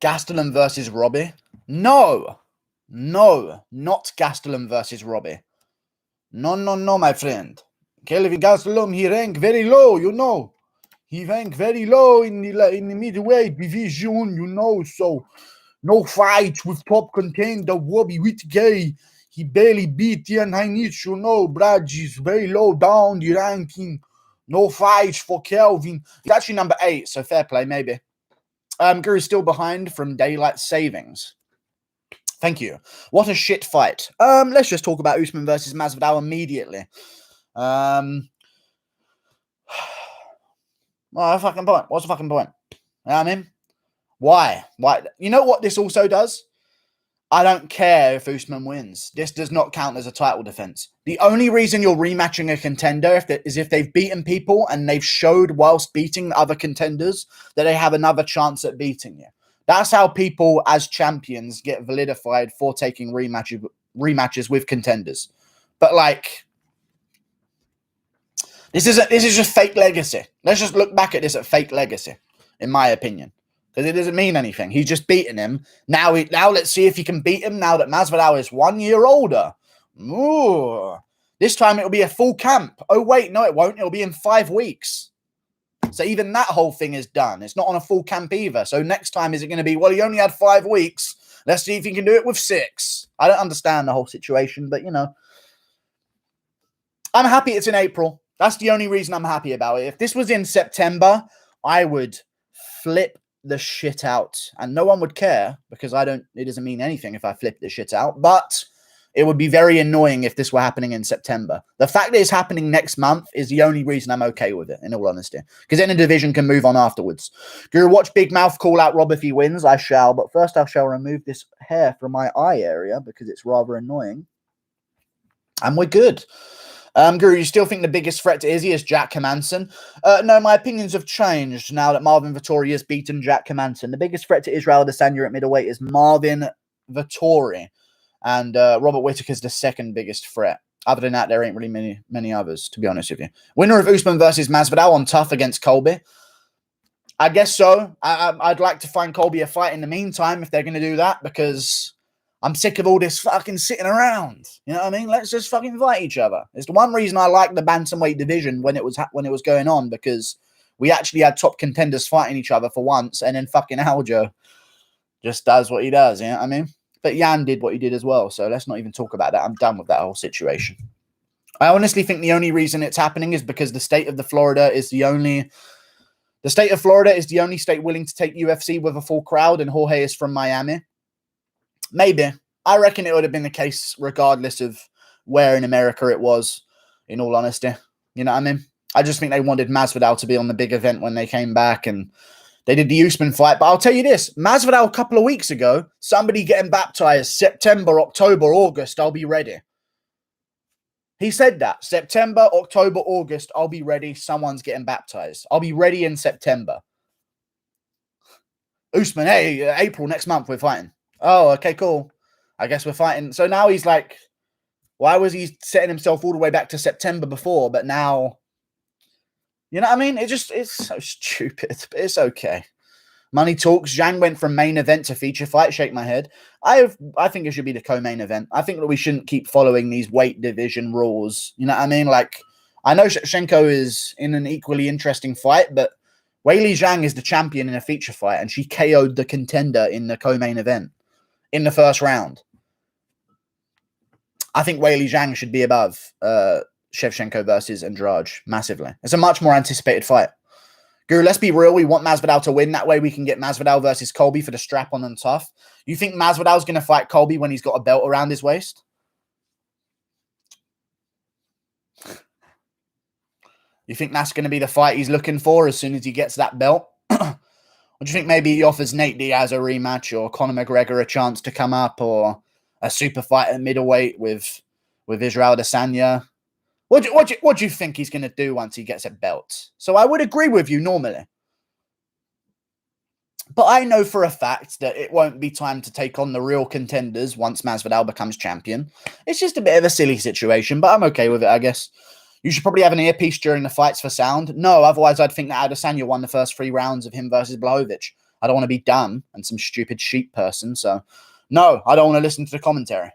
Gastelum versus Robbie? No, not Gastelum versus Robbie. No, my friend. Kelvin Gastelum, he ranked very low, you know. He ranked very low in the middleweight division, you know. So no fights with top contender Robbie Whittaker. He barely beat Ian Heinich, you know. Brad is very low down the ranking. No fights for Kelvin. He's actually number 8, so fair play, maybe. Guru's still behind from daylight savings. Thank you. What a shit fight. Let's just talk about Usman versus Masvidal immediately. What's the fucking point? What's the fucking point? You know what I mean? Why? You know what this also does? I don't care if Usman wins. This does not count as a title defense. The only reason you're rematching a contender is if they've beaten people and they've showed whilst beating other contenders that they have another chance at beating you. That's how people as champions get validified for taking rematches with contenders. But like, this is just fake legacy. Let's just look back at this at fake legacy, in my opinion. Because it doesn't mean anything. He's just beaten him. Now let's see if he can beat him now that Masvidal is 1 year older. Ooh. This time it'll be a full camp. Oh, wait, no, it won't. It'll be in 5 weeks. So even that whole thing is done. It's not on a full camp either. So next time, is it going to be, well, he only had 5 weeks. Let's see if he can do it with 6. I don't understand the whole situation, but, you know. I'm happy it's in April. That's the only reason I'm happy about it. If this was in September, I would flip the shit out, and no one would care because it doesn't mean anything if I flip the shit out, but it would be very annoying if this were happening in September. The fact that it's happening next month is the only reason I'm okay with it, in all honesty, because then the division can move on afterwards. Guru, watch Big Mouth call out Rob if he wins. I shall, but first I shall remove this hair from my eye area because it's rather annoying, and we're good. Guru, you still think the biggest threat to Izzy is Jack Hermansson? No, my opinions have changed now that Marvin Vettori has beaten Jack Hermansson. The biggest threat to Israel Adesanya at middleweight is Marvin Vettori, and Robert Whittaker's the second biggest threat. Other than that, there ain't really many others, to be honest with you. Winner of Usman versus Masvidal on tough against Colby. I guess so. I'd like to find Colby a fight in the meantime if they're going to do that, because I'm sick of all this fucking sitting around. You know what I mean? Let's just fucking fight each other. It's the one reason I like the bantamweight division when it was going on, because we actually had top contenders fighting each other for once, and then fucking Aljo just does what he does. You know what I mean? But Jan did what he did as well, so let's not even talk about that. I'm done with that whole situation. I honestly think the only reason it's happening is because the state of Florida is the only state willing to take UFC with a full crowd, and Jorge is from Miami. Maybe. I reckon it would have been the case regardless of where in America it was, in all honesty. You know what I mean? I just think they wanted Masvidal to be on the big event when they came back, and they did the Usman fight. But I'll tell you this, Masvidal a couple of weeks ago, somebody getting baptized September, October, August, I'll be ready. He said that. September, October, August, I'll be ready. Someone's getting baptized. I'll be ready in September. Usman, hey, April, next month we're fighting. Oh, okay, cool. I guess we're fighting. So now he's like, why was he setting himself all the way back to September before? But now, you know what I mean? It's so stupid, but it's okay. Money talks. Zhang went from main event to feature fight. Shake my head. I think it should be the co-main event. I think that we shouldn't keep following these weight division rules. You know what I mean? Like, I know Shevchenko is in an equally interesting fight, but Weili Zhang is the champion in a feature fight, and she KO'd the contender in the co-main event in the first round. I think Weili Zhang should be above Shevchenko versus Andrade massively. It's a much more anticipated fight. Guru, let's be real. We want Masvidal to win. That way we can get Masvidal versus Colby for the strap-on and tough. You think Masvidal's going to fight Colby when he's got a belt around his waist? You think that's going to be the fight he's looking for as soon as he gets that belt? Or do you think maybe he offers Nate Diaz a rematch, or Conor McGregor a chance to come up, or a super fight at middleweight with Israel Adesanya? What do you think he's going to do once he gets a belt? So I would agree with you normally. But I know for a fact that it won't be time to take on the real contenders once Masvidal becomes champion. It's just a bit of a silly situation, but I'm okay with it, I guess. You should probably have an earpiece during the fights for sound. No, otherwise I'd think that Adesanya won the first 3 rounds of him versus Blachowicz. I don't want to be dumb and some stupid sheep person. So, no, I don't want to listen to the commentary.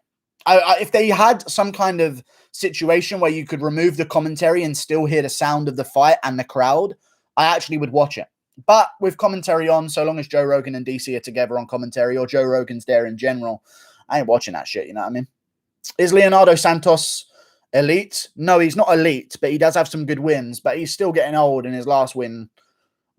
If they had some kind of situation where you could remove the commentary and still hear the sound of the fight and the crowd, I actually would watch it. But with commentary on, so long as Joe Rogan and DC are together on commentary or Joe Rogan's there in general, I ain't watching that shit, you know what I mean? Is Leonardo Santos elite? No, he's not elite, but he does have some good wins. But he's still getting old, and his last win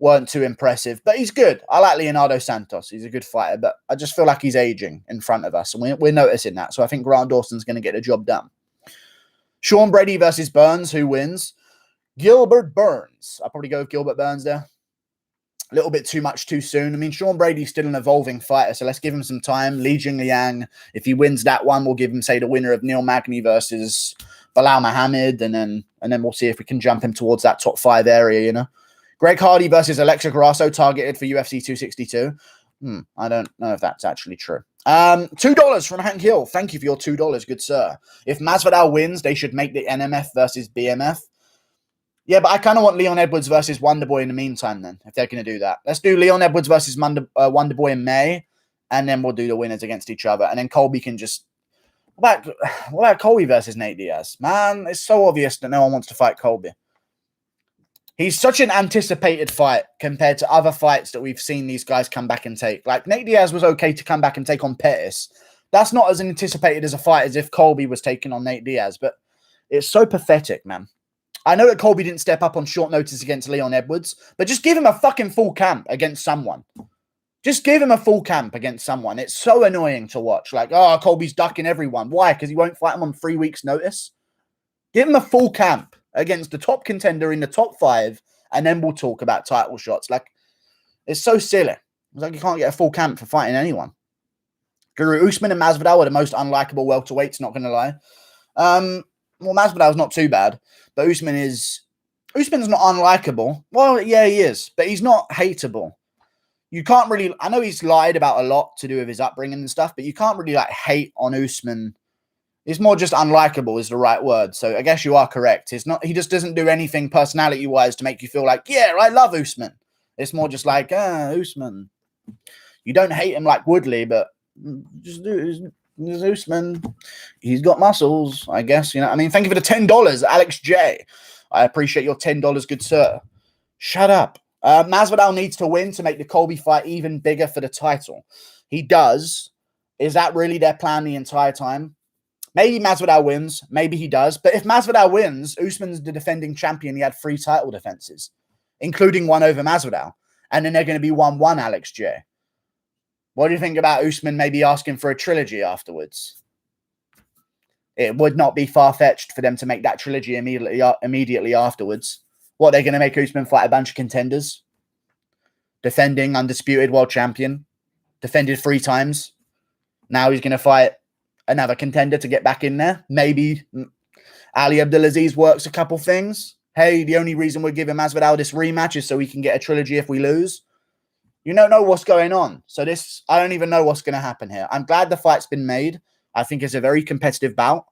weren't too impressive. But he's good. I like Leonardo Santos. He's a good fighter, but I just feel like he's aging in front of us, and we're noticing that. So I think Grant Dawson's going to get the job done. Sean Brady versus Burns. Who wins? Gilbert Burns. I'll probably go with Gilbert Burns there. A little bit too much too soon. I mean, Sean Brady's still an evolving fighter, so let's give him some time. Li Jingliang, if he wins that one, we'll give him, say, the winner of Neil Magny versus Belal Muhammad, and then we'll see if we can jump him towards that top 5 area, you know. Greg Hardy versus Alexa Grasso, targeted for UFC 262. I don't know if that's actually true. $2 from Hank Hill. Thank you for your $2, good sir. If Masvidal wins, they should make the NMF versus BMF. Yeah, but I kind of want Leon Edwards versus Wonderboy in the meantime then, if they're going to do that. Let's do Leon Edwards versus Wonderboy in May, and then we'll do the winners against each other. And then Colby can just... What about Colby versus Nate Diaz? Man, it's so obvious that no one wants to fight Colby. He's such an anticipated fight compared to other fights that we've seen these guys come back and take. Like, Nate Diaz was okay to come back and take on Pettis. That's not as anticipated as a fight as if Colby was taking on Nate Diaz, but it's so pathetic, man. I know that Colby didn't step up on short notice against Leon Edwards, but just give him a fucking full camp against someone. Just give him a full camp against someone. It's so annoying to watch. Like, oh, Colby's ducking everyone. Why? Because he won't fight him on 3 weeks' notice? Give him a full camp against the top contender in the top 5, and then we'll talk about title shots. Like, it's so silly. It's like you can't get a full camp for fighting anyone. Guru Usman and Masvidal are the most unlikable welterweights, not going to lie. Well, Masvidal's not too bad, but Usman's not unlikable. Well, yeah, he is, but he's not hateable. You can't really... I know he's lied about a lot to do with his upbringing and stuff, but you can't really, like, hate on Usman. It's more just unlikable is the right word. So I guess you are correct. It's not... He just doesn't do anything personality-wise to make you feel like, yeah, I love Usman. It's more just like, Usman. You don't hate him like Woodley, but just do... Usman, he's got muscles, I guess. You know, I mean, thank you for the $10, Alex J. I appreciate your $10, good sir. Shut up. Masvidal needs to win to make the Colby fight even bigger for the title. He does. Is that really their plan the entire time? Maybe Masvidal wins. Maybe he does. But if Masvidal wins, Usman's the defending champion. He had 3 title defenses, including one over Masvidal. And then they're going to be 1-1, Alex J. What do you think about Usman maybe asking for a trilogy afterwards? It would not be far-fetched for them to make that trilogy immediately afterwards. What, they're going to make Usman fight a bunch of contenders? Defending undisputed world champion. Defended 3 times. Now he's going to fight another contender to get back in there. Maybe Ali Abdulaziz works a couple things. Hey, the only reason we're giving Masvidal this rematch is so we can get a trilogy if we lose. You don't know what's going on. So I don't even know what's going to happen here. I'm glad the fight's been made. I think it's a very competitive bout.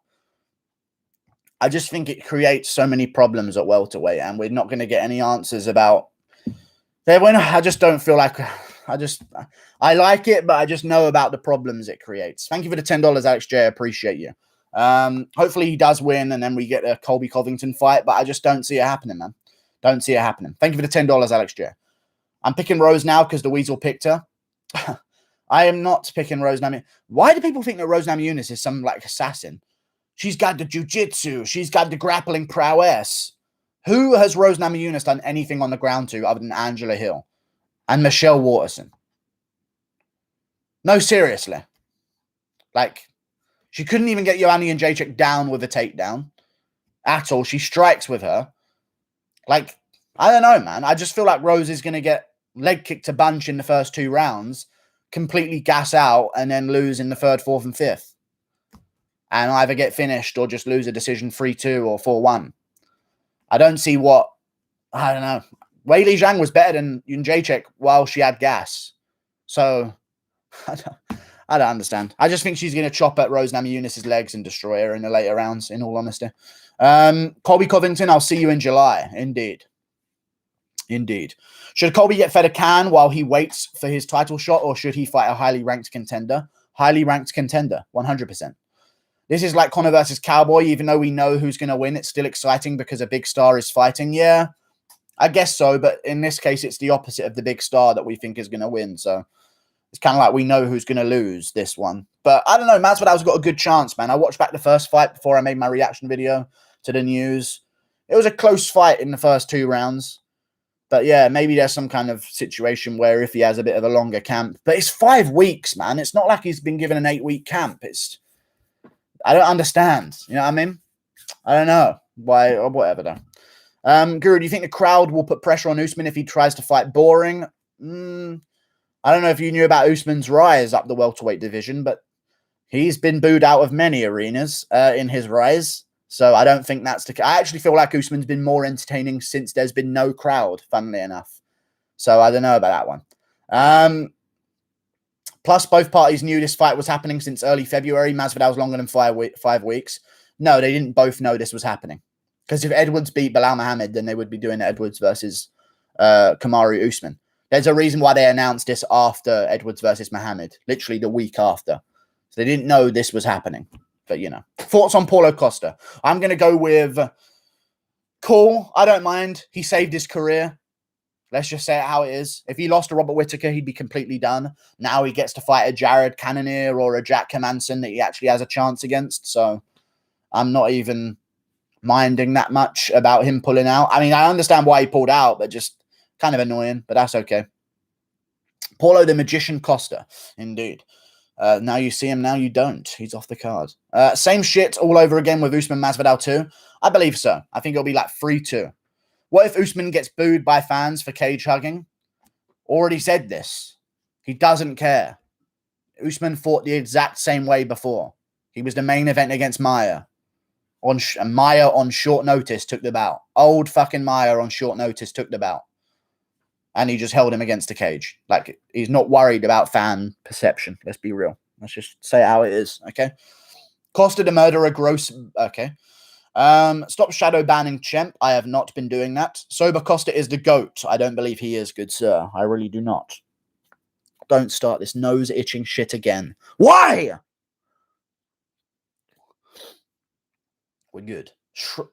I just think it creates so many problems at welterweight, and we're not going to get any answers about... I just don't feel like... I like it, but I just know about the problems it creates. Thank you for the $10, Alex J. I appreciate you. Hopefully he does win, and then we get a Colby Covington fight, but I just don't see it happening, man. Don't see it happening. Thank you for the $10, Alex J. I'm picking Rose now because the Weasel picked her. I am not picking Rose Namajunas. Why do people think that Rose Namajunas is some like assassin? She's got the jiu-jitsu. She's got the grappling prowess. Who has Rose Namajunas done anything on the ground to other than Angela Hill and Michelle Waterson? No, seriously. Like, she couldn't even get Joanna Jędrzejczyk down with a takedown at all. She strikes with her. Like, I don't know, man. I just feel like Rose is going to get leg kicked a bunch in the first 2 rounds, completely gas out, and then lose in the 3rd, 4th, and 5th. And either get finished or just lose a decision 3-2 or 4-1. I don't see what... I don't know. Weili Zhang was better than Jędrzejczyk while she had gas. So, I don't understand. I just think she's going to chop at Rose Namajunas' legs and destroy her in the later rounds, in all honesty. Colby Covington, I'll see you in July. Indeed. Indeed. Should Colby get fed a can while he waits for his title shot, or should he fight a highly ranked contender? Highly ranked contender, 100%. This is like Conor versus Cowboy. Even though we know who's going to win, it's still exciting because a big star is fighting. Yeah, I guess so. But in this case, it's the opposite of the big star that we think is going to win. So it's kind of like we know who's going to lose this one. But I don't know. Masvidal's got a good chance, man. I watched back the first fight before I made my reaction video to the news. It was a close fight in the first 2 rounds. But yeah, maybe there's some kind of situation where if he has a bit of a longer camp. But it's 5 weeks, man. It's not like he's been given an 8-week camp. I don't understand. You know what I mean? I don't know why or whatever though. Guru, do you think the crowd will put pressure on Usman if he tries to fight boring? I don't know if you knew about Usman's rise up the welterweight division, but he's been booed out of many arenas in his rise. So I don't think that's the case. I actually feel like Usman's been more entertaining since there's been no crowd, funnily enough. So I don't know about that one. Plus, both parties knew this fight was happening since early February. Masvidal's longer than 5 weeks. No, they didn't both know this was happening. Because if Edwards beat Belal Muhammad, then they would be doing Edwards versus Kamaru Usman. There's a reason why they announced this after Edwards versus Muhammad, literally the week after. So they didn't know this was happening. But, you know. Thoughts on Paulo Costa? I'm going to go with cool. I don't mind. He saved his career. Let's just say it how it is. If he lost to Robert Whittaker, he'd be completely done. Now he gets to fight a Jared Cannonier or a Jack Hermansson that he actually has a chance against. So I'm not even minding that much about him pulling out. I mean, I understand why he pulled out, but just kind of annoying. But that's okay. Paulo the Magician Costa. Indeed. Now you see him, now you don't. He's off the card. Same shit all over again with Usman Masvidal too? I believe so. I think it'll be like 3-2. What if Usman gets booed by fans for cage hugging? Already said this. He doesn't care. Usman fought the exact same way before. He was the main event against Maia. Maia on short notice took the bout. Old fucking Maia on short notice took the bout. And he just held him against the cage. Like, he's not worried about fan perception. Let's be real. Let's just say how it is, okay? Costa the murderer, gross... Okay. Stop shadow banning Chemp. I have not been doing that. Sober Costa is the GOAT. I don't believe he is, good sir. I really do not. Don't start this nose-itching shit again. Why? We're good.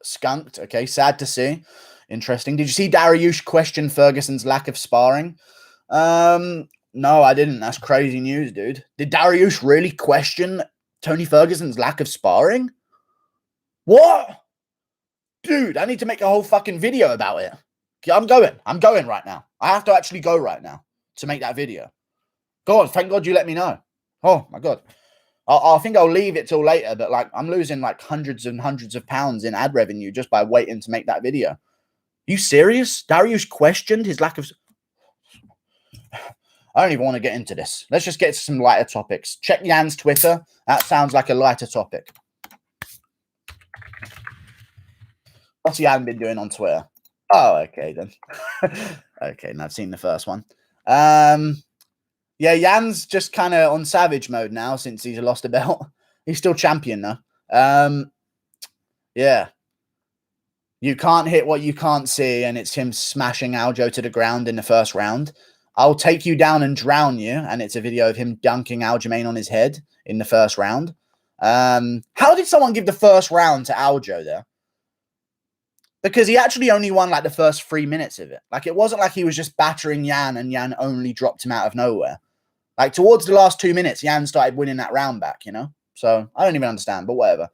Skunked. Okay, sad to see. Interesting. Did you see Dariush question Ferguson's lack of sparring? No, I didn't. That's crazy news, dude. Did Dariush really question Tony Ferguson's lack of sparring? What? Dude, I need to make a whole fucking video about it. I'm going right now. I have to actually go right now to make that video. God, thank God you let me know. Oh, my God. I think I'll leave it till later, but like I'm losing like hundreds and hundreds of pounds in ad revenue just by waiting to make that video. You serious? Dariush questioned his lack of... I don't even want to get into this. Let's just get to some lighter topics. Check Jan's Twitter. That sounds like a lighter topic. What's Jan been doing on Twitter? Oh, okay then. Okay, and I've seen the first one. Yeah, Jan's just kind of on savage mode now since he's lost a belt. He's still champion though. Yeah. You can't hit what you can't see, and it's him smashing Aljo to the ground in the first round. I'll take you down and drown you, and it's a video of him dunking Aljamain on his head in the first round. How did someone give the first round to Aljo there? Because he actually only won like the first 3 minutes of it. Like it wasn't like he was just battering Jan and Jan only dropped him out of nowhere. Like towards the last 2 minutes, Jan started winning that round back, you know? So I don't even understand, but whatever.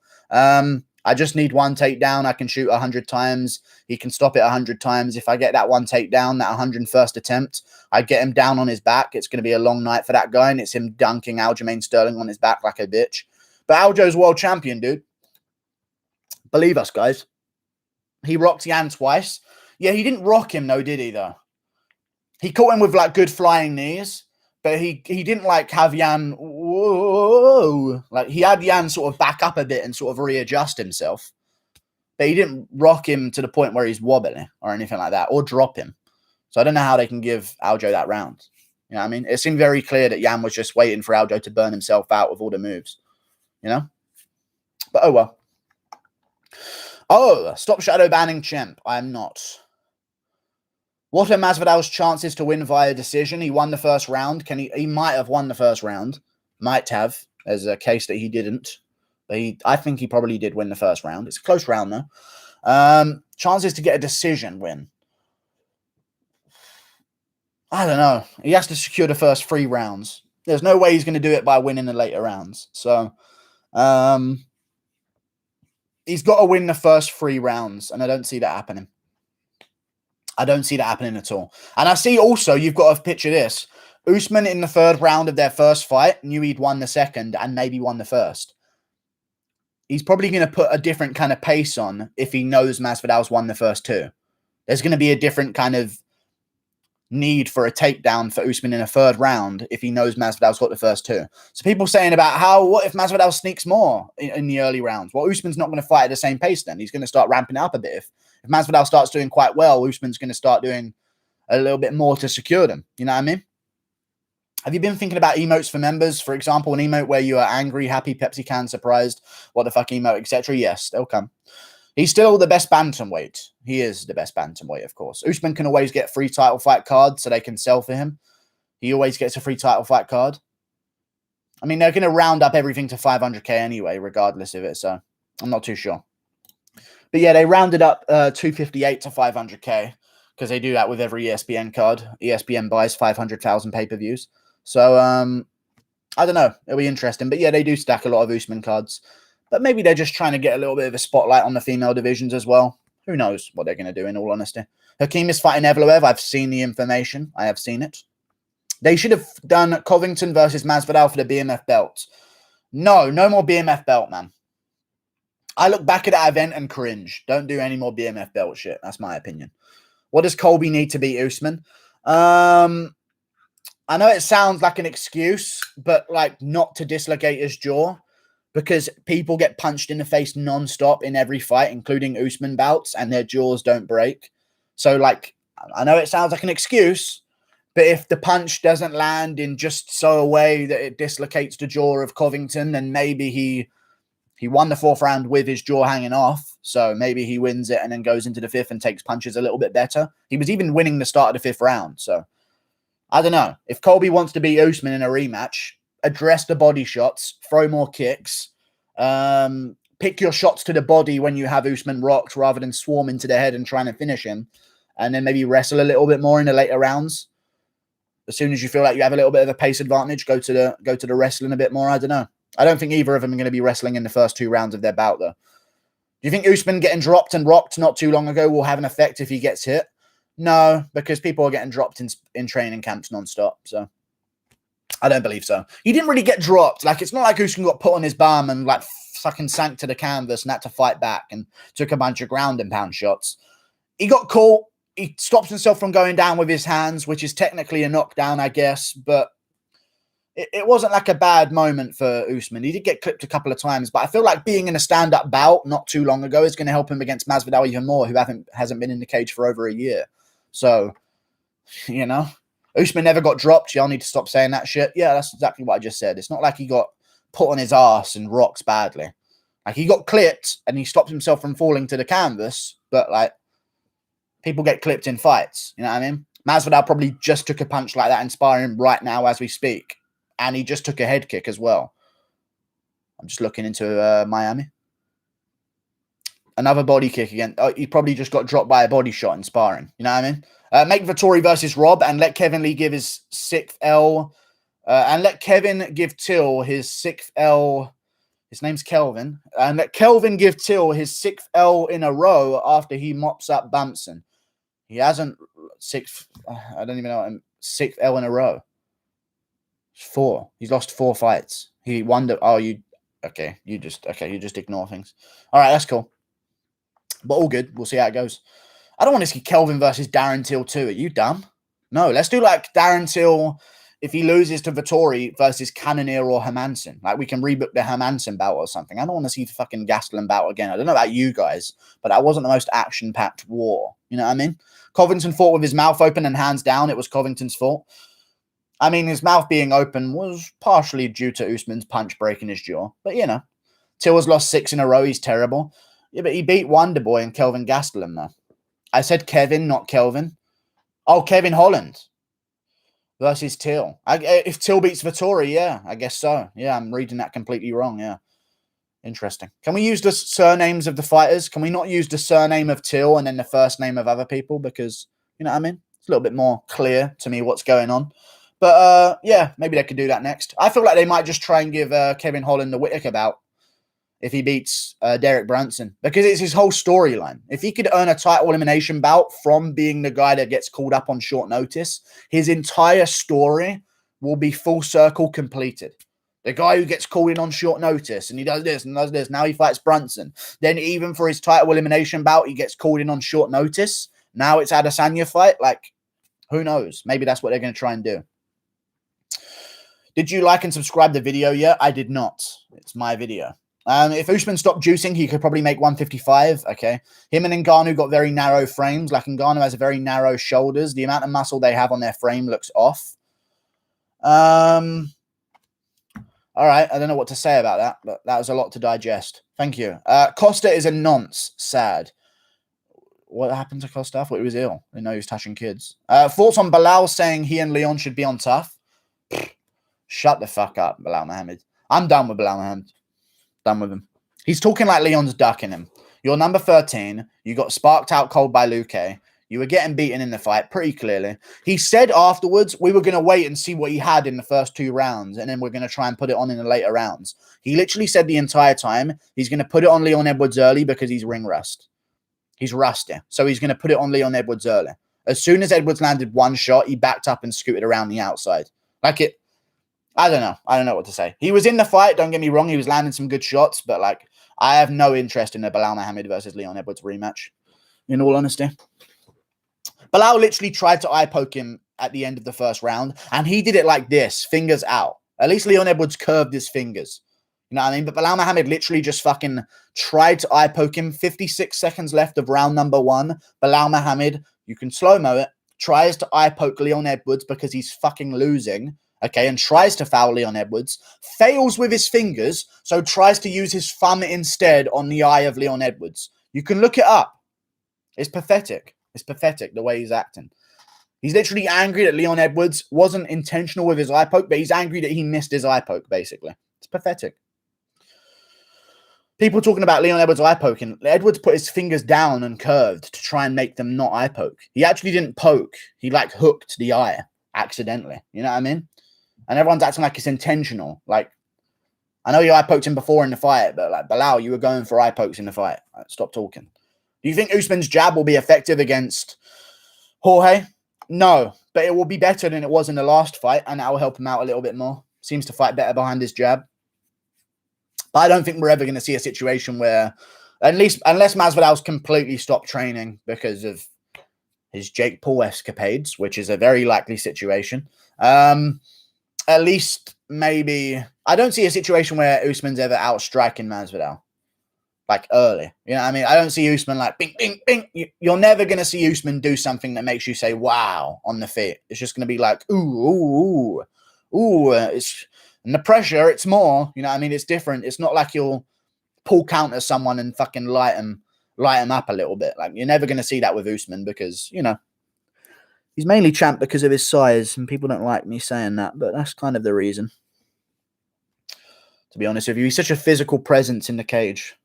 I just need one takedown. I can shoot 100 times. He can stop it 100 times. If I get that one takedown, that 101st attempt, I get him down on his back. It's going to be a long night for that guy, and it's him dunking Aljamain Sterling on his back like a bitch. But Aljo's world champion, dude. Believe us, guys. He rocked Jan twice. Yeah, he didn't rock him, though, did he, though? He caught him with, like, good flying knees, but he didn't, like, have Jan... Whoa! Like, he had Jan sort of back up a bit and sort of readjust himself. But he didn't rock him to the point where he's wobbly or anything like that, or drop him. So I don't know how they can give Aljo that round. You know what I mean? It seemed very clear that Jan was just waiting for Aljo to burn himself out with all the moves. You know? But oh well. Oh, stop shadow banning Chemp. I'm not. What are Masvidal's chances to win via decision? He won the first round. He might have won the first round. Might have. There's a case that he didn't. But I think he probably did win the first round. It's a close round, though. Chances to get a decision win. I don't know. He has to secure the first 3 rounds. There's no way he's going to do it by winning the later rounds. So, he's got to win the first 3 rounds, and I don't see that happening. I don't see that happening at all. And I see also, you've got to picture this. Usman in the 3rd round of their first fight knew he'd won the 2nd and maybe won the 1st. He's probably going to put a different kind of pace on if he knows Masvidal's won the first 2. There's going to be a different kind of need for a takedown for Usman in a 3rd round if he knows Masvidal's got the first 2. So people saying about what if Masvidal sneaks more in the early rounds? Well, Usman's not going to fight at the same pace then. He's going to start ramping it up a bit. If Masvidal starts doing quite well, Usman's going to start doing a little bit more to secure them. You know what I mean? Have you been thinking about emotes for members? For example, an emote where you are angry, happy, Pepsi can, surprised, what the fuck emote, etc. Yes, they'll come. He's still the best bantamweight. He is the best bantamweight, of course. Usman can always get free title fight cards so they can sell for him. He always gets a free title fight card. I mean, they're going to round up everything to 500k anyway, regardless of it, so I'm not too sure. But yeah, they rounded up 258 to 500k because they do that with every ESPN card. ESPN buys 500,000 pay-per-views. So, I don't know. It'll be interesting. But yeah, they do stack a lot of Usman cards. But maybe they're just trying to get a little bit of a spotlight on the female divisions as well. Who knows what they're going to do, in all honesty. Hakeem is fighting Evloev. I've seen the information. I have seen it. They should have done Covington versus Masvidal for the BMF belt. No more BMF belt, man. I look back at that event and cringe. Don't do any more BMF belt shit. That's my opinion. What does Colby need to beat Usman? I know it sounds like an excuse, but like not to dislocate his jaw, because people get punched in the face non-stop in every fight, including Usman bouts, and their jaws don't break. So, like, I know it sounds like an excuse, but if the punch doesn't land in just so a way that it dislocates the jaw of Covington, then maybe he won the 4th round with his jaw hanging off. So maybe he wins it and then goes into the 5th and takes punches a little bit better. He was even winning the start of the 5th round. So I don't know. If Colby wants to beat Usman in a rematch, address the body shots, throw more kicks, pick your shots to the body when you have Usman rocked rather than swarm into the head and trying to finish him, and then maybe wrestle a little bit more in the later rounds. As soon as you feel like you have a little bit of a pace advantage, go to the wrestling a bit more. I don't know. I don't think either of them are going to be wrestling in the first 2 rounds of their bout, though. Do you think Usman getting dropped and rocked not too long ago will have an effect if he gets hit? No, because people are getting dropped in training camps nonstop. So I don't believe so. He didn't really get dropped. Like, it's not like Usman got put on his bum and like fucking sank to the canvas and had to fight back and took a bunch of ground and pound shots. He got caught. He stops himself from going down with his hands, which is technically a knockdown, I guess, but it wasn't like a bad moment for Usman. He did get clipped a couple of times, but I feel like being in a stand-up bout not too long ago is going to help him against Masvidal even more, who hasn't been in the cage for over a year. So, you know, Usman never got dropped. Y'all need to stop saying that shit. Yeah, that's exactly what I just said. It's not like he got put on his ass and rocks badly. Like, he got clipped and he stopped himself from falling to the canvas, but like, people get clipped in fights. You know what I mean? Masvidal probably just took a punch like that in sparring right now as we speak. And he just took a head kick as well. I'm just looking into Miami. Another body kick again. Oh, he probably just got dropped by a body shot in sparring. You know what I mean? Make Vettori versus Rob and let Kevin Lee give his 6th L. And let Kevin give Till his 6th L. His name's Kelvin. And let Kelvin give Till his 6th L in a row after he mops up Brunson. He hasn't 6th. I don't even know. 6th L in a row. 4. He's lost 4 fights. He won the. Oh, you just ignore things. All right, that's cool. But all good. We'll see how it goes. I don't want to see Kelvin versus Darren Till too. Are you dumb? No, let's do like Darren Till if he loses to Vettori versus Cannonier or Hermanson. Like, we can rebook the Hermanson bout or something. I don't want to see the fucking Gastelum bout again. I don't know about you guys, but that wasn't the most action-packed war. You know what I mean? Covington fought with his mouth open and hands down. It was Covington's fault. I mean, his mouth being open was partially due to Usman's punch breaking his jaw. But, you know, Till has lost 6 in a row. He's terrible. Yeah, but he beat Wonderboy and Kelvin Gastelum, though. I said Kevin, not Kelvin. Oh, Kevin Holland versus Till. If Till beats Vettori, yeah, I guess so. Yeah, I'm reading that completely wrong. Yeah. Interesting. Can we use the surnames of the fighters? Can we not use the surname of Till and then the first name of other people? Because, you know what I mean? It's a little bit more clear to me what's going on. But, yeah, maybe they could do that next. I feel like they might just try and give Kevin Holland the Whittaker bout if he beats Derek Brunson. Because it's his whole storyline. If he could earn a title elimination bout from being the guy that gets called up on short notice, his entire story will be full circle completed. The guy who gets called in on short notice and he does this and does this. Now he fights Brunson. Then even for his title elimination bout, he gets called in on short notice. Now it's Adesanya fight. Like, who knows? Maybe that's what they're going to try and do. Did you like and subscribe the video yet? I did not. It's my video. If Usman stopped juicing, he could probably make 155. Okay. Him and Ngannou got very narrow frames. Like, Ngannou has very narrow shoulders. The amount of muscle they have on their frame looks off. All right, I don't know what to say about that, but that was a lot to digest. Thank you. Costa is a nonce. Sad. What happened to Costa? I thought he was ill. I didn't know he was touching kids. Thoughts on Belal saying he and Leon should be on tough? Shut the fuck up, Belal Muhammad. I'm done with Belal Muhammad. Done with him. He's talking like Leon's ducking him. You're number 13. You got sparked out cold by Luque. You were getting beaten in the fight pretty clearly. He said afterwards, we were going to wait and see what he had in the first 2 rounds, and then we're going to try and put it on in the later rounds. He literally said the entire time he's going to put it on Leon Edwards early because he's ring rust. He's rusty. So he's going to put it on Leon Edwards early. As soon as Edwards landed one shot, he backed up and scooted around the outside. Like it, I don't know. I don't know what to say. He was in the fight, don't get me wrong. He was landing some good shots, but like, I have no interest in the Belal Muhammad versus Leon Edwards rematch, in all honesty. Belal literally tried to eye poke him at the end of the first round, and he did it like this, fingers out. At least Leon Edwards curved his fingers. You know what I mean? But Belal Muhammad literally just fucking tried to eye poke him. 56 seconds left of round number 1. Belal Muhammad, you can slow-mo it, tries to eye poke Leon Edwards because he's fucking losing, okay, and tries to foul Leon Edwards, fails with his fingers, so tries to use his thumb instead on the eye of Leon Edwards. You can look it up. It's pathetic. It's pathetic the way he's acting. He's literally angry that Leon Edwards wasn't intentional with his eye poke, but he's angry that he missed his eye poke, basically. It's pathetic. People talking about Leon Edwards eye poking. Edwards put his fingers down and curved to try and make them not eye poke. He actually didn't poke. He, like, hooked the eye accidentally. You know what I mean? And everyone's acting like it's intentional. Like, I know you eye poked him before in the fight, but, like, Belal, you were going for eye pokes in the fight. Like, stop talking. Do you think Usman's jab will be effective against Jorge? No, but it will be better than it was in the last fight, and that will help him out a little bit more. Seems to fight better behind his jab. But I don't think we're ever going to see a situation where, at least unless Masvidal's completely stopped training because of his Jake Paul escapades, which is a very likely situation. At least maybe I don't see a situation where Usman's ever outstriking Masvidal. Like early. You know what I mean? I don't see Usman like, bing, bing, bing. You're never going to see Usman do something that makes you say, wow, on the feet. It's just going to be like, ooh, ooh, ooh, ooh. And the pressure, it's more. You know what I mean? It's different. It's not like you'll pull counter someone and fucking light him up a little bit. Like, you're never going to see that with Usman because, you know, he's mainly champ because of his size, and people don't like me saying that, but that's kind of the reason. To be honest with you, he's such a physical presence in the cage.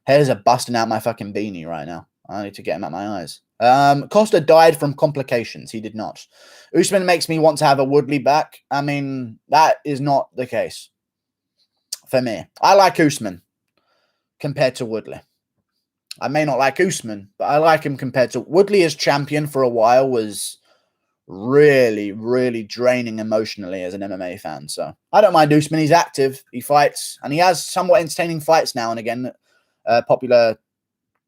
Hairs are busting out my fucking beanie right now. I need to get him out my eyes. Costa died from complications. He did not. Usman makes me want to have a Woodley back. I mean, that is not the case for me. I like Usman compared to Woodley. I may not like Usman, but I like him compared to Woodley as champion for a while was really, really draining emotionally as an MMA fan. So I don't mind Usman. He's active. He fights, and he has somewhat entertaining fights now and again.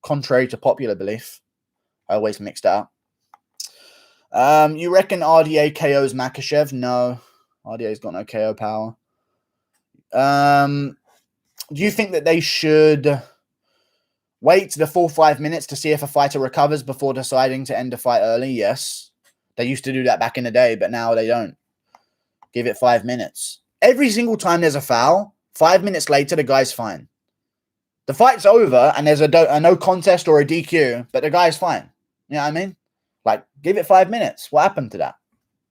Contrary to popular belief. I always mixed out. You reckon RDA KOs Makhachev? No. RDA's got no KO power. Do you think that they should wait the full 5 minutes to see if a fighter recovers before deciding to end the fight early? Yes. They used to do that back in the day, but now they don't. Give it 5 minutes. Every single time there's a foul, 5 minutes later, the guy's fine. The fight's over and there's a no contest or a DQ, but the guy's fine. You know what I mean? Like, give it 5 minutes. What happened to that?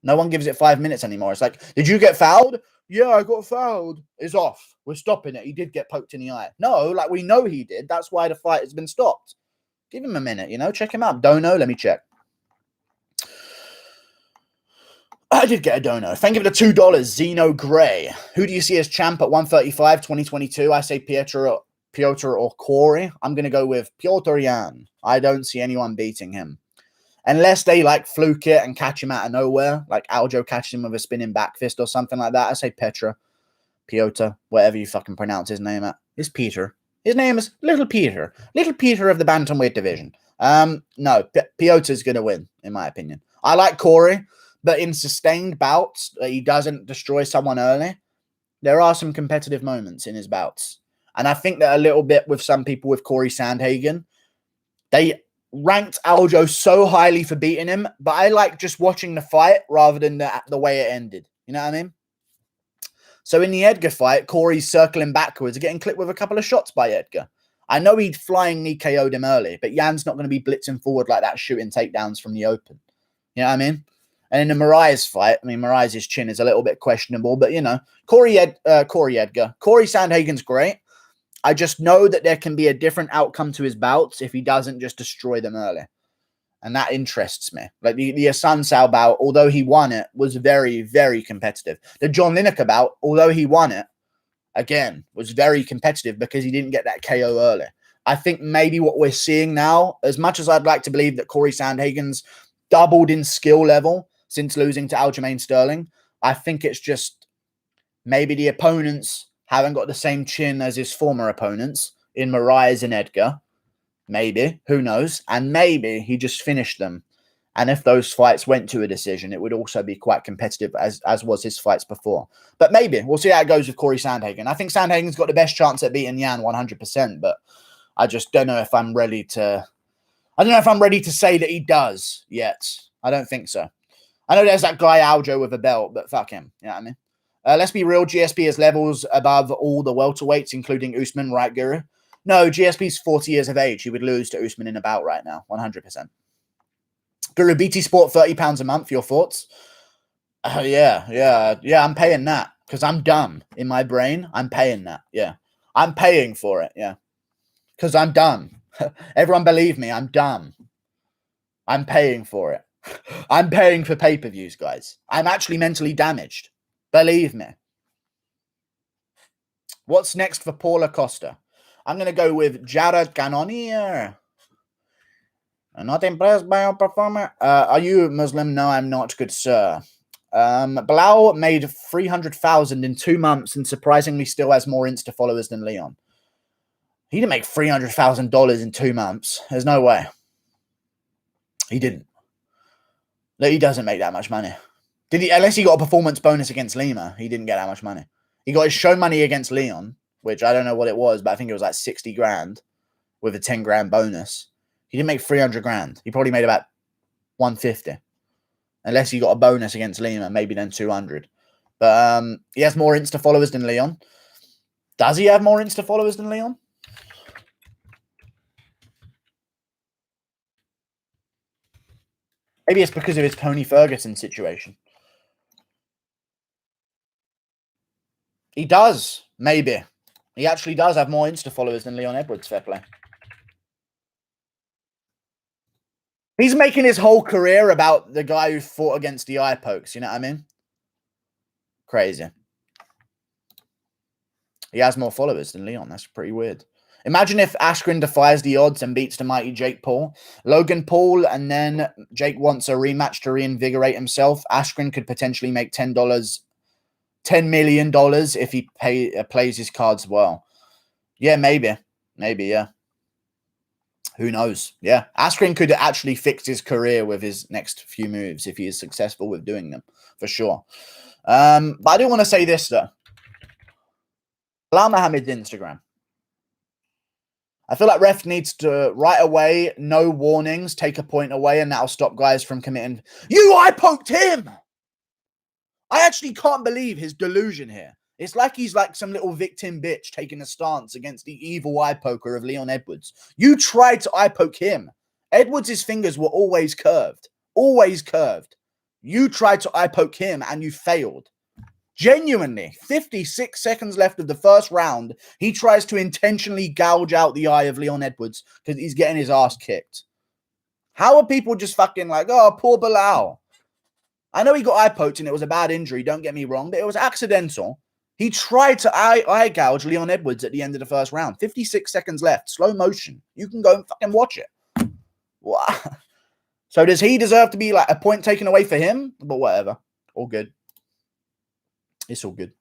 No one gives it 5 minutes anymore. It's like, did you get fouled? Yeah, I got fouled. It's off. We're stopping it. He did get poked in the eye. No, like, we know he did. That's why the fight has been stopped. Give him a minute, you know? Check him out. Dono, let me check. I did get a dono. Thank you for the $2. Zeno Gray. Who do you see as champ at 135, 2022? I say Piotr or Corey. I'm going to go with Piotr Jan. I don't see anyone beating him. Unless they, like, fluke it and catch him out of nowhere. Like Aljo catches him with a spinning back fist or something like that. I say Piotr, whatever you fucking pronounce his name at. It's Peter. His name is Little Peter. Little Peter of the Bantamweight division. No, Piotr's going to win, in my opinion. I like Corey. But in sustained bouts, he doesn't destroy someone early. There are some competitive moments in his bouts. And I think that a little bit with some people with Corey Sandhagen, they ranked Aljo so highly for beating him, but I like just watching the fight rather than the way it ended. You know what I mean? So in the Edgar fight, Corey's circling backwards, getting clipped with a couple of shots by Edgar. I know he'd flying knee KO'd him early, but Jan's not going to be blitzing forward like that, shooting takedowns from the open. You know what I mean? And in the Moraes fight, I mean, Moraes' chin is a little bit questionable, but, you know, Corey Sandhagen's great. I just know that there can be a different outcome to his bouts if he doesn't just destroy them early. And that interests me. Like the Sun Sao bout, although he won it, was very, very competitive. The John Lineker bout, although he won it, again, was very competitive because he didn't get that KO early. I think maybe what we're seeing now, as much as I'd like to believe that Corey Sandhagen's doubled in skill level since losing to Aljamain Sterling, I think it's just maybe the opponents haven't got the same chin as his former opponents in Moraes and Edgar. Maybe. Who knows? And maybe he just finished them. And if those fights went to a decision, it would also be quite competitive as was his fights before. But maybe. We'll see how it goes with Corey Sandhagen. I think Sandhagen's got the best chance at beating Jan 100%, but I just don't know if I'm ready to... I don't know if I'm ready to say that he does yet. I don't think so. I know there's that guy Aljo with a belt, but fuck him. You know what I mean? Let's be real. GSP has levels above all the welterweights, including Usman, right, Guru? No, GSP's 40 years of age. He would lose to Usman in a bout right now. 100%. Guru, BT Sport, £30 a month. Your thoughts? Yeah. I'm paying that because I'm dumb in my brain. I'm paying that. Yeah. I'm paying for it. Yeah. Because I'm dumb. Everyone believe me. I'm dumb. I'm paying for it. I'm paying for pay-per-views, guys. I'm actually mentally damaged. Believe me. What's next for Paulo Costa? I'm going to go with Jared Cannonier. I'm not impressed by your performance. Are you Muslim? No, I'm not, good sir. Belal made 300,000 in 2 months and surprisingly still has more Insta followers than Leon. He didn't make $300,000 in 2 months. There's no way. He didn't. He doesn't make that much money. Did he? Unless he got a performance bonus against Lima, he didn't get that much money. He got his show money against Leon, which I don't know what it was, but I think it was like 60 grand with a 10 grand bonus. He didn't make 300 grand. He probably made about 150. Unless he got a bonus against Lima, maybe then 200. But he has more Insta followers than Leon. Does he have more Insta followers than Leon? Maybe it's because of his Tony Ferguson situation. He does, maybe. He actually does have more Insta followers than Leon Edwards, fair play. He's making his whole career about the guy who fought against the eye pokes, you know what I mean? Crazy. He has more followers than Leon. That's pretty weird. Imagine if Askren defies the odds and beats the mighty Jake Paul. Logan Paul, and then Jake wants a rematch to reinvigorate himself. Askren could potentially make $10 million if he plays his cards well. Yeah, maybe. Maybe, yeah. Who knows? Yeah. Askren could actually fix his career with his next few moves if he is successful with doing them, for sure. But I do want to say this, though. Belal Muhammad's Instagram. I feel like ref needs to, right away, no warnings, take a point away, and that'll stop guys from committing. You eye poked him! I actually can't believe his delusion here. It's like he's like some little victim bitch taking a stance against the evil eye poker of Leon Edwards. You tried to eye poke him. Edwards' fingers were always curved. Always curved. You tried to eye poke him and you failed. Genuinely, 56 seconds left of the first round, he tries to intentionally gouge out the eye of Leon Edwards because he's getting his ass kicked. How are people just fucking like, oh, poor Belal? I know he got eye poked and it was a bad injury, don't get me wrong, but it was accidental. He tried to eye gouge Leon Edwards at the end of the first round. 56 seconds left, slow motion. You can go and fucking watch it. What? So does he deserve to be like a point taken away for him? But whatever. All good. It's all good.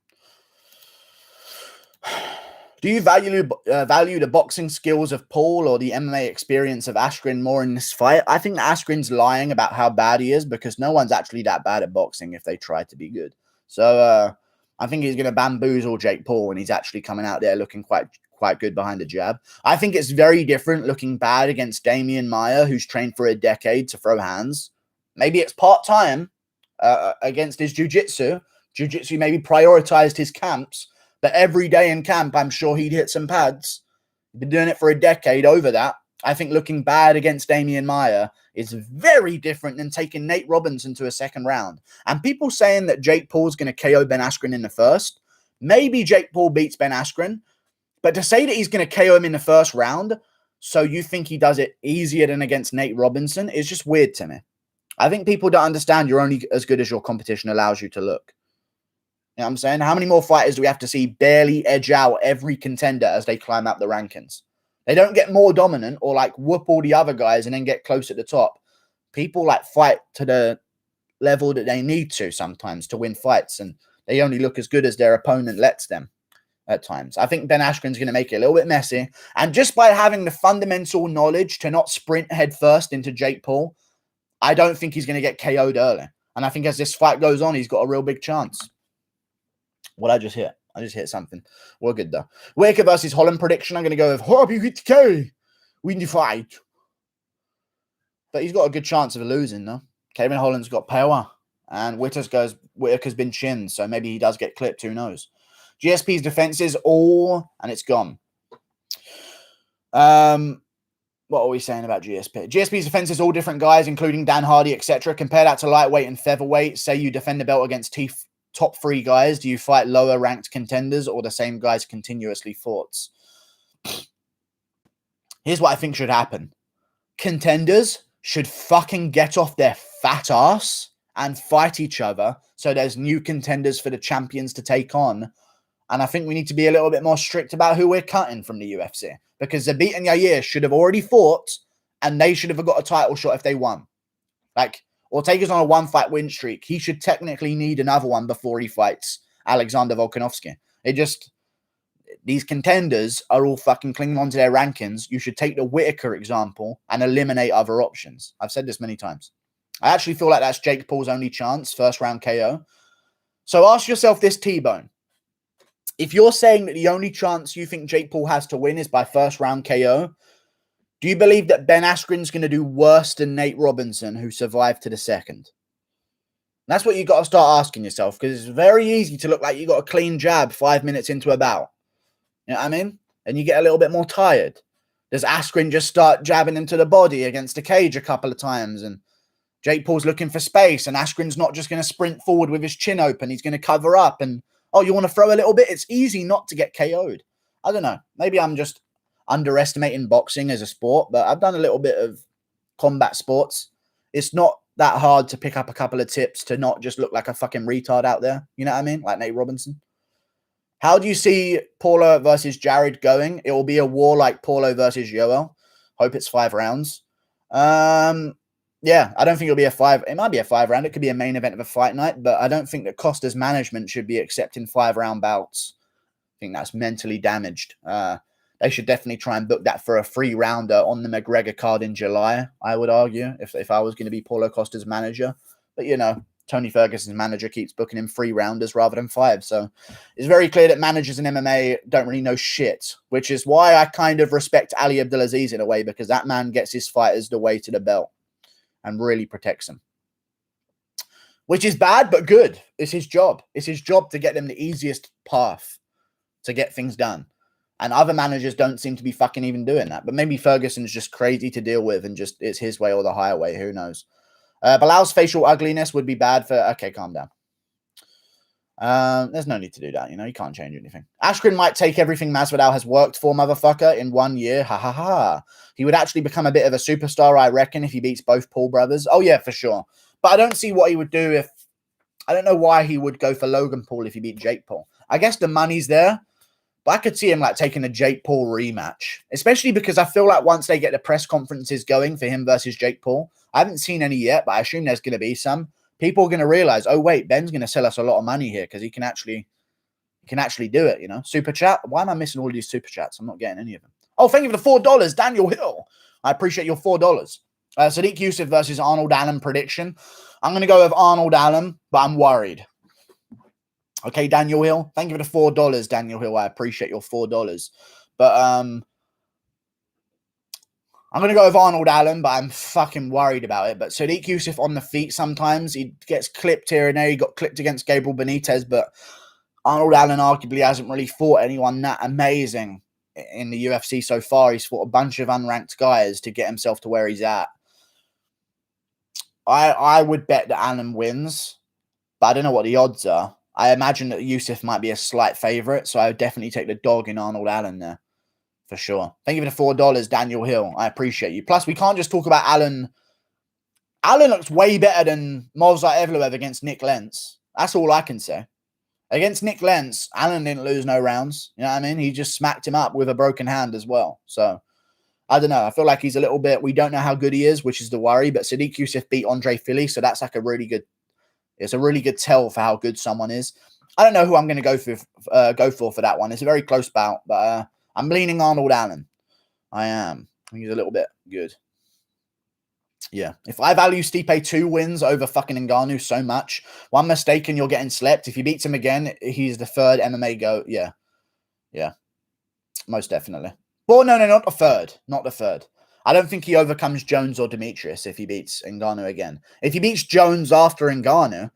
Do you value the boxing skills of Paul or the MMA experience of Askren more in this fight? I think Askren's lying about how bad he is because no one's actually that bad at boxing if they try to be good. So I think he's going to bamboozle Jake Paul and he's actually coming out there looking quite good behind the jab. I think it's very different looking bad against Damian Maia, who's trained for a decade to throw hands. Maybe it's part-time against his jiu-jitsu. Jiu-jitsu maybe prioritized his camps. But every day in camp, I'm sure he'd hit some pads. He's been doing it for a decade over that. I think looking bad against Damian Maia is very different than taking Nate Robinson to a second round. And people saying that Jake Paul's going to KO Ben Askren in the first. Maybe Jake Paul beats Ben Askren. But to say that he's going to KO him in the first round, so you think he does it easier than against Nate Robinson, is just weird to me. I think people don't understand you're only as good as your competition allows you to look. You know what I'm saying? How many more fighters do we have to see barely edge out every contender as they climb up the rankings? They don't get more dominant or like whoop all the other guys and then get close at the top. People like fight to the level that they need to sometimes to win fights, and they only look as good as their opponent lets them at times. I think Ben Askren's going to make it a little bit messy, and just by having the fundamental knowledge to not sprint head first into Jake Paul, I don't think he's going to get KO'd early. And I think as this fight goes on, he's got a real big chance. What I just hit? I just hit something. We're good though. Whittaker versus Holland prediction. I'm going to go with Whittaker win the fight. But he's got a good chance of losing, no? Kevin Holland's got power. And Whittaker's been chinned. So maybe he does get clipped. Who knows? GSP's defenses all... And it's gone. What are we saying about GSP? GSP's defense is all different guys, including Dan Hardy, etc. Compare that to lightweight and featherweight. Say you defend the belt against top three guys. Do you fight lower ranked contenders or the same guys continuously fought? Here's what I think should happen. Contenders should fucking get off their fat ass and fight each other so there's new contenders for the champions to take on. And I think we need to be a little bit more strict about who we're cutting from the UFC. Because Zabit and Yair should have already fought and they should have got a title shot if they won. Like, Ortega's on a one-fight win streak. He should technically need another one before he fights Alexander Volkanovski. These contenders are all fucking clinging on to their rankings. You should take the Whittaker example and eliminate other options. I've said this many times. I actually feel like that's Jake Paul's only chance, first round KO. So ask yourself this, T-Bone. If you're saying that the only chance you think Jake Paul has to win is by first round KO, do you believe that Ben Askren's going to do worse than Nate Robinson, who survived to the second? That's what you got to start asking yourself, because it's very easy to look like you got a clean jab 5 minutes into a bout. You know what I mean? And you get a little bit more tired. Does Askren just start jabbing into the body against the cage a couple of times, and Jake Paul's looking for space, and Askren's not just going to sprint forward with his chin open. He's going to cover up, and oh, you want to throw a little bit? It's easy not to get KO'd. I don't know. Maybe I'm just underestimating boxing as a sport, but I've done a little bit of combat sports. It's not that hard to pick up a couple of tips to not just look like a fucking retard out there. You know what I mean? Like Nate Robinson. How do you see Paulo versus Jared going? It will be a war like Paulo versus Yoel. Hope it's 5 rounds. Yeah, I don't think it'll be a 5. It might be a 5 round. It could be a main event of a fight night, but I don't think that Costa's management should be accepting 5 round bouts. I think that's mentally damaged. They should definitely try and book that for a 3 rounder on the McGregor card in July, I would argue, if I was going to be Paulo Costa's manager. But, you know, Tony Ferguson's manager keeps booking him 3 rounders rather than 5. So it's very clear that managers in MMA don't really know shit, which is why I kind of respect Ali Abdulaziz in a way, because that man gets his fighters the way to the belt and really protects them. Which is bad, but good. It's his job. It's his job to get them the easiest path to get things done. And other managers don't seem to be fucking even doing that. But maybe Ferguson's just crazy to deal with and just it's his way or the highway. Who knows? Bilal's facial ugliness would be bad for... Okay, calm down. There's no need to do that. You know, you can't change anything. Askren might take everything Masvidal has worked for, motherfucker, in 1 year. Ha ha ha. He would actually become a bit of a superstar, I reckon, if he beats both Paul brothers. Oh, yeah, for sure. But I don't see what he would do if... I don't know why he would go for Logan Paul if he beat Jake Paul. I guess the money's there, but I could see him like taking a Jake Paul rematch, especially because I feel like once they get the press conferences going for him versus Jake Paul, I haven't seen any yet, but I assume there's going to be some. People are going to realize, oh, wait, Ben's going to sell us a lot of money here because he can actually do it, you know? Super chat. Why am I missing all these super chats? I'm not getting any of them. Oh, thank you for the $4, Daniel Hill. I appreciate your $4. Sadiq Yusuf versus Arnold Allen prediction. I'm going to go with Arnold Allen, but I'm worried. Okay, Daniel Hill. Thank you for the $4, Daniel Hill. I appreciate your $4. But I'm going to go with Arnold Allen, but I'm fucking worried about it. But Sadiq Yusuf on the feet sometimes. He gets clipped here and there. He got clipped against Gabriel Benitez, but Arnold Allen arguably hasn't really fought anyone that amazing in the UFC so far. He's fought a bunch of unranked guys to get himself to where he's at. I would bet that Allen wins, but I don't know what the odds are. I imagine that Yusuf might be a slight favourite, so I would definitely take the dog in Arnold Allen there, for sure. Thank you for the $4, Daniel Hill. I appreciate you. Plus, we can't just talk about Allen. Allen looks way better than Movsar Evloev against Nick Lentz. That's all I can say. Against Nick Lentz, Allen didn't lose no rounds. You know what I mean? He just smacked him up with a broken hand as well. So, I don't know. I feel like he's a little bit... We don't know how good he is, which is the worry. But Sadiq Yusuf beat Andre Fili, so that's like a really good... It's a really good tell for how good someone is. I don't know who I'm going to go for that one. It's a very close bout, but I'm leaning Arnold Allen. I am. I think he's a little bit good. Yeah. If I value Stipe 2 wins over fucking Ngannou so much, one mistake and you're getting slept. If he beats him again, he's the third MMA GOAT. Yeah. Yeah. Most definitely. Well, no, not the third. Not the third. I don't think he overcomes Jones or Demetrius if he beats Ngannou again. If he beats Jones after Ngannou,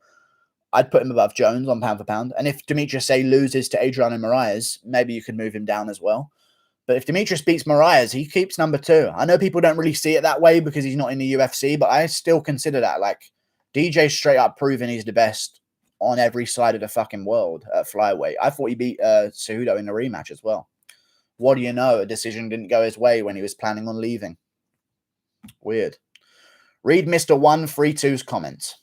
I'd put him above Jones on pound for pound. And if Demetrius, say, loses to Adriano Moraes, maybe you could move him down as well. But if Demetrius beats Moraes, he keeps number 2. I know people don't really see it that way because he's not in the UFC, but I still consider that. Like, DJ's straight up proving he's the best on every side of the fucking world at flyweight. I thought he beat Cejudo in the rematch as well. What do you know? A decision didn't go his way when he was planning on leaving. Weird. Read Mr. 132's comments.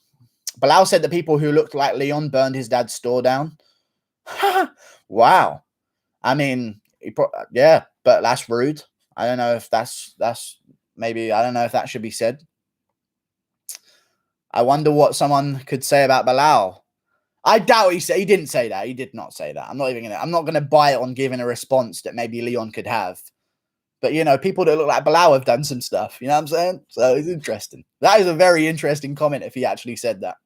Belal said that people who looked like Leon burned his dad's store down. Wow. I mean, yeah, but that's rude. I don't know if that's maybe, I don't know if that should be said. I wonder what someone could say about Belal. I doubt he didn't say that. He did not say that. I'm not gonna buy it on giving a response that maybe Leon could have. But you know, people that look like Belal have done some stuff. You know what I'm saying? So it's interesting. That is a very interesting comment if he actually said that.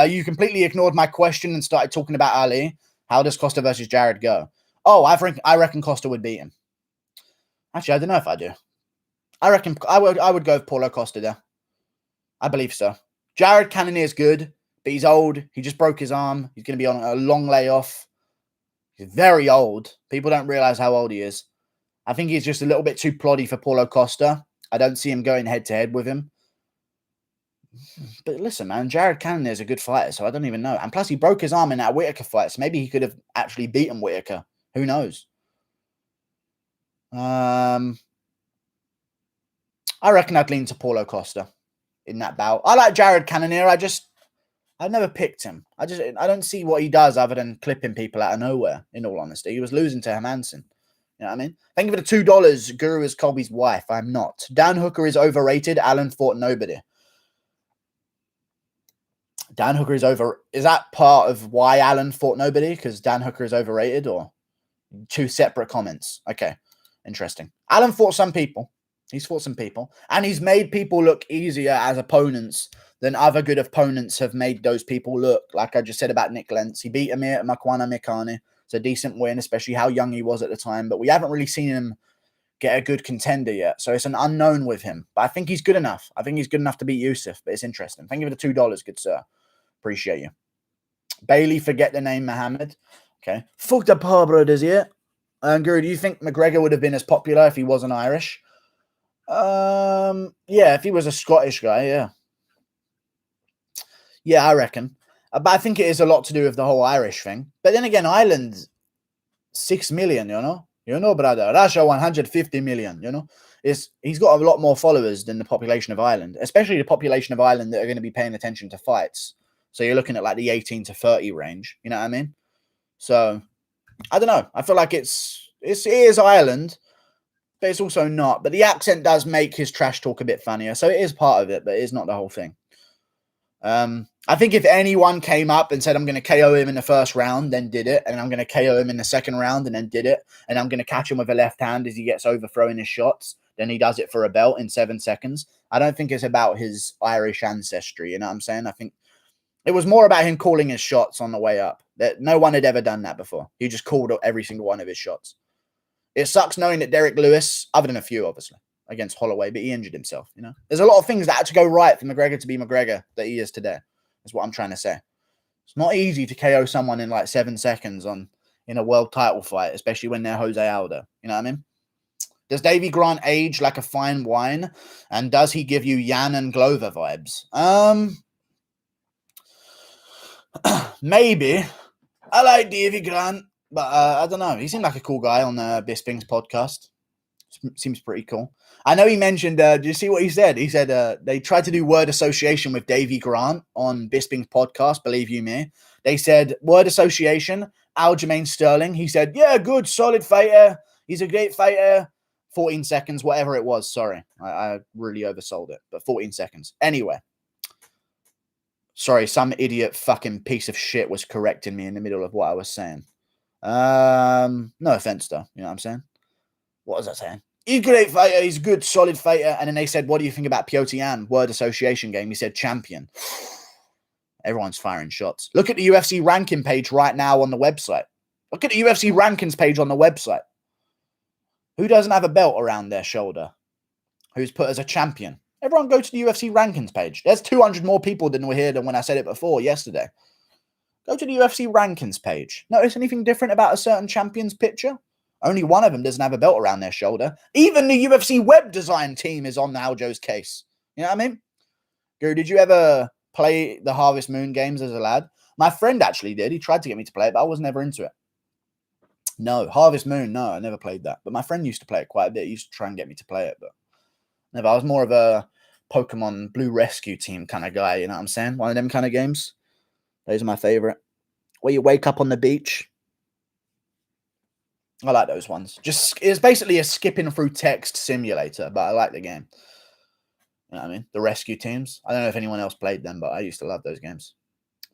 You completely ignored my question and started talking about Ali. How does Costa versus Jared go? Oh, I reckon Costa would beat him. Actually, I don't know if I do. I reckon I would go with Paulo Costa there. I believe so. Jared Cannonier is good, but he's old. He just broke his arm. He's going to be on a long layoff. He's very old. People don't realize how old he is. I think he's just a little bit too ploddy for Paulo Costa. I don't see him going head-to-head with him. But listen, man, Jared Cannonier is a good fighter, so I don't even know. And plus, he broke his arm in that Whittaker fight, so maybe he could have actually beaten Whittaker. Who knows? I reckon I'd lean to Paulo Costa in that bout. I like Jared Cannonier. I've never picked him. I don't see what he does other than clipping people out of nowhere, in all honesty. He was losing to Hermanson. You know what I mean? Thank you for the $2. Guru is Colby's wife. I'm not. Dan Hooker is overrated. Allen fought nobody. Dan Hooker is over. Is that part of why Allen fought nobody? Because Dan Hooker is overrated, or two separate comments? Okay, interesting. Allen fought some people. He's fought some people, and he's made people look easier as opponents than other good opponents have made those people look. Like I just said about Nick Lentz, he beat Amir Makwana Mikani. It's a decent win, especially how young he was at the time. But we haven't really seen him get a good contender yet, so it's an unknown with him. But I think he's good enough. I think he's good enough to beat Yusef. But it's interesting. Thank you for the $2, good sir. Appreciate you. Bailey, forget the name Mohammed. Okay. Fuck the Paul brothers here. Guru, do you think McGregor would have been as popular if he wasn't Irish? Yeah, if he was a Scottish guy, yeah. Yeah, I reckon. But I think it is a lot to do with the whole Irish thing. But then again, Ireland, 6 million, you know? You know, brother. Russia, 150 million, you know? He's got a lot more followers than the population of Ireland, especially the population of Ireland that are going to be paying attention to fights. So you're looking at like the 18 to 30 range. You know what I mean? So I don't know. I feel like it is Ireland, but it's also not. But the accent does make his trash talk a bit funnier. So it is part of it, but it is not the whole thing. I think if anyone came up and said, I'm going to KO him in the first round, then did it, and I'm going to KO him in the second round and then did it, and I'm going to catch him with a left hand as he gets overthrowing his shots, then he does it for a belt in 7 seconds. I don't think it's about his Irish ancestry, you know what I'm saying? I think it was more about him calling his shots on the way up. That no one had ever done that before. He just called every single one of his shots. It sucks knowing that Derek Lewis, other than a few, obviously, against Holloway, but he injured himself, you know? There's a lot of things that had to go right for McGregor to be McGregor that he is today, is what I'm trying to say. It's not easy to KO someone in like 7 seconds in a world title fight, especially when they're Jose Aldo. You know what I mean? Does Davy Grant age like a fine wine? And does he give you Jan and Glover vibes? Maybe. I like Davy Grant, but I don't know. He seemed like a cool guy on Bisping's podcast. Seems pretty cool. I know he mentioned, do you see what he said? He said they tried to do word association with Davy Grant on Bisping's podcast, believe you me. They said, word association, Aljamain Sterling. He said, yeah, good, solid fighter. He's a great fighter. 14 seconds, whatever it was. Sorry, I really oversold it, but 14 seconds. Anyway. Sorry, some idiot fucking piece of shit was correcting me in the middle of what I was saying. No offense, though. You know what I'm saying? What was I saying? He's a great fighter. He's a good, solid fighter. And then they said, what do you think about Piotr Jan? Word association game. He said champion. Everyone's firing shots. Look at the UFC ranking page right now on the website. Look at the UFC rankings page on the website. Who doesn't have a belt around their shoulder? Who's put as a champion? Everyone go to the UFC rankings page. There's 200 more people than were here than when I said it before yesterday. Go to the UFC rankings page. Notice anything different about a certain champion's picture? Only one of them doesn't have a belt around their shoulder. Even the UFC web design team is on Aljo's case. You know what I mean? Guru, did you ever play the Harvest Moon games as a lad? My friend actually did. He tried to get me to play it, but I was never into it. No, Harvest Moon, no, I never played that. But my friend used to play it quite a bit. He used to try and get me to play it, but never. I was more of a Pokemon Blue Rescue Team kind of guy, you know what I'm saying? One of them kind of games. Those are my favorite. Where you wake up on the beach. I like those ones. It's basically a skipping through text simulator, but I like the game. You know what I mean? The rescue teams. I don't know if anyone else played them, but I used to love those games.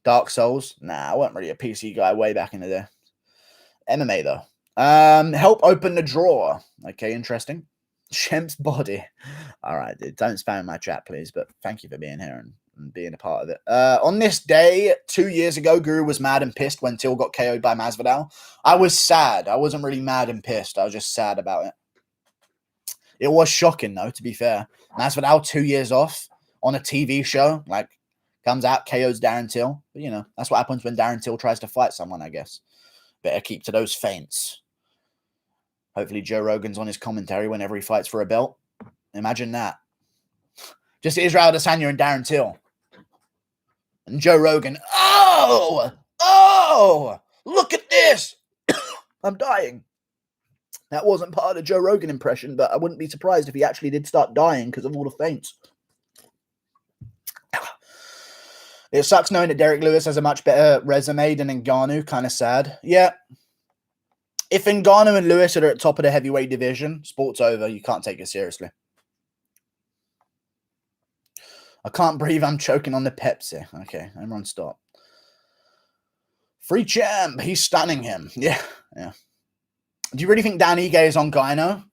Dark Souls. Nah, I wasn't really a PC guy way back in the day. MMA, though. Help open the drawer. Okay, interesting. Shemp's body. All right, dude. Don't spam my chat, please, but thank you for being here and being a part of it. On this day, 2 years ago, Guru was mad and pissed when Till got KO'd by Masvidal. I was sad. I wasn't really mad and pissed. I was just sad about it. It was shocking, though, to be fair. Masvidal 2 years off on a TV show, like, comes out, KOs Darren Till. But, you know, that's what happens when Darren Till tries to fight someone, I guess. Better keep to those feints. Hopefully Joe Rogan's on his commentary whenever he fights for a belt. Imagine that. Just Israel Adesanya and Darren Till. And Joe Rogan, oh, look at this. I'm dying. That wasn't part of the Joe Rogan impression, but I wouldn't be surprised if he actually did start dying because of all the feints. It sucks knowing that Derek Lewis has a much better resume than Ngannou. Kind of sad. Yeah. If Ngannou and Lewis are at the top of the heavyweight division, sport's over. You can't take it seriously. I can't breathe. I'm choking on the Pepsi. Okay, everyone stop. Free champ. He's stunning him. Yeah. Do you really think Dan Ige is on Gyno?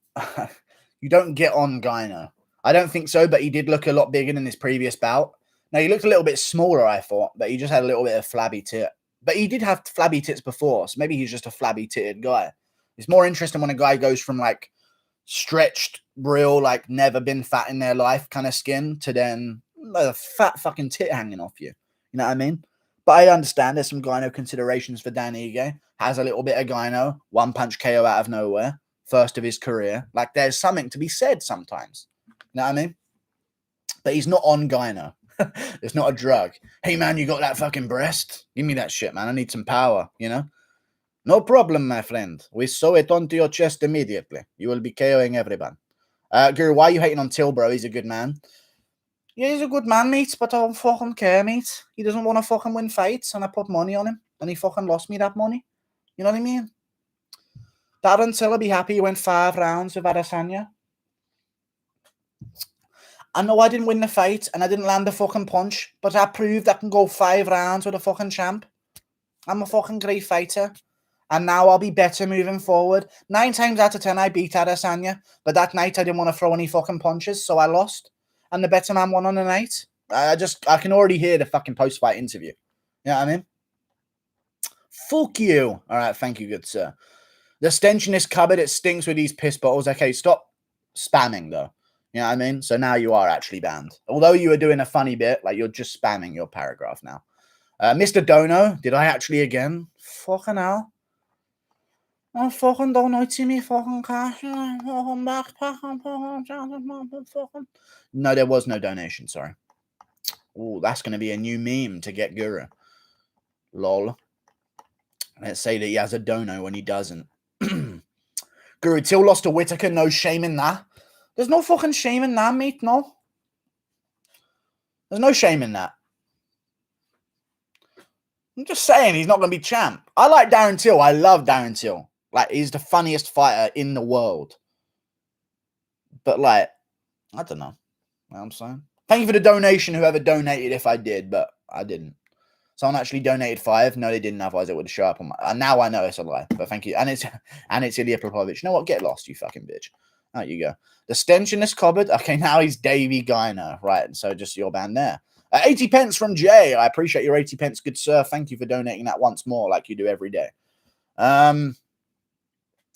You don't get on Gyno. I don't think so, but he did look a lot bigger than his previous bout. Now, he looked a little bit smaller, I thought, but he just had a little bit of flabby tit. But he did have flabby tits before, so maybe he's just a flabby-titted guy. It's more interesting when a guy goes from, like, stretched, real, like, never been fat in their life kind of skin to then a fat fucking tit hanging off you. You know what I mean? But I understand there's some gyno considerations for Dan Ige. Has a little bit of gyno, one-punch KO out of nowhere, first of his career. Like, there's something to be said sometimes. You know what I mean? But he's not on gyno. It's not a drug. Hey, man, you got that fucking breast? Give me that shit, man. I need some power, you know? No problem, my friend. We sew it onto your chest immediately. You will be KOing everyone. Guru, why are you hating on Till, bro? He's a good man. Yeah, he's a good man, mate, but I don't fucking care, mate. He doesn't want to fucking win fights, and I put money on him, and he fucking lost me that money. You know what I mean? Darren Till will be happy he went 5 rounds with Adesanya. I know I didn't win the fight, and I didn't land a fucking punch, but I proved I can go 5 rounds with a fucking champ. I'm a fucking great fighter. And now I'll be better moving forward. 9 times out of 10, I beat Adesanya. But that night, I didn't want to throw any fucking punches, so I lost. And the better man won on the night. I can already hear the fucking post-fight interview. You know what I mean? Fuck you. All right, thank you, good sir. The stench in this cupboard, it stinks with these piss bottles. Okay, stop spamming, though. You know what I mean? So now you are actually banned. Although you were doing a funny bit, like you're just spamming your paragraph now. Mr. Dono, did I actually again? Fucking hell. I fucking donating me fucking cash. Fucking backpack. Fucking. No, there was no donation, sorry. Oh, that's going to be a new meme to get Guru. Lol. Let's say that he has a dono when he doesn't. Guru, Till lost to Whittaker. No shame in that. There's no fucking shame in that, mate. No. There's no shame in that. I'm just saying he's not going to be champ. I like Darren Till. I love Darren Till. Like, he's the funniest fighter in the world. But, like, I don't know. You know what I'm saying? Thank you for the donation, whoever donated, if I did, but I didn't. Someone actually donated 5. No, they didn't. Otherwise, it would show up on my... And now I know it's a lie, but thank you. And it's Ilya Popovich. You know what? Get lost, you fucking bitch. Out you go. The stench in this cupboard. Okay, now he's Davey Guiner. Right, and so just your band there. 80 pence from Jay. I appreciate your 80 pence, good sir. Thank you for donating that once more, like you do every day.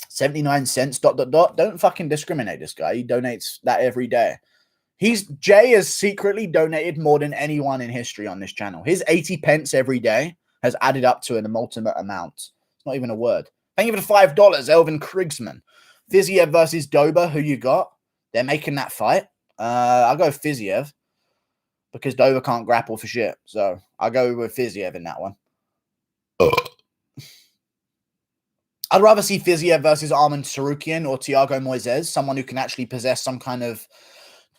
79 cents, ... Don't fucking discriminate this guy. He donates that every day. Jay has secretly donated more than anyone in history on this channel. His 80 pence every day has added up to an ultimate amount. It's not even a word. Thank you for the $5, Elvin Krigsman. Fiziev versus Dober, who you got? They're making that fight. I'll go Fiziev because Dober can't grapple for shit. So I'll go with Fiziev in that one. I'd rather see Fiziev versus Arman Sarukian or Thiago Moises, someone who can actually possess some kind of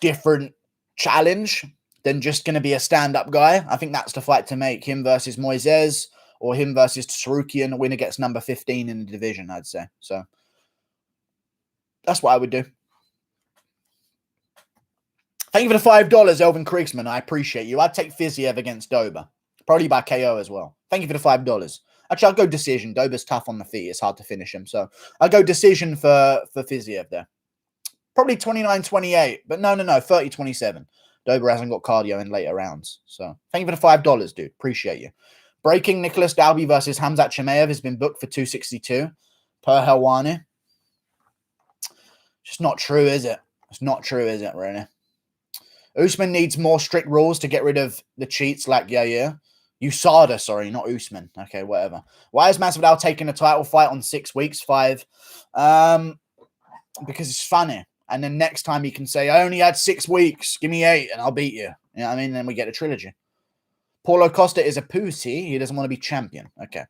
different challenge than just going to be a stand-up guy. I think that's the fight to make. Him versus Moises or him versus Sarukian. The winner gets number 15 in the division, I'd say. So that's what I would do. Thank you for the $5, Elvin Kriegsman. I appreciate you. I'd take Fiziev against Dober. Probably by KO as well. Thank you for the $5. Actually, I'll go decision. Dober's tough on the feet. It's hard to finish him. So I'll go decision for Fiziev there. Probably 29-28. But no, 30-27. Dober hasn't got cardio in later rounds. So thank you for the $5, dude. Appreciate you. Breaking Nicholas Dalby versus Hamzat Chimaev has been booked for 262 per Helwani. Just not true, is it? It's not true, is it, really? Usman needs more strict rules to get rid of the cheats like USADA, sorry, not Usman. Okay, whatever. Why is Masvidal taking a title fight on 6 weeks? 5. Because it's funny. And then next time he can say, I only had 6 weeks. Give me 8 and I'll beat you. You know what I mean? Then we get a trilogy. Paulo Costa is a pussy. He doesn't want to be champion. Okay.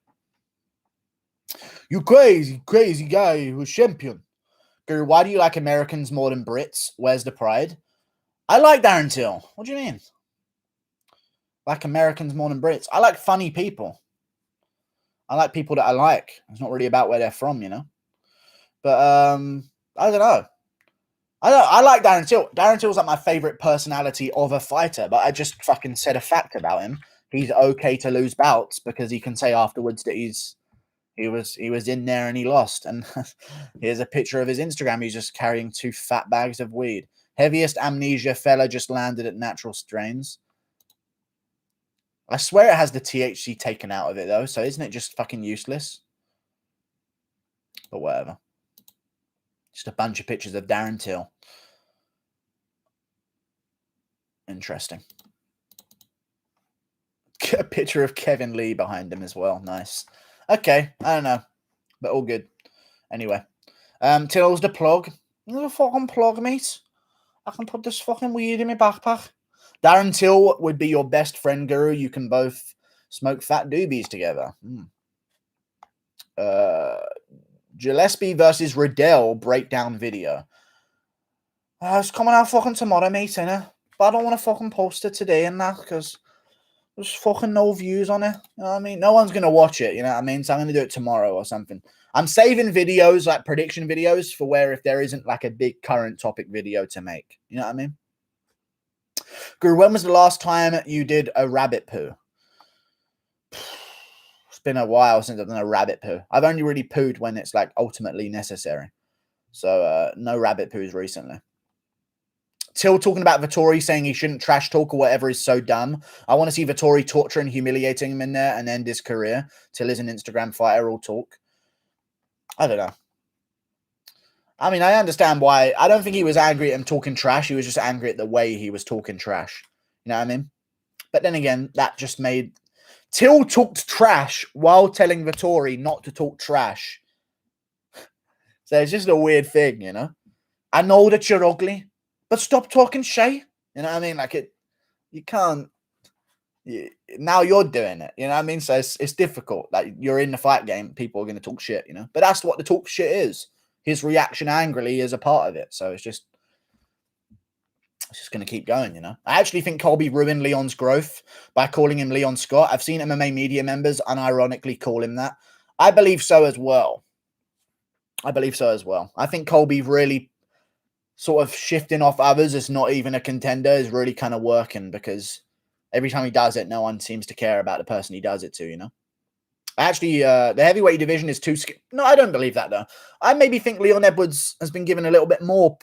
You crazy guy who's champion. Guru, why do you like Americans more than Brits? Where's the pride? I like Darren Till. What do you mean? Like Americans more than Brits. I like funny people. I like people that I like. It's not really about where they're from, you know. But I don't know. I like Darren Till. Darren Till's like my favorite personality of a fighter, but I just fucking said a fact about him. He's okay to lose bouts because he can say afterwards that he was in there and he lost. And here's a picture of his Instagram. He's just carrying 2 fat bags of weed. Heaviest amnesia fella just landed at Natural Strains. I swear it has the THC taken out of it, though. So isn't it just fucking useless? But whatever. Just a bunch of pictures of Darren Till. Interesting. A picture of Kevin Lee behind him as well. Nice. Okay. I don't know. But all good. Anyway. Till's the plug. You're a fucking plug, mate. I can put this fucking weed in my backpack. Darren Till would be your best friend, Guru. You can both smoke fat doobies together. Gillespie versus Riddell breakdown video. It's coming out fucking tomorrow, mate, innit? But I don't want to fucking post it today and that, because there's fucking no views on it. You know what I mean? No one's going to watch it, you know what I mean? So I'm going to do it tomorrow or something. I'm saving videos, like prediction videos, for where if there isn't like a big current topic video to make. You know what I mean? Guru, when was the last time you did a rabbit poo? It's been a while since I've done a rabbit poo. I've only really pooed when it's like ultimately necessary. So no rabbit poos recently. Till talking about Vettori saying he shouldn't trash talk or whatever is so dumb. I want to see Vettori torture and humiliating him in there and end his career. Till is an Instagram fighter all talk. I don't know. I mean, I understand why. I don't think he was angry at him talking trash. He was just angry at the way he was talking trash. You know what I mean? But then again, that just made... Till talked trash while telling Vettori not to talk trash. So it's just a weird thing, you know? I know that you're ugly, but stop talking shy. You know what I mean? Like, you can't... now you're doing it, you know what I mean? So it's difficult. Like, you're in the fight game, people are going to talk shit, you know? But that's what the talk shit is. His reaction angrily is a part of it. So it's just going to keep going, you know? I actually think Colby ruined Leon's growth by calling him Leon Scott. I've seen MMA media members unironically call him that. I believe so as well. I think Colby really sort of shifting off others as not even a contender is really kind of working, because every time he does it, no one seems to care about the person he does it to, you know? Actually, the heavyweight division is too... No, I don't believe that, though. I maybe think Leon Edwards has been given a little bit more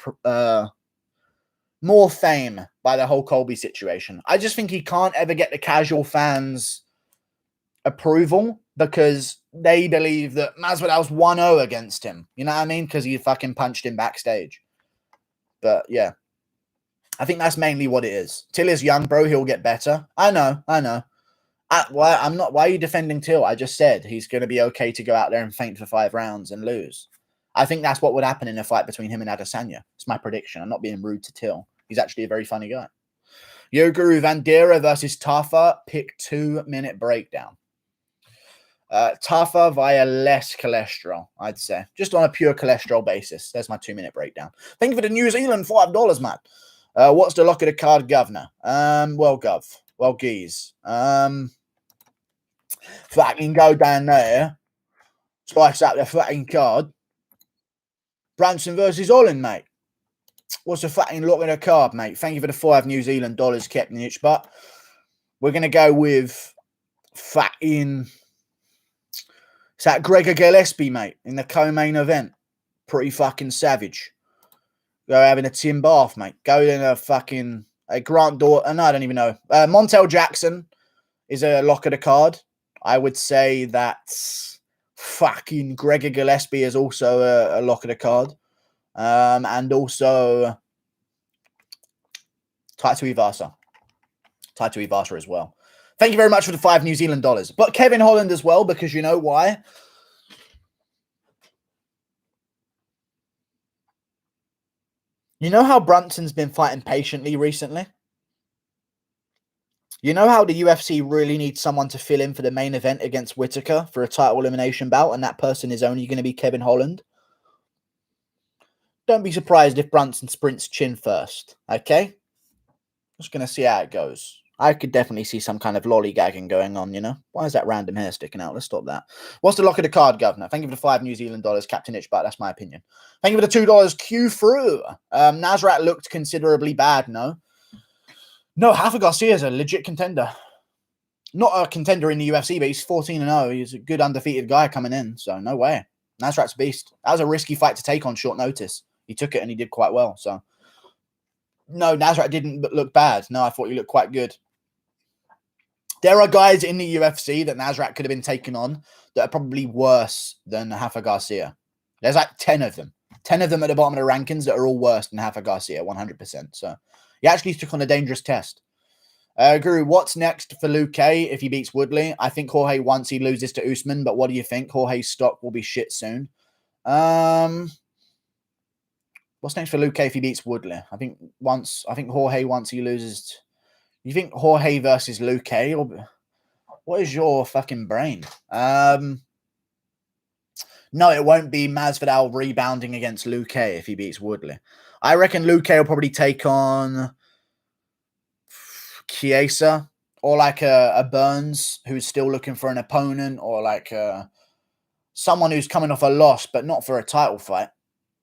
fame by the whole Colby situation. I just think he can't ever get the casual fans' approval because they believe that Masvidal's 1-0 against him. You know what I mean? Because he fucking punched him backstage. But, yeah. I think that's mainly what it is. Till is young, bro. He'll get better. I know. Why are you defending Till? I just said he's going to be okay to go out there and faint for 5 rounds and lose. I think that's what would happen in a fight between him and Adesanya. It's my prediction. I'm not being rude to Till. He's actually a very funny guy. Yoguru Vandera versus Tafa. Pick 2-minute breakdown. Tafa via less cholesterol, I'd say. Just on a pure cholesterol basis. There's my 2-minute breakdown. Thank you for the New Zealand $5, man. What's the lock of the card, governor? Well, geez. Fucking go down there. Slice up the fucking card. Brunson versus Holland, mate. What's the fucking lock of the card, mate? Thank you for the $5 New Zealand, Captain Itch. But we're going to go with fucking... It's that Gregor Gillespie, mate, in the co-main event. Pretty fucking savage. Go having a Tim Bath, mate. Go in a fucking... A Grant Door... No, I don't even know. Montel Jackson is a lock of the card. I would say that fucking Gregor Gillespie is also a lock of the card. And also Taito Ivasa. Taito Ivasa as well. Thank you very much for the $5 New Zealand. But Kevin Holland as well, because you know why? You know how Brunson's been fighting patiently recently? You know how the UFC really needs someone to fill in for the main event against Whittaker for a title elimination bout, and that person is only going to be Kevin Holland? Don't be surprised if Brunson sprints chin first, okay? Just going to see how it goes. I could definitely see some kind of lollygagging going on, you know? Why is that random hair sticking out? Let's stop that. What's the lock of the card, governor? Thank you for the $5 New Zealand, Captain Itchbutt. That's my opinion. Thank you for the $2 Q through. Nasrat looked considerably bad, no? No, Rafa Garcia is a legit contender. Not a contender in the UFC, but he's 14-0. He's a good undefeated guy coming in, so no way. Nasrat's a beast. That was a risky fight to take on short notice. He took it and he did quite well, so... No, Nasrat didn't look bad. No, I thought he looked quite good. There are guys in the UFC that Nasrat could have been taken on that are probably worse than Rafa Garcia. There's like 10 of them. 10 of them at the bottom of the rankings that are all worse than Rafa Garcia, 100%. So he actually took on a dangerous test. Guru, what's next for Luke if he beats Woodley? I think Jorge once he loses to Usman, but what do you think? Jorge's stock will be shit soon. What's next for Luke if he beats Woodley? I think Jorge once he loses... You think Jorge versus Luke? Or what is your fucking brain? No, it won't be Masvidal rebounding against Luke if he beats Woodley. I reckon Luke will probably take on Chiesa or like a Burns who's still looking for an opponent, or like someone who's coming off a loss but not for a title fight.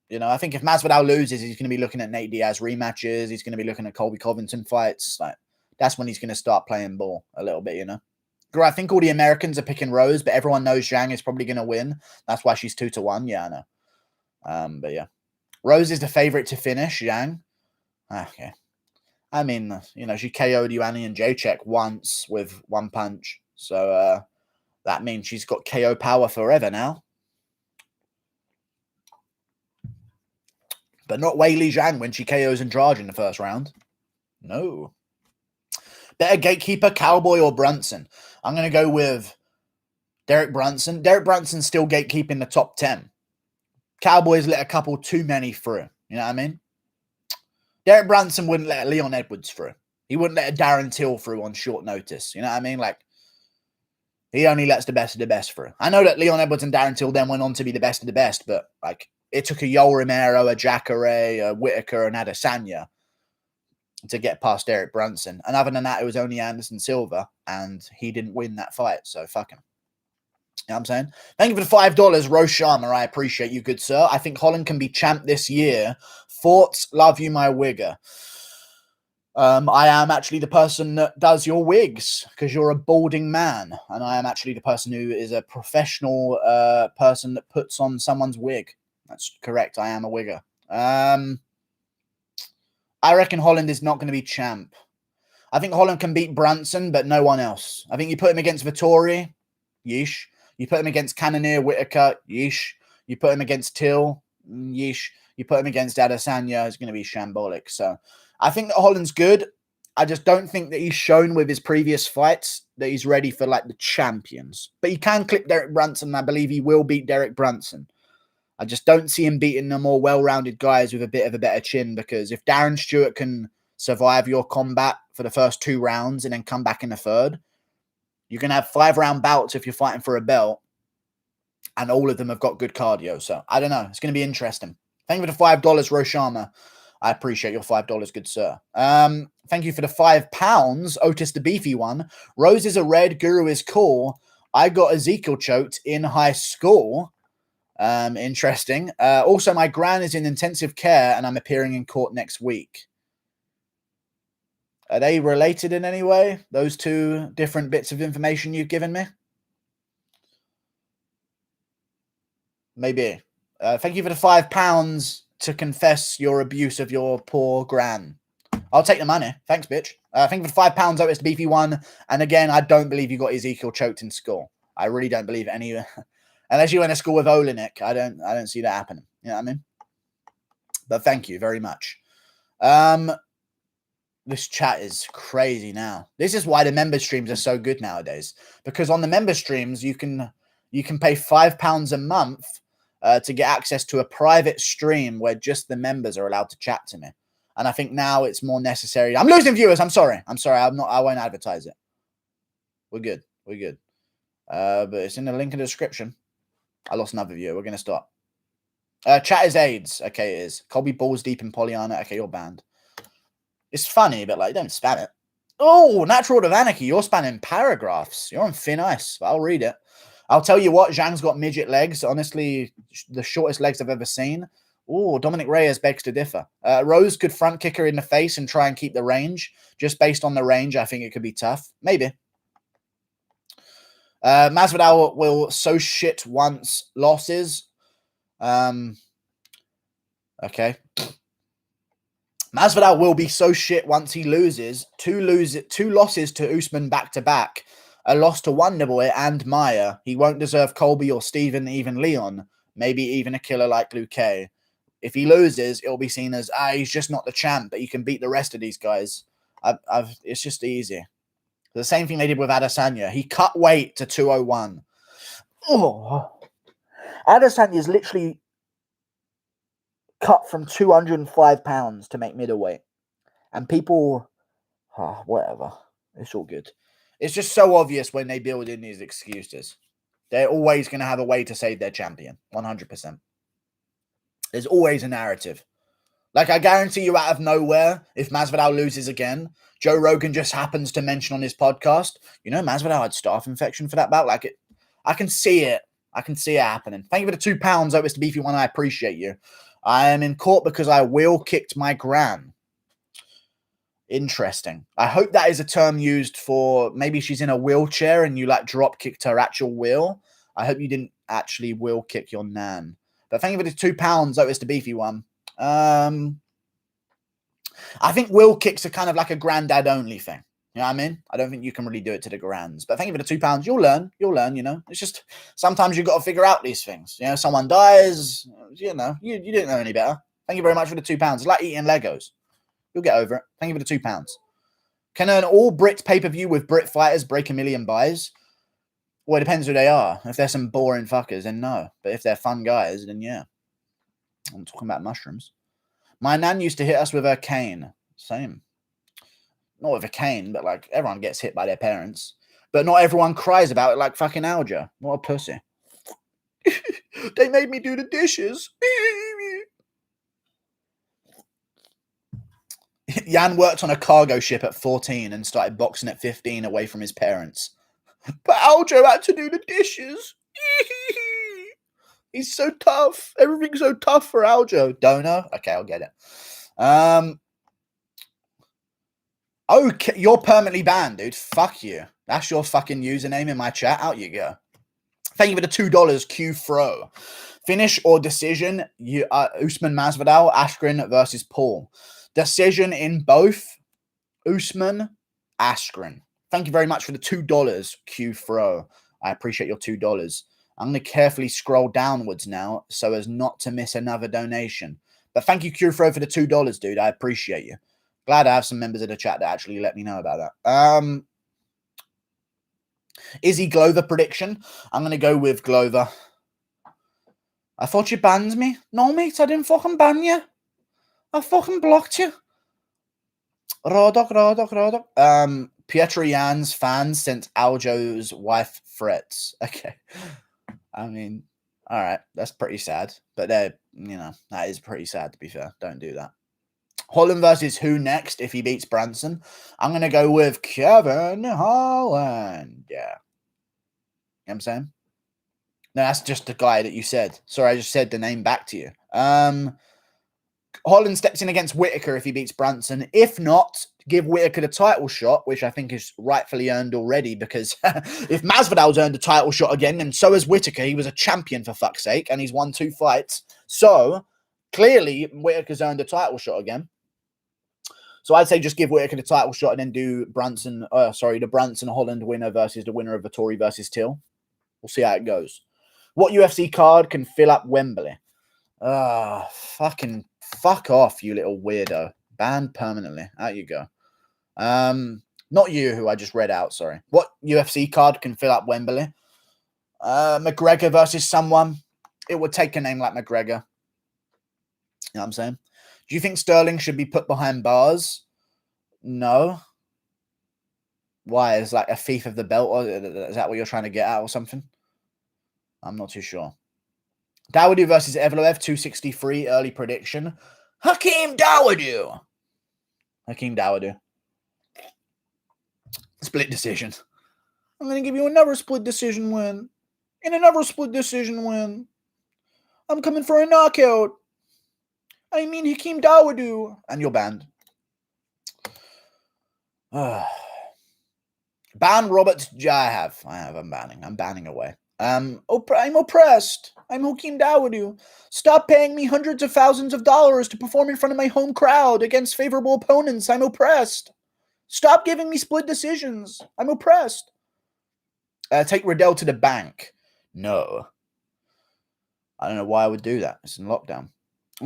You know, I think if Masvidal loses, he's going to be looking at Nate Diaz rematches. He's going to be looking at Colby Covington fights. Like, that's when he's going to start playing ball a little bit, you know. I think all the Americans are picking Rose, but everyone knows Zhang is probably going to win. That's why she's 2-1. Yeah, I know. But yeah, Rose is the favorite to finish. Zhang. Okay. I mean, you know, she KO'd Ioane and Jacek once with one punch. So that means she's got KO power forever now. But not Weili Zhang when she KOs Andrade in the first round. No. Better gatekeeper, Cowboy or Brunson? I'm going to go with Derek Brunson. Derek Brunson's still gatekeeping the top 10. Cowboys let a couple too many through. You know what I mean? Derek Brunson wouldn't let Leon Edwards through. He wouldn't let a Darren Till through on short notice. You know what I mean? Like, he only lets the best of the best through. I know that Leon Edwards and Darren Till then went on to be the best of the best, but like, it took a Yoel Romero, a Jacare, a Whittaker, and Adesanya to get past Derek Brunson. And other than that, it was only Anderson Silva, and he didn't win that fight, so fuck him. You know what I'm saying? Thank you for the $5, Rose Sharma. I appreciate you, good sir. I think Holland can be champ this year. Thoughts? Love you, my wigger. I am actually the person that does your wigs, because you're a balding man, and I am actually the person who is a professional person that puts on someone's wig. That's correct. I am a wigger. I reckon Holland is not going to be champ. I think Holland can beat Brunson, but no one else. I think you put him against Vittori, yeesh. You put him against Cannonier, Whittaker, yeesh. You put him against Till, yeesh. You put him against Adesanya, it's going to be shambolic. So I think that Holland's good. I just don't think that he's shown with his previous fights that he's ready for like the champions. But he can clip Derek Brunson, and I believe he will beat Derek Brunson. I just don't see him beating the more well-rounded guys with a bit of a better chin, because if Darren Stewart can survive your combat for the first 2 rounds and then come back in the third, you can have 5-round bouts if you're fighting for a belt, and all of them have got good cardio. So I don't know. It's going to be interesting. Thank you for the $5, Roshama. I appreciate your $5, good sir. Thank you for the £5, Otis the Beefy one. Roses are red, Guru is cool. I got Ezekiel choked in high school. Interesting. Also, my gran is in intensive care and I'm appearing in court next week. Are they related in any way? Those two different bits of information you've given me? Maybe. Thank you for the £5 to confess your abuse of your poor gran. I'll take the money. Thanks, bitch. Thank you for the £5, Otis the Beefy one. And again, I don't believe you got Ezekiel choked in school. I really don't believe any. Unless you went to school with Olenek, I don't see that happening. You know what I mean? But thank you very much. This chat is crazy now. This is why the member streams are so good nowadays. Because on the member streams, you can pay £5 a month to get access to a private stream where just the members are allowed to chat to me. And I think now it's more necessary. I'm losing viewers. I'm sorry. I won't advertise it. We're good. But it's in the link in the description. I lost another viewer. We're going to stop. Chat is AIDS. Okay, it is. Colby balls deep in Pollyanna. Okay, you're banned. It's funny, but like, don't spam it. Oh, Natural Order of Anarchy. You're spamming paragraphs. You're on thin ice. But I'll read it. I'll tell you what. Zhang's got midget legs. Honestly, the shortest legs I've ever seen. Oh, Dominic Reyes begs to differ. Rose could front kick her in the face and try and keep the range. Just based on the range, I think it could be tough. Maybe. Masvidal will so shit once losses. Okay. Masvidal will be so shit once he loses. Two losses to Usman back-to-back. A loss to Wonderboy and Maya. He won't deserve Colby or Steven, even Leon. Maybe even a killer like Luke K. If he loses, it'll be seen as, he's just not the champ, but he can beat the rest of these guys. It's just easy. The same thing they did with Adesanya. He cut weight to 201. Oh. Adesanya's literally cut from 205 pounds to make middleweight. And people Whatever. It's all good. It's just so obvious when they build in these excuses. They're always going to have a way to save their champion. 100%. There's always a narrative. Like, I guarantee you out of nowhere, if Masvidal loses again, Joe Rogan just happens to mention on his podcast, Masvidal had staph infection for that bout. Like, I can see it. I can see it happening. Thank you for the £2, Mr. Beefy One. I appreciate you. I am in court because I wheel kicked my gran. Interesting. I hope that is a term used for maybe she's in a wheelchair and you like drop kicked her actual wheel. I hope you didn't actually wheel kick your nan. But thank you for the £2, Mr. Beefy One. I think wheel kicks are kind of like a granddad only thing. You know what I mean? I don't think you can really do it to the grands. But thank you for the £2. You'll learn. It's just sometimes you've got to figure out these things. Someone dies, you didn't know any better. Thank you very much for the £2. It's like eating Legos. You'll get over it. Thank you for the £2. Can an all Brit pay-per-view with Brit fighters break 1 million buys? Well, it depends who they are. If they're some boring fuckers, then no. But if they're fun guys, then yeah. I'm talking about mushrooms. My nan used to hit us with her cane. Same. Not with a cane, but like everyone gets hit by their parents. But not everyone cries about it like fucking Aljo. What a pussy. They made me do the dishes. Jan worked on a cargo ship at 14 and started boxing at 15 away from his parents. But Aljo had to do the dishes. He's so tough. Everything's so tough for Aljo. Dono? Okay, I'll get it. Okay, you're permanently banned, dude. Fuck you. That's your fucking username in my chat. Out you go. Thank you for the $2, Q Fro. Finish or decision? Usman Masvidal, Askren versus Paul. Decision in both. Usman, Askren. Thank you very much for the $2, Q Fro. I appreciate your $2. I'm going to carefully scroll downwards now so as not to miss another donation. But thank you, Q Fro, for the $2, dude. I appreciate you. Glad I have some members of the chat that actually let me know about that. Izzy Glover prediction. I'm going to go with Glover. I thought you banned me. No, mate, I didn't fucking ban you. I fucking blocked you. Rodok. Pietro Jan's fans sent Aljo's wife threats. Okay. I mean, all right. That's pretty sad. But that is pretty sad, to be fair. Don't do that. Holland versus who next if he beats Brunson? I'm going to go with Kevin Holland. Yeah. You know what I'm saying? No, that's just the guy that you said. Sorry, I just said the name back to you. Holland steps in against Whittaker if he beats Brunson. If not, give Whittaker the title shot, which I think is rightfully earned already, because if Masvidal's earned a title shot again, then so has Whittaker. He was a champion, for fuck's sake, and he's won 2 fights. So, clearly, Whittaker's earned a title shot again. So I'd say just give Whittaker the title shot and then do the Brunson-Holland winner versus the winner of Vettori versus Till. We'll see how it goes. What UFC card can fill up Wembley? Fucking fuck off, you little weirdo. Banned permanently. Out you go. Not you, who I just read out, sorry. What UFC card can fill up Wembley? McGregor versus someone. It would take a name like McGregor. You know what I'm saying? Do you think Sterling should be put behind bars? No. Why? Is like a thief of the belt? Or is that what you're trying to get at or something? I'm not too sure. Dawodu versus Evloev, 263, early prediction. Hakeem Dawodu. Split decision. I'm going to give you another split decision win. And another split decision win. I'm coming for a knockout. I mean Hakeem Dawodu. And you're banned. Ban Robert. I have. I'm banning. I'm banning away. I'm oppressed. I'm Hakeem Dawodu. Stop paying me hundreds of thousands of dollars to perform in front of my home crowd against favorable opponents. I'm oppressed. Stop giving me split decisions. I'm oppressed. Take Riddell to the bank. No. I don't know why I would do that. It's in lockdown.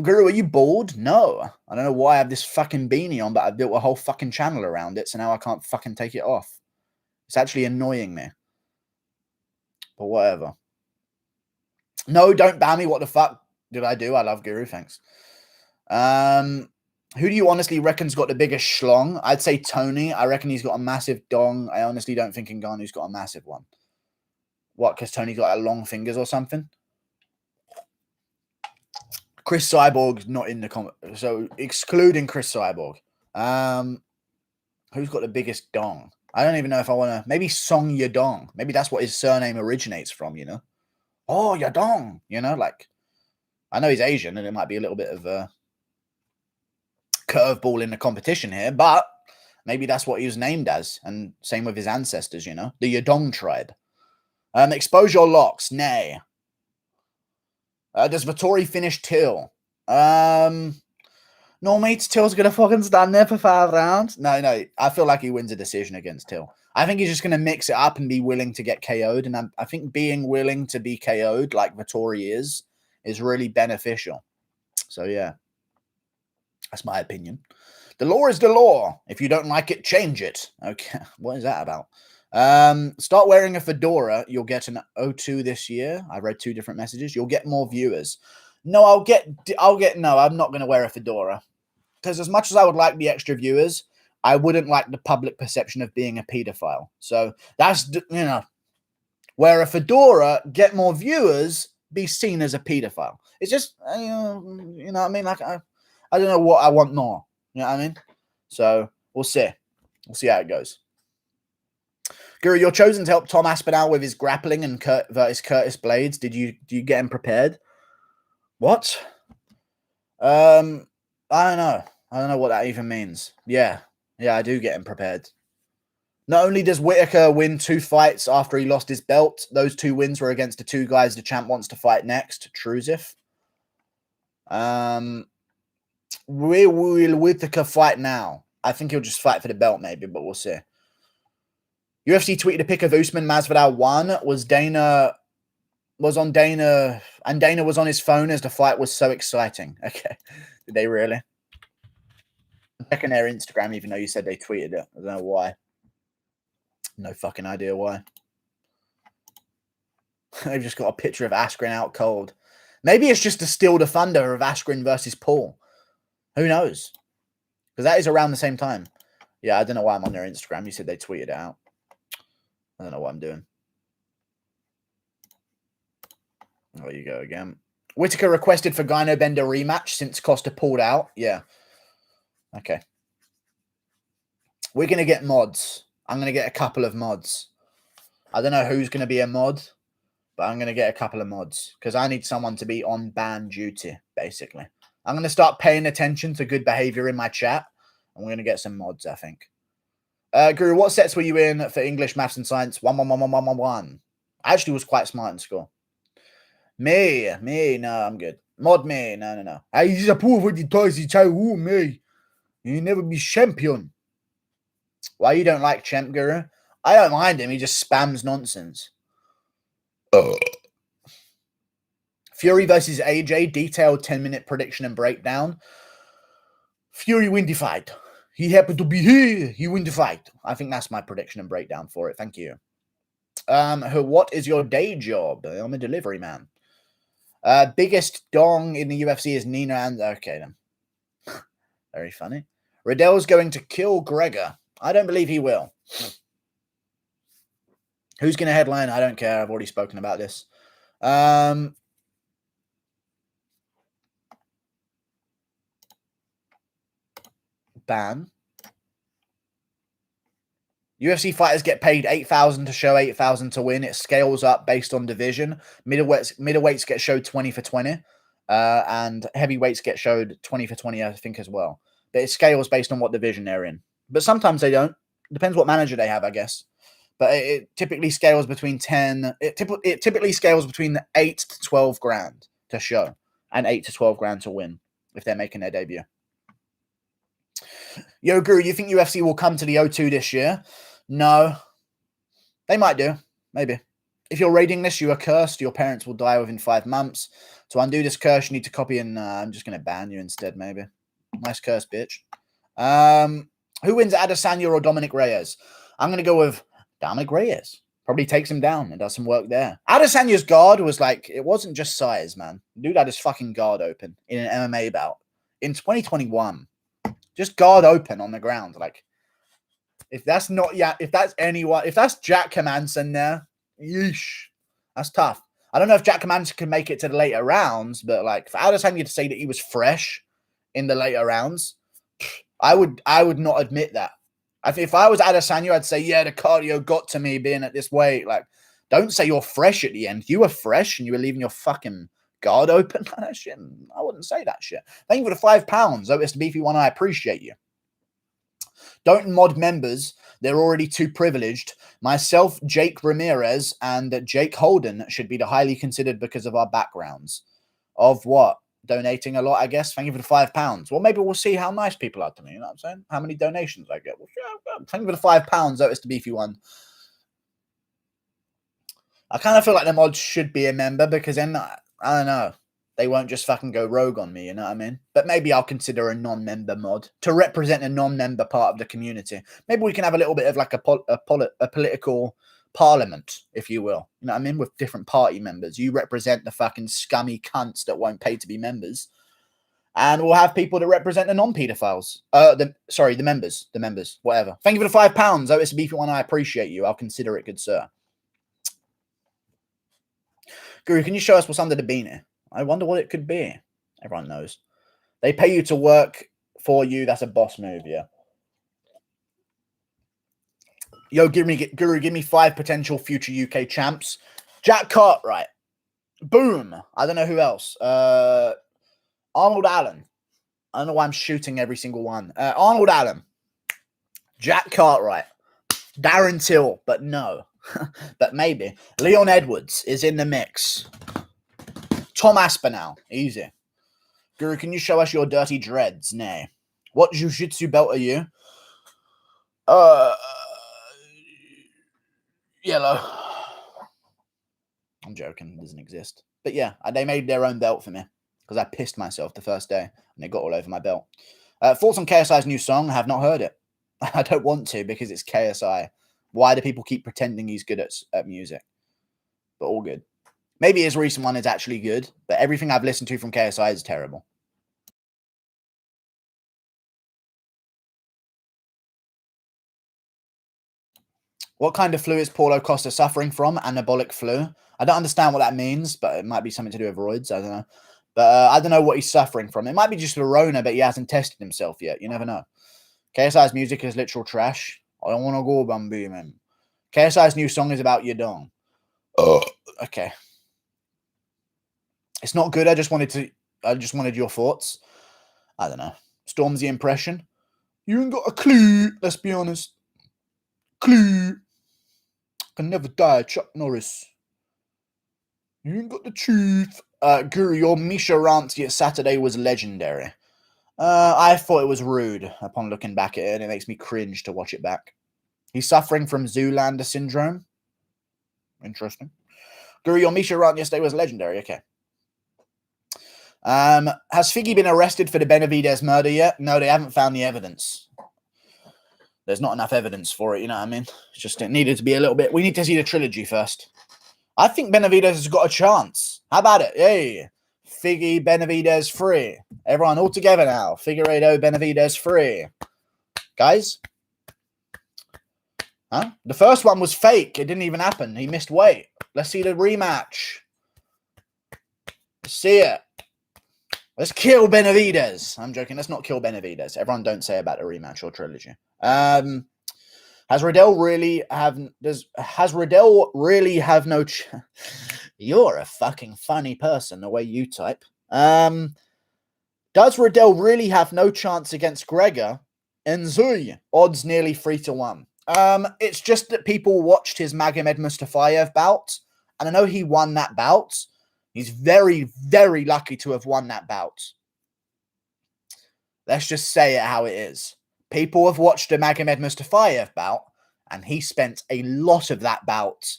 Guru, are you bored? No. I don't know why I have this fucking beanie on, but I built a whole fucking channel around it, so now I can't fucking take it off. It's actually annoying me. But whatever. No, don't ban me. What the fuck did I do? I love Guru, thanks. Who do you honestly reckon's got the biggest schlong? I'd say Tony. I reckon he's got a massive dong. I honestly don't think Ngannou's got a massive one. What, because Tony's got long fingers or something? Chris Cyborg's not in the comment. So, excluding Chris Cyborg. Who's got the biggest dong? I don't even know if I want to... Maybe Song Yadong. Maybe that's what his surname originates from, you know? Oh, Yadong. You know, like... I know he's Asian, and it might be a little bit of a curveball in the competition here, but maybe that's what he was named as, and same with his ancestors, you know? The Yadong tribe. Expose your locks. Nay. Does Vettori finish Till? No, mate, Till's going to fucking stand there for 5 rounds. No, I feel like he wins a decision against Till. I think he's just going to mix it up and be willing to get KO'd, and I think being willing to be KO'd like Vettori is really beneficial. So, yeah. That's my opinion. The law is the law. If you don't like it, change it. Okay, what is that about? Start wearing a fedora. You'll get an O2 this year. I read 2 different messages. You'll get more viewers. No, no, I'm not going to wear a fedora. Because as much as I would like the extra viewers, I wouldn't like the public perception of being a pedophile. So that's, you know, wear a fedora, get more viewers, be seen as a pedophile. It's just, you know what I mean? Like, I don't know what I want more. You know what I mean? So we'll see. We'll see how it goes. Guru, you're chosen to help Tom Aspinall with his grappling and versus Curtis Blades. Do you get him prepared? What? I don't know. I don't know what that even means. Yeah, I do get him prepared. Not only does Whittaker win 2 fights after he lost his belt, those 2 wins were against the 2 guys the champ wants to fight next. Truzif. Where will Whittaker fight now? I think he'll just fight for the belt maybe, but we'll see. UFC tweeted a pic of Usman Masvidal 1. And Dana was on his phone as the fight was so exciting. Okay. Did they really? I'm checking their Instagram, even though you said they tweeted it. I don't know why. No fucking idea why. They've just got a picture of Askren out cold. Maybe it's just to steal the thunder of Askren versus Paul. Who knows? Because that is around the same time. Yeah, I don't know why I'm on their Instagram. You said they tweeted it out. I don't know what I'm doing. There you go again. Whittaker requested for Gyno Bender rematch since Costa pulled out. Yeah. Okay. We're going to get mods. I'm going to get a couple of mods. I don't know who's going to be a mod, but I'm going to get a couple of mods because I need someone to be on ban duty, basically. I'm going to start paying attention to good behavior in my chat, and we're going to get some mods, I think. Guru, what sets were you in for English, Maths, and Science? 1, 1, 1, 1, 1, 1, 1. I actually was quite smart in school. Me, no, I'm good. Mod me, no. I just approve what the toys you tell me. You never be champion. Why you don't like Champ Guru? I don't mind him. He just spams nonsense. Fury versus AJ. Detailed 10-minute prediction and breakdown. Fury win the fight. He happened to be here. He win the fight. I think that's my prediction and breakdown for it. Thank you. What is your day job? I'm a delivery man. Biggest dong in the UFC is Nina and... Okay, then. Very funny. Riddell's going to kill Gregor. I don't believe he will. Who's going to headline? I don't care. I've already spoken about this. Ban. UFC fighters get paid $8,000 to show, $8,000 to win. It scales up based on division. Middleweights get showed 20 for 20. And heavyweights get showed 20 for 20, I think, as well. But it scales based on what division they're in. But sometimes they don't. Depends what manager they have, I guess. But it typically scales between 10. It typically scales between 8 to 12 grand to show, and 8 to 12 grand to win if they're making their debut. Yo, Guru, you think UFC will come to the O2 this year? No. They might do. Maybe. If you're raiding this, you are cursed. Your parents will die within 5 months. To undo this curse, you need to copy and I'm just going to ban you instead, maybe. Nice curse, bitch. Who wins, Adesanya or Dominic Reyes? I'm going to go with Dominic Reyes. Probably takes him down and does some work there. Adesanya's guard was like, it wasn't just size, man. Dude had his fucking guard open in an MMA bout in 2021. Just guard open on the ground. Like, if that's not if that's anyone, if that's Jack Hermansson there, yeesh, that's tough. I don't know if Jack Hermansson can make it to the later rounds, but like for Adesanya to say that he was fresh in the later rounds, I would not admit that. I think if I was Adesanya, I'd say, yeah, the cardio got to me being at this weight. Like, don't say you're fresh at the end. You were fresh and you were leaving your fucking guard open. That shit, I wouldn't say that shit. Thank you for the £5. Oh, it's the beefy one. I appreciate you. Don't mod members. They're already too privileged. Myself, Jake Ramirez, and Jake Holden should be the highly considered because of our backgrounds. Of what? Donating a lot, I guess. Thank you for the £5. Well, maybe we'll see how nice people are to me. You know what I'm saying? How many donations I get. Well, yeah, thank you for the £5. That was the beefy one. I kind of feel like the mods should be a member because then, I don't know, they won't just fucking go rogue on me, you know what I mean? But maybe I'll consider a non-member mod to represent a non-member part of the community. Maybe we can have a little bit of like a political parliament, if you will. You know what I mean? With different party members. You represent the fucking scummy cunts that won't pay to be members. And we'll have people that represent the non-pedophiles. The members. The members. Whatever. Thank you for the £5. Oh, it's a beefy one. I appreciate you. I'll consider it, good sir. Guru, can you show us what's under the beanie? I wonder what it could be. Everyone knows. They pay you to work for you. That's a boss move, yeah. Yo, Guru, give me 5 potential future UK champs. Jack Cartwright. Boom. I don't know who else. Arnold Allen. I don't know why I'm shooting every single one. Arnold Allen. Jack Cartwright. Darren Till, but no. But maybe. Leon Edwards is in the mix. Tom Aspinall. Easy. Guru, can you show us your dirty dreads? Nay. What jiu-jitsu belt are you? Yellow. I'm joking. It doesn't exist. But yeah, they made their own belt for me because I pissed myself the first day and it got all over my belt. Thoughts on KSI's new song? I have not heard it. I don't want to because it's KSI. Why do people keep pretending he's good at music? But all good. Maybe his recent one is actually good, but everything I've listened to from KSI is terrible. What kind of flu is Paulo Costa suffering from? Anabolic flu. I don't understand what that means, but it might be something to do with roids. I don't know. But I don't know what he's suffering from. It might be just the Rona, but he hasn't tested himself yet. You never know. KSI's music is literal trash. I don't want to go, Bambi, man. KSI's new song is about Yadong. Oh, okay. It's not good. I just wanted your thoughts. I don't know. Stormzy impression. You ain't got a clue. Let's be honest. Clue. Can never die. Chuck Norris. You ain't got the truth. Guru, your Misha Ranty at Saturday was legendary. I thought it was rude upon looking back at it, and it makes me cringe to watch it back. He's suffering from Zoolander syndrome. Interesting. Guru, your Misha rant yesterday was legendary. Okay. Has Figgy been arrested for the Benavidez murder yet? No, they haven't found the evidence. There's not enough evidence for it, you know what I mean? It's just it needed to be a little bit. We need to see the trilogy first. I think Benavidez has got a chance. How about it? Hey, Figgy, Benavidez free. Everyone all together now. Figueiredo, Benavidez free. Guys? Huh? The first one was fake. It didn't even happen. He missed weight. Let's see the rematch. Let's see it. Let's kill Benavidez. I'm joking. Let's not kill Benavidez. Everyone don't say about the rematch or trilogy. Has Riddell really have no You're a fucking funny person, the way you type. Does Riddell really have no chance against Gregor? Enzui, odds nearly 3-1. It's just that people watched his Magomed Mustafayev bout, and I know he won that bout. He's very, very lucky to have won that bout. Let's just say it how it is. People have watched the Magomed Mustafayev bout, and he spent a lot of that bout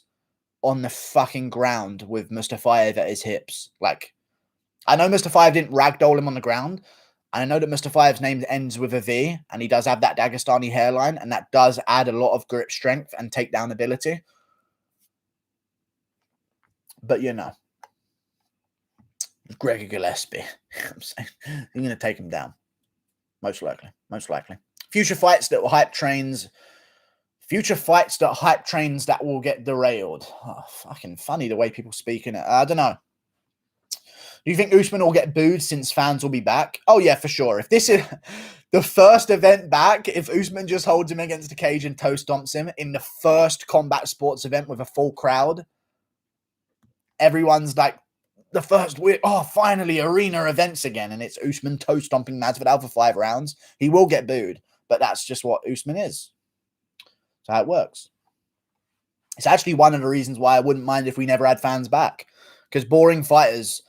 on the fucking ground with Mustafayev at his hips. Like, I know Mustafayev didn't ragdoll him on the ground, and I know that Mustafayev's name ends with a V, and he does have that Dagestani hairline, and that does add a lot of grip strength and takedown ability. But, you know, Gregor Gillespie, I'm saying, you're going to take him down. Most likely. Most likely. Future fights that will hype trains. Future fights that hype trains that will get derailed. Oh, fucking funny the way people speak in it. I don't know. Do you think Usman will get booed since fans will be back? Oh, yeah, for sure. If this is the first event back, if Usman just holds him against the cage and toe stomps him in the first combat sports event with a full crowd, everyone's like, the first week, oh, finally, arena events again, and it's Usman toe stomping Masvidal for 5 rounds. He will get booed, but that's just what Usman is. That's how it works. It's actually one of the reasons why I wouldn't mind if we never had fans back, because boring fighters,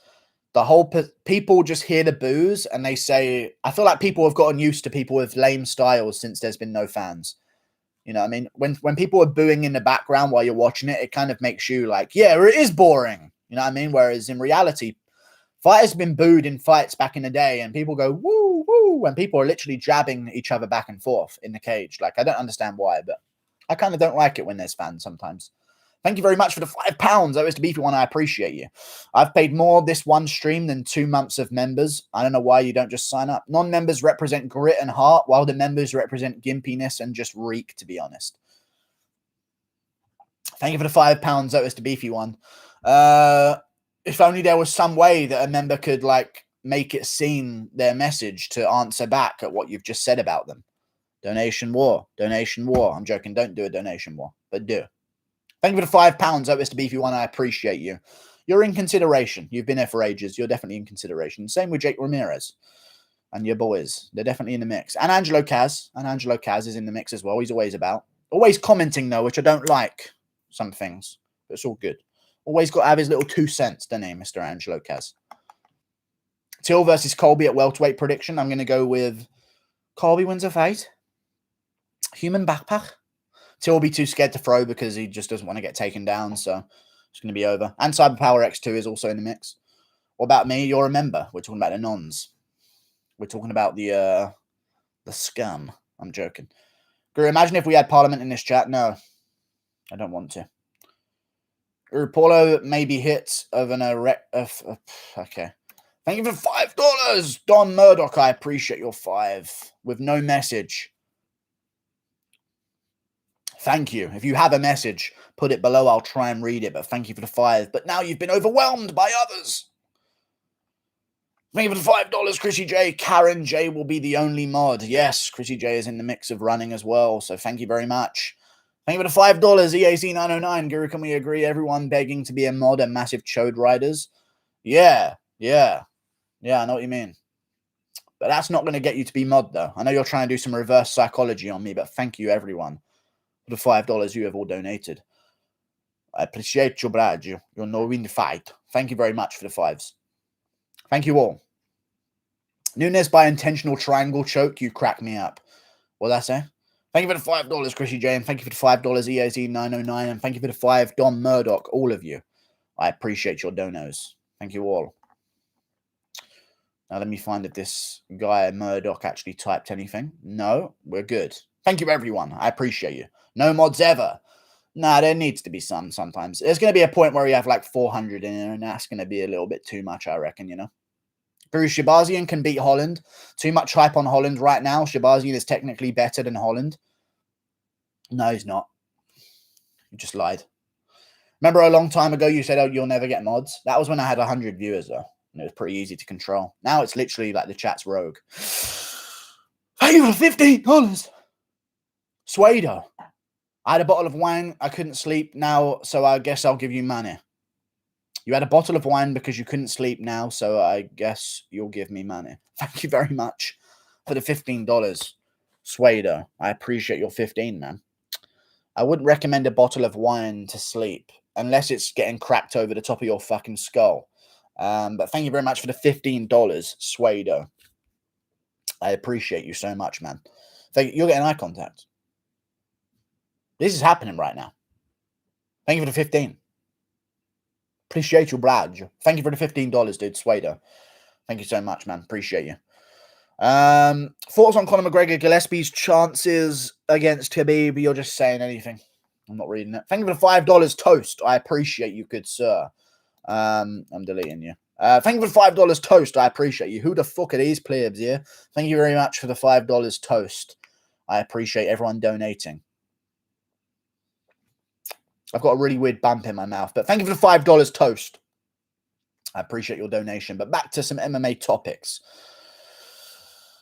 the whole people just hear the boos and they say, I feel like people have gotten used to people with lame styles since there's been no fans. You know what I mean? When people are booing in the background while you're watching it, it kind of makes you like, yeah, it is boring. You know what I mean? Whereas in reality, fighters have been booed in fights back in the day and people go, woo, woo, when people are literally jabbing each other back and forth in the cage. Like, I don't understand why, but I kind of don't like it when there's fans sometimes. Thank you very much for the £5. That was the beefy one. I appreciate you. I've paid more this one stream than 2 months of members. I don't know why you don't just sign up. Non-members represent grit and heart, while the members represent gimpiness and just reek, to be honest. Thank you for the £5. That was the beefy one. If only there was some way that a member could like make it seem their message to answer back at what you've just said about them. Donation war. Donation war. I'm joking. Don't do a donation war, but do. Thank you for the £5. That was the beefy one. I appreciate you. You're in consideration. You've been there for ages. You're definitely in consideration. Same with Jake Ramirez and your boys. They're definitely in the mix. And Angelo Kaz. And Angelo Kaz is in the mix as well. He's always about. Always commenting, though, which I don't like. Some things. But it's all good. Always got to have his little 2 cents, doesn't he, Mr. Angelo Kaz? Till versus Colby at welterweight prediction. I'm going to go with Colby wins a fight. Human backpack. Till will be too scared to throw because he just doesn't want to get taken down. So it's going to be over. And Cyberpower X2 is also in the mix. What about me? You're a member. We're talking about the nons. We're talking about the scum. I'm joking. Guru, imagine if we had Parliament in this chat. No, I don't want to. Guru, Paulo maybe hits of an okay. Thank you for $5. Don Murdoch, I appreciate your 5 with no message. Thank you. If you have a message, put it below. I'll try and read it, but thank you for the 5. But now you've been overwhelmed by others. Thank you for the $5, Chrissy J. Karen J will be the only mod. Yes, Chrissy J is in the mix of running as well, so thank you very much. Thank you for the $5, EAC909. Guru, can we agree? Everyone begging to be a mod and massive chode riders? Yeah, I know what you mean. But that's not going to get you to be mod, though. I know you're trying to do some reverse psychology on me, but thank you, everyone. The $5 you have all donated. I appreciate you, Brad. You're knowing the fight. Thank you very much for the 5s. Thank you all. Nunes by intentional triangle choke. You crack me up. What did I say? Thank you for the $5, Chrissy J. And thank you for the $5, EAZ909. And thank you for the 5, Don Murdoch. All of you. I appreciate your donos. Thank you all. Now let me find if this guy Murdoch actually typed anything. No, we're good. Thank you, everyone. I appreciate you. No mods ever. Nah, there needs to be some sometimes. There's going to be a point where you have like 400 in there, and that's going to be a little bit too much, I reckon, you know. Bruce Shabazian can beat Holland. Too much hype on Holland right now. Shabazian is technically better than Holland. No, he's not. You just lied. Remember a long time ago you said, oh, you'll never get mods? That was when I had 100 viewers, though. And it was pretty easy to control. Now it's literally like the chat's rogue. Thank you for $15. Suedo. I had a bottle of wine. I couldn't sleep now, so I guess I'll give you money. You had a bottle of wine because you couldn't sleep now, so I guess you'll give me money. Thank you very much for the $15. Suedo. I appreciate your 15, man. I wouldn't recommend a bottle of wine to sleep unless it's getting cracked over the top of your fucking skull. But thank you very much for the $15, Suedo. I appreciate you so much, man. Thank you. You're getting eye contact. This is happening right now. Thank you for the 15. Appreciate you, Brad. Thank you for the $15, dude. Suedo. Thank you so much, man. Appreciate you. Thoughts on Conor McGregor Gillespie's chances against Khabib? You're just saying anything. I'm not reading it. Thank you for the $5 toast. I appreciate you, good sir. I'm deleting you. Thank you for the $5 toast. I appreciate you. Who the fuck are these plebs, yeah? Thank you very much for the $5 toast. I appreciate everyone donating. I've got a really weird bump in my mouth, but thank you for the $5 toast. I appreciate your donation. But back to some MMA topics.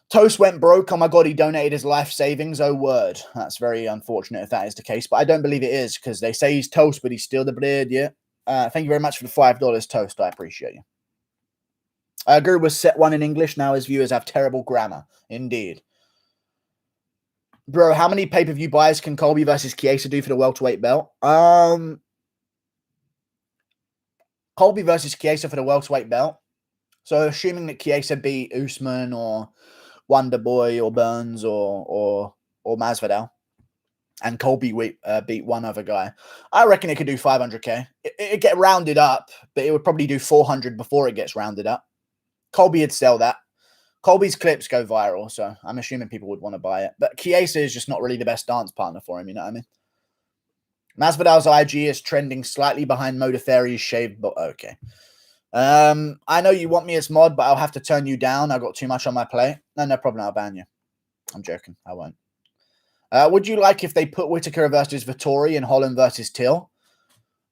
Toast went broke. Oh my God, he donated his life savings. Oh, word. That's very unfortunate if that is the case. But I don't believe it is because they say he's toast, but he's still the bread, yeah? Thank you very much for the $5 toast. I appreciate you. Guru was set one in English. Now his viewers have terrible grammar. Indeed. Bro, how many pay-per-view buys can Colby versus Chiesa do for the welterweight belt? Colby versus Chiesa for the welterweight belt. So assuming that Chiesa beat Usman or Wonderboy or Burns or Masvidal, and Colby beat one other guy, I reckon it could do 500k. It'd get rounded up, but it would probably do 400 before it gets rounded up. Colby would sell that. Colby's clips go viral, so I'm assuming people would want to buy it. But Chiesa is just not really the best dance partner for him, you know what I mean? Masvidal's IG is trending slightly behind Modafferi's shaved, but okay. I know you want me as mod, but I'll have to turn you down. I've got too much on my plate. No problem. I'll ban you. I'm joking. I won't. Would you like if they put Whittaker versus Vettori and Holland versus Till?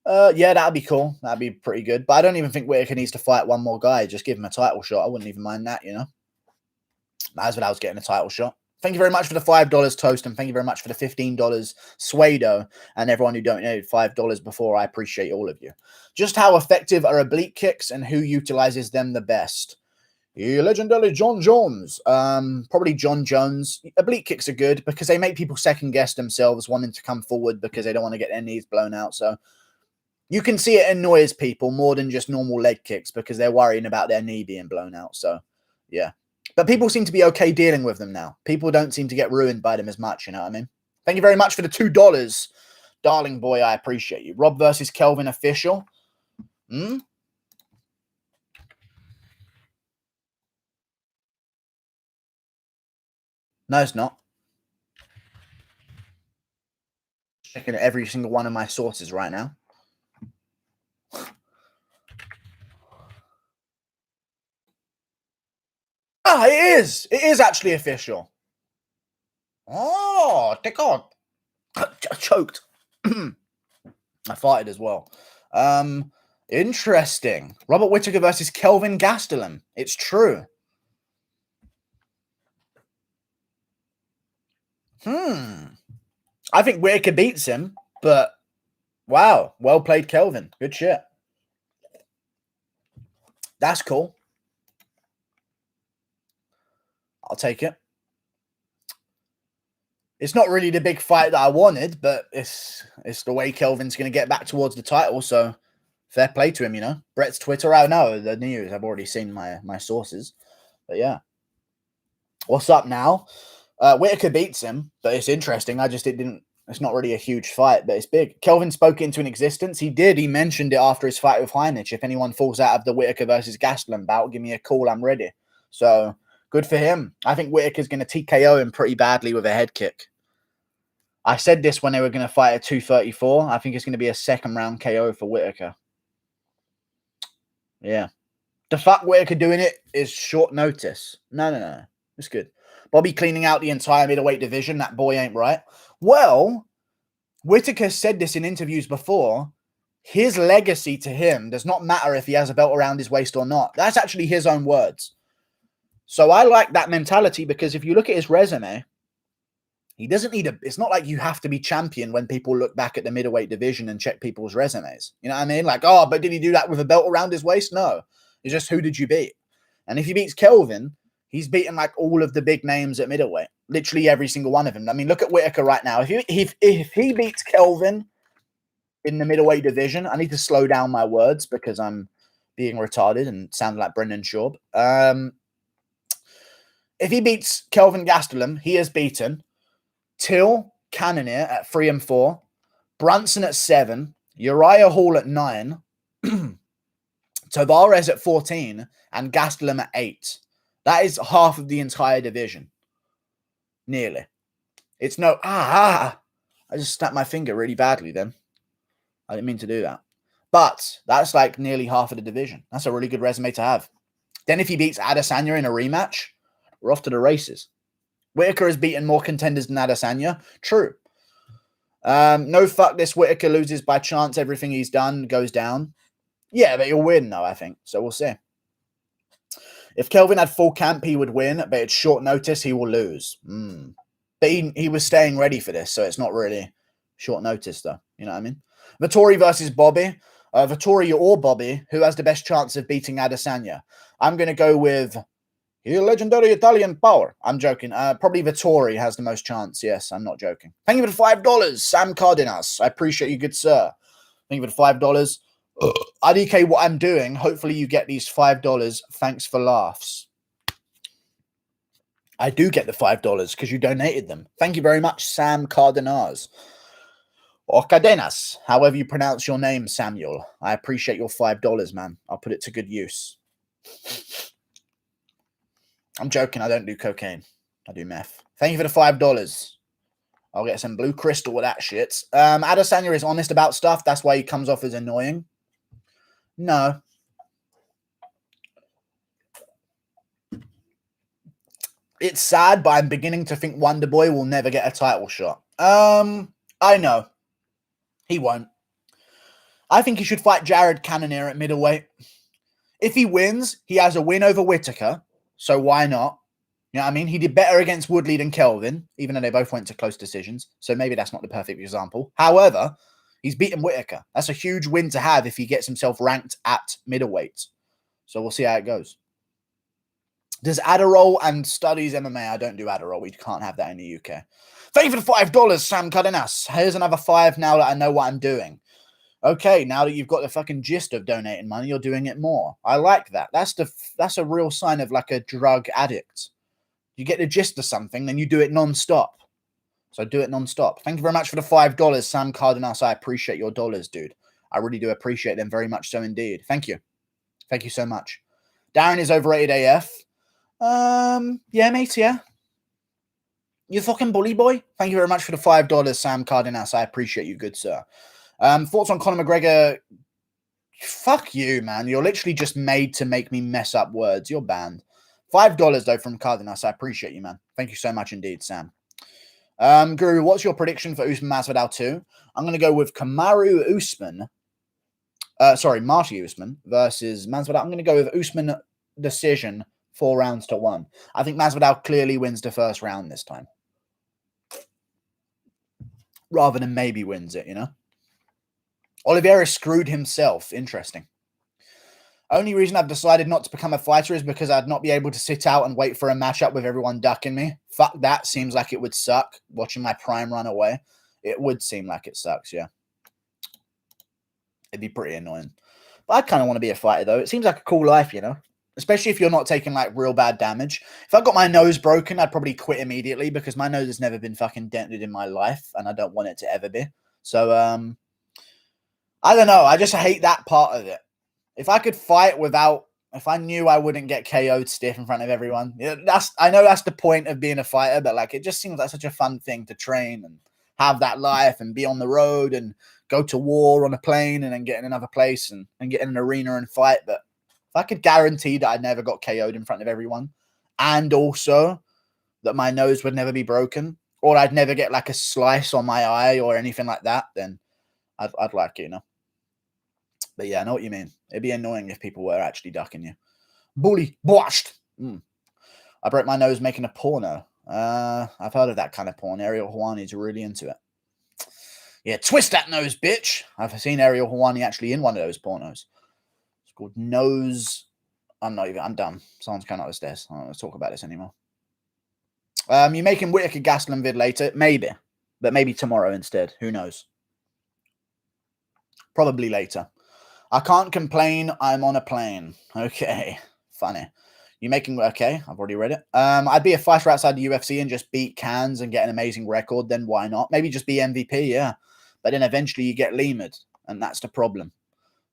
Yeah, that'd be cool. That'd be pretty good. But I don't even think Whittaker needs to fight one more guy. Just give him a title shot. I wouldn't even mind that, you know. Masvidal's getting a title shot. Thank you very much for the $5 toast, and thank you very much for the $15 Suedo, and everyone who donated $5 before. I appreciate all of you. Just how effective are oblique kicks, and who utilizes them the best? You legendary John Jones. Probably John Jones. Oblique kicks are good because they make people second guess themselves, wanting to come forward because they don't want to get their knees blown out. So you can see it annoys people more than just normal leg kicks because they're worrying about their knee being blown out. So yeah. But people seem to be okay dealing with them now. People don't seem to get ruined by them as much, you know what I mean? Thank you very much for the $2. Darling boy, I appreciate you. Rob versus Kelvin official. No, it's not. Checking every single one of my sources right now. Ah, it is. It is actually official. Oh, take on. I choked. I farted as well. Interesting. Robert Whittaker versus Kelvin Gastelum. It's true. I think Whittaker beats him, but wow, well played, Kelvin. Good shit. That's cool. I'll take it. It's not really the big fight that I wanted, but it's the way Kelvin's going to get back towards the title, so fair play to him, you know. Brett's Twitter, I know the news. I've already seen my sources, but yeah. What's up now? Whittaker beats him, but it's interesting. It's not really a huge fight, but it's big. Kelvin spoke into an existence. He did. He mentioned it after his fight with Heinrich. If anyone falls out of the Whittaker versus Gastelum bout, give me a call. I'm ready. So good for him. I think Whittaker's going to TKO him pretty badly with a head kick. I said this when they were going to fight at 234. I think it's going to be a second round KO for Whittaker. Yeah. The fact Whittaker doing it is short notice. No. It's good. Bobby cleaning out the entire middleweight division. That boy ain't right. Well, Whittaker said this in interviews before. His legacy to him does not matter if he has a belt around his waist or not. That's actually his own words. So I like that mentality because if you look at his resume, he doesn't need it's not like you have to be champion when people look back at the middleweight division and check people's resumes. You know what I mean? Like, oh, but did he do that with a belt around his waist? No. It's just who did you beat? And if he beats Kelvin, he's beaten like all of the big names at middleweight. Literally every single one of them. I mean, look at Whittaker right now. If he beats Kelvin in the middleweight division, I need to slow down my words because I'm being retarded and sound like Brendan Schaub. If he beats Kelvin Gastelum, he is beaten Till Cannonier at 3 and 4, Brunson at 7, Uriah Hall at 9, Tavares at 14, and Gastelum at 8. That is half of the entire division. Nearly. It's no, I just snapped my finger really badly then. I didn't mean to do that. But that's like nearly half of the division. That's a really good resume to have. Then if he beats Adesanya in a rematch, we're off to the races. Whittaker has beaten more contenders than Adesanya. True. No fuck this. Whittaker loses by chance. Everything he's done goes down. Yeah, but he'll win, though, I think. So we'll see. If Kelvin had full camp, he would win, but it's short notice, he will lose. But he was staying ready for this, so it's not really short notice, though. You know what I mean? Vettori versus Bobby. Vettori or Bobby, who has the best chance of beating Adesanya? I'm going to go with the legendary Italian power. I'm joking. Probably Vettori has the most chance. Yes, I'm not joking. Thank you for the $5, Sam Cardenas. I appreciate you, good sir. Thank you for the $5. IDK what I'm doing. Hopefully you get these $5. Thanks for laughs. I do get the $5 because you donated them. Thank you very much, Sam Cardenas. Or Cadenas, however you pronounce your name, Samuel. I appreciate your $5, man. I'll put it to good use. I'm joking. I don't do cocaine. I do meth. Thank you for the $5. I'll get some blue crystal with that shit. Adesanya is honest about stuff. That's why he comes off as annoying. No. It's sad, but I'm beginning to think Wonderboy will never get a title shot. I know. He won't. I think he should fight Jared Cannonier at middleweight. If he wins, he has a win over Whittaker. So why not? You know what I mean? He did better against Woodley than Kelvin, even though they both went to close decisions. So maybe that's not the perfect example. However, he's beaten Whittaker. That's a huge win to have if he gets himself ranked at middleweight. So we'll see how it goes. Does Adderall and studies MMA? I don't do Adderall. We can't have that in the UK. Thank you for the $5, Sam Cardenas. Here's another $5 now that I know what I'm doing. Okay, now that you've got the fucking gist of donating money, you're doing it more. I like that. That's a real sign of like a drug addict. You get the gist of something, then you do it non-stop. So do it non-stop. Thank you very much for the $5, Sam Cardenas. I appreciate your dollars, dude. I really do appreciate them very much so indeed. Thank you. Thank you so much. Darren is overrated AF. Yeah, mate, yeah. You fucking bully boy. Thank you very much for the $5, Sam Cardenas. I appreciate you, good sir. Thoughts on Conor McGregor? Fuck you, man. You're literally just made to make me mess up words. You're banned. $5 though from Cardenas. I appreciate you, man. Thank you so much indeed, Sam. Guru, what's your prediction for Usman Masvidal 2? I'm going to go with Kamaru Usman. Marty Usman versus Masvidal. I'm going to go with Usman decision, 4 rounds to 1. I think Masvidal clearly wins the first round this time. Rather than maybe wins it, you know? Oliveira screwed himself. Interesting. Only reason I've decided not to become a fighter is because I'd not be able to sit out and wait for a matchup with everyone ducking me. Fuck that. Seems like it would suck watching my prime run away. It would seem like it sucks, yeah. It'd be pretty annoying. But I kind of want to be a fighter, though. It seems like a cool life, you know? Especially if you're not taking, like, real bad damage. If I got my nose broken, I'd probably quit immediately because my nose has never been fucking dented in my life, and I don't want it to ever be. So, I don't know. I just hate that part of it. If I could fight without, if I knew I wouldn't get KO'd stiff in front of everyone, I know that's the point of being a fighter, but like it just seems like such a fun thing to train and have that life and be on the road and go to war on a plane and then get in another place and get in an arena and fight. But if I could guarantee that I never got KO'd in front of everyone and also that my nose would never be broken or I'd never get like a slice on my eye or anything like that, then I'd like it, you know. But yeah, I know what you mean. It'd be annoying if people were actually ducking you. Bully. Botched. I broke my nose making a porno. I've heard of that kind of porn. Ariel Hawani's really into it. Yeah, twist that nose, bitch. I've seen Ariel Hawani actually in one of those pornos. It's called Nose. I'm done. Someone's coming up the stairs. I don't want to talk about this anymore. You making Whittaker Gastelum vid later? Maybe. But maybe tomorrow instead. Who knows? Probably later. I can't complain. I'm on a plane. Okay. Funny. You making... Okay. I've already read it. I'd be a fighter outside the UFC and just beat cans and get an amazing record. Then why not? Maybe just be MVP. Yeah. But then eventually you get lemered. And that's the problem.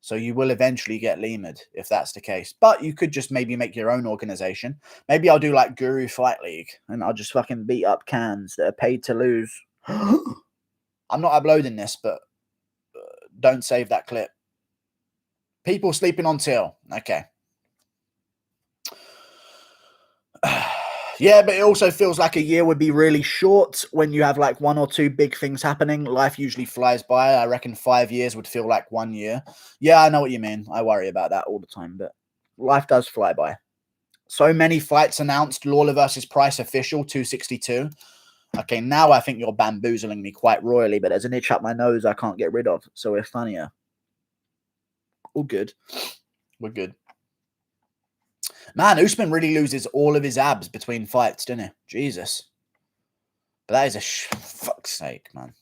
So you will eventually get lemered if that's the case. But you could just maybe make your own organization. Maybe I'll do like Guru Fight League. And I'll just fucking beat up cans that are paid to lose. I'm not uploading this, but don't save that clip. People sleeping on Till. Okay. Yeah, but it also feels like a year would be really short when you have like one or two big things happening. Life usually flies by. I reckon 5 years would feel like 1 year. Yeah, I know what you mean. I worry about that all the time, but life does fly by. So many fights announced. Lawler versus Price official, 262. Okay, now I think you're bamboozling me quite royally, but there's an itch up my nose I can't get rid of, so we're funnier. All good. We're good. Man, Usman really loses all of his abs between fights, didn't he? Jesus. But that is a fuck's sake, man.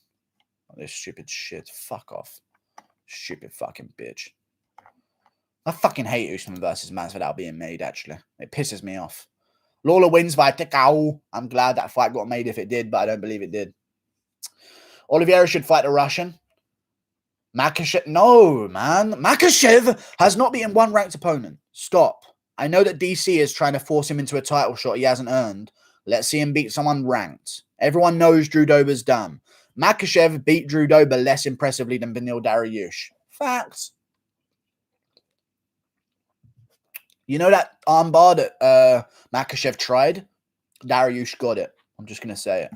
This stupid shit. Fuck off. Stupid fucking bitch. I fucking hate Usman versus Masvidal being made, actually. It pisses me off. Lawler wins by TKO. I'm glad that fight got made if it did, but I don't believe it did. Oliveira should fight a Russian. Makhachev. No, man. Makhachev has not beaten one ranked opponent. Stop. I know that DC is trying to force him into a title shot he hasn't earned. Let's see him beat someone ranked. Everyone knows Drew Dober's dumb. Makhachev beat Drew Dober less impressively than Beneil Dariush. Facts. You know that armbar that Makhachev tried? Dariush got it. I'm just going to say it.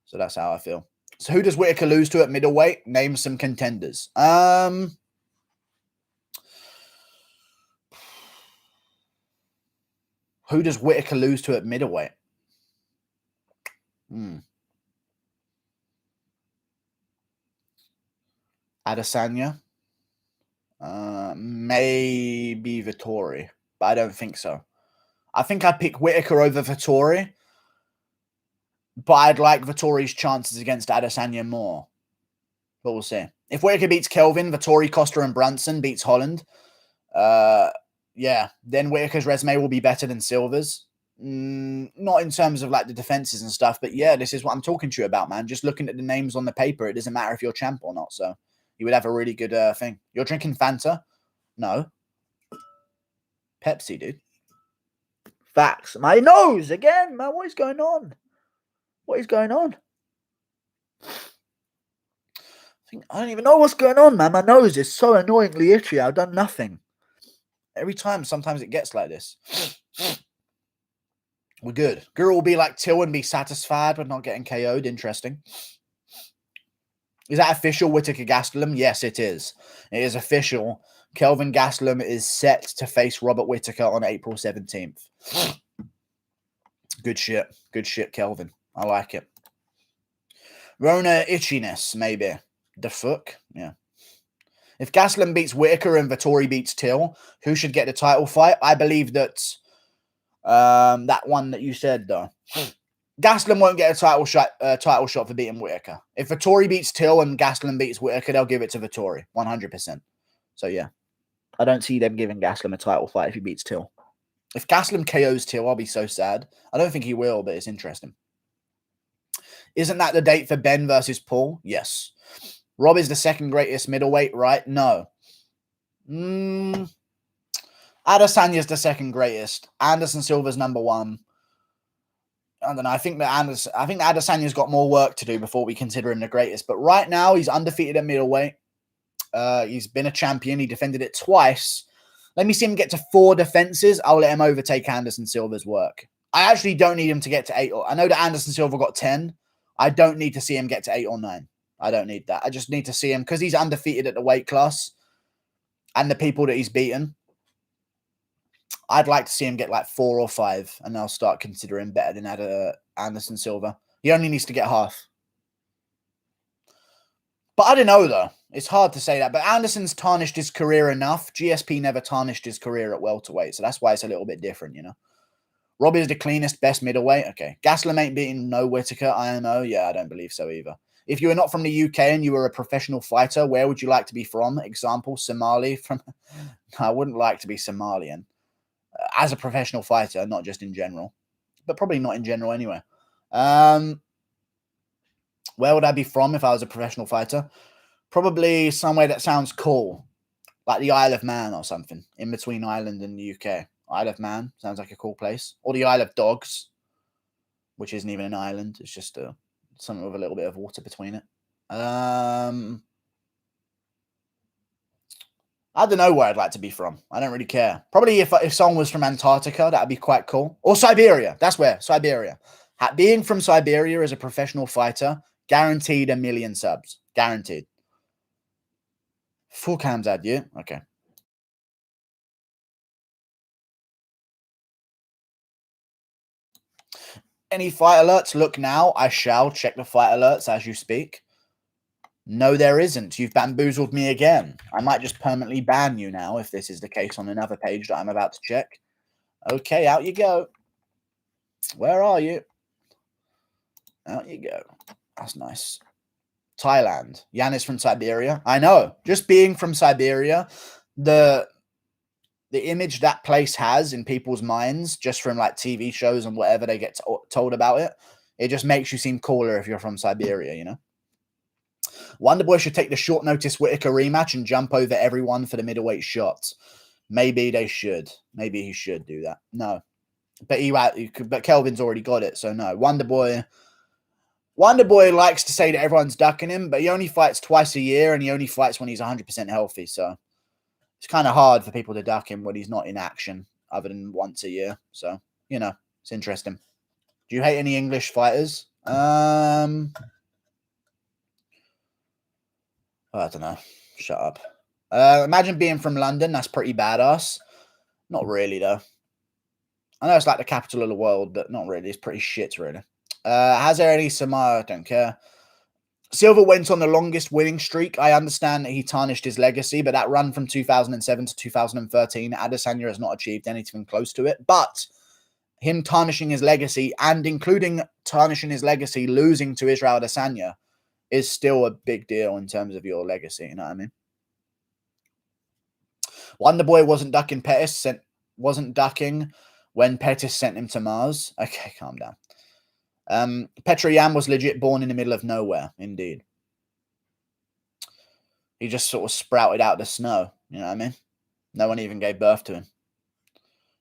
So that's how I feel. So who does Whittaker lose to at middleweight? Name some contenders. Who does Whittaker lose to at middleweight? Adesanya? Maybe Vettori, but I don't think so. I think I'd pick Whittaker over Vettori, but I'd like Vettori's chances against Adesanya more. But we'll see. If Whittaker beats Kelvin, Vettori, Costa, and Brunson beats Holland, yeah, then Whittaker's resume will be better than Silver's. Not in terms of like the defenses and stuff, but yeah, this is what I'm talking to you about, man. Just looking at the names on the paper, it doesn't matter if you're champ or not. So you would have a really good thing. You're drinking Fanta? No. Pepsi, dude. Facts. My nose again, man. What is going on? What is going on? I don't even know what's going on, man. My nose is so annoyingly itchy. I've done nothing. Every time, sometimes it gets like this. We're good. Guru will be like Till and be satisfied with not getting KO'd. Interesting. Is that official, Whittaker Gastelum? Yes, it is. It is official. Kelvin Gastelum is set to face Robert Whittaker on April 17th. Good shit. Good shit, Kelvin. I like it. Rona itchiness, maybe. The fuck? Yeah. If Gastelum beats Whittaker and Vettori beats Till, who should get the title fight? I believe that that one that you said, though. Gastelum won't get a title shot for beating Whittaker. If Vettori beats Till and Gastelum beats Whittaker, they'll give it to Vettori, 100%. So, yeah. I don't see them giving Gastelum a title fight if he beats Till. If Gastelum KOs Till, I'll be so sad. I don't think he will, but it's interesting. Isn't that the date for Ben versus Paul? Yes. Rob is the second greatest middleweight, right? No. Adesanya's the second greatest. Anderson Silva's number one. I don't know. I think that Adesanya's got more work to do before we consider him the greatest. But right now, he's undefeated at middleweight. He's been a champion. He defended it twice. Let me see him get to 4 defenses. I'll let him overtake Anderson Silva's work. I actually don't need him to get to 8. I know that Anderson Silva got 10. I don't need to see him get to 8 or 9. I don't need that. I just need to see him because he's undefeated at the weight class and the people that he's beaten. I'd like to see him get like 4 or 5, and I'll start considering better than Anderson Silva. He only needs to get half. But I don't know, though. It's hard to say that. But Anderson's tarnished his career enough. GSP never tarnished his career at welterweight, so that's why it's a little bit different, you know. Robbie is the cleanest, best middleweight. Okay. Gastelum ain't beating no Whittaker, IMO. Yeah, I don't believe so either. If you were not from the UK and you were a professional fighter, where would you like to be from? Example, Somali. I wouldn't like to be Somalian. As a professional fighter, not just in general. But probably not in general anyway. Where would I be from if I was a professional fighter? Probably somewhere that sounds cool. Like the Isle of Man or something. In between Ireland and the UK. Isle of Man sounds like a cool place. Or the Isle of Dogs. Which isn't even an island. It's just something with a little bit of water between it. I I don't know where I'd like to be from. I don't really care. Probably if someone was from Antarctica, that'd be quite cool. Or Siberia. That's where. Siberia. Being from Siberia as a professional fighter, guaranteed 1 million subs. Guaranteed. Full cams ad, yeah? Okay. Any fight alerts? Look now. I shall check the fight alerts as you speak. No, there isn't. You've bamboozled me again. I might just permanently ban you now if this is the case on another page that I'm about to check. Okay, out you go. Where are you? Out you go. That's nice. Thailand. Yan is from Siberia. I know. Just being from Siberia, the image that place has in people's minds, just from like TV shows and whatever they get told about it, it just makes you seem cooler if you're from Siberia, you know? Wonderboy should take the short notice Whittaker rematch and jump over everyone for the middleweight shots. Maybe they should. Maybe he should do that. No. But Kelvin's already got it, so no. Wonderboy likes to say that everyone's ducking him, but he only fights twice a year, and he only fights when he's 100% healthy, so it's kind of hard for people to duck him when he's not in action other than once a year. So, you know, it's interesting. Do you hate any English fighters? I don't know. Shut up. Imagine being from London. That's pretty badass. Not really, though. I know it's like the capital of the world, but not really. It's pretty shit, really. Has there any Samara? I don't care. Silva went on the longest winning streak. I understand that he tarnished his legacy, but that run from 2007 to 2013, Adesanya has not achieved anything close to it. But him tarnishing his legacy, and including tarnishing his legacy, losing to Israel Adesanya, is still a big deal in terms of your legacy. You know what I mean? Wonderboy wasn't ducking Pettis, wasn't ducking when Pettis sent him to Mars. Okay, calm down. Petroyan was legit born in the middle of nowhere, indeed. He just sort of sprouted out of the snow, you know what I mean? No one even gave birth to him.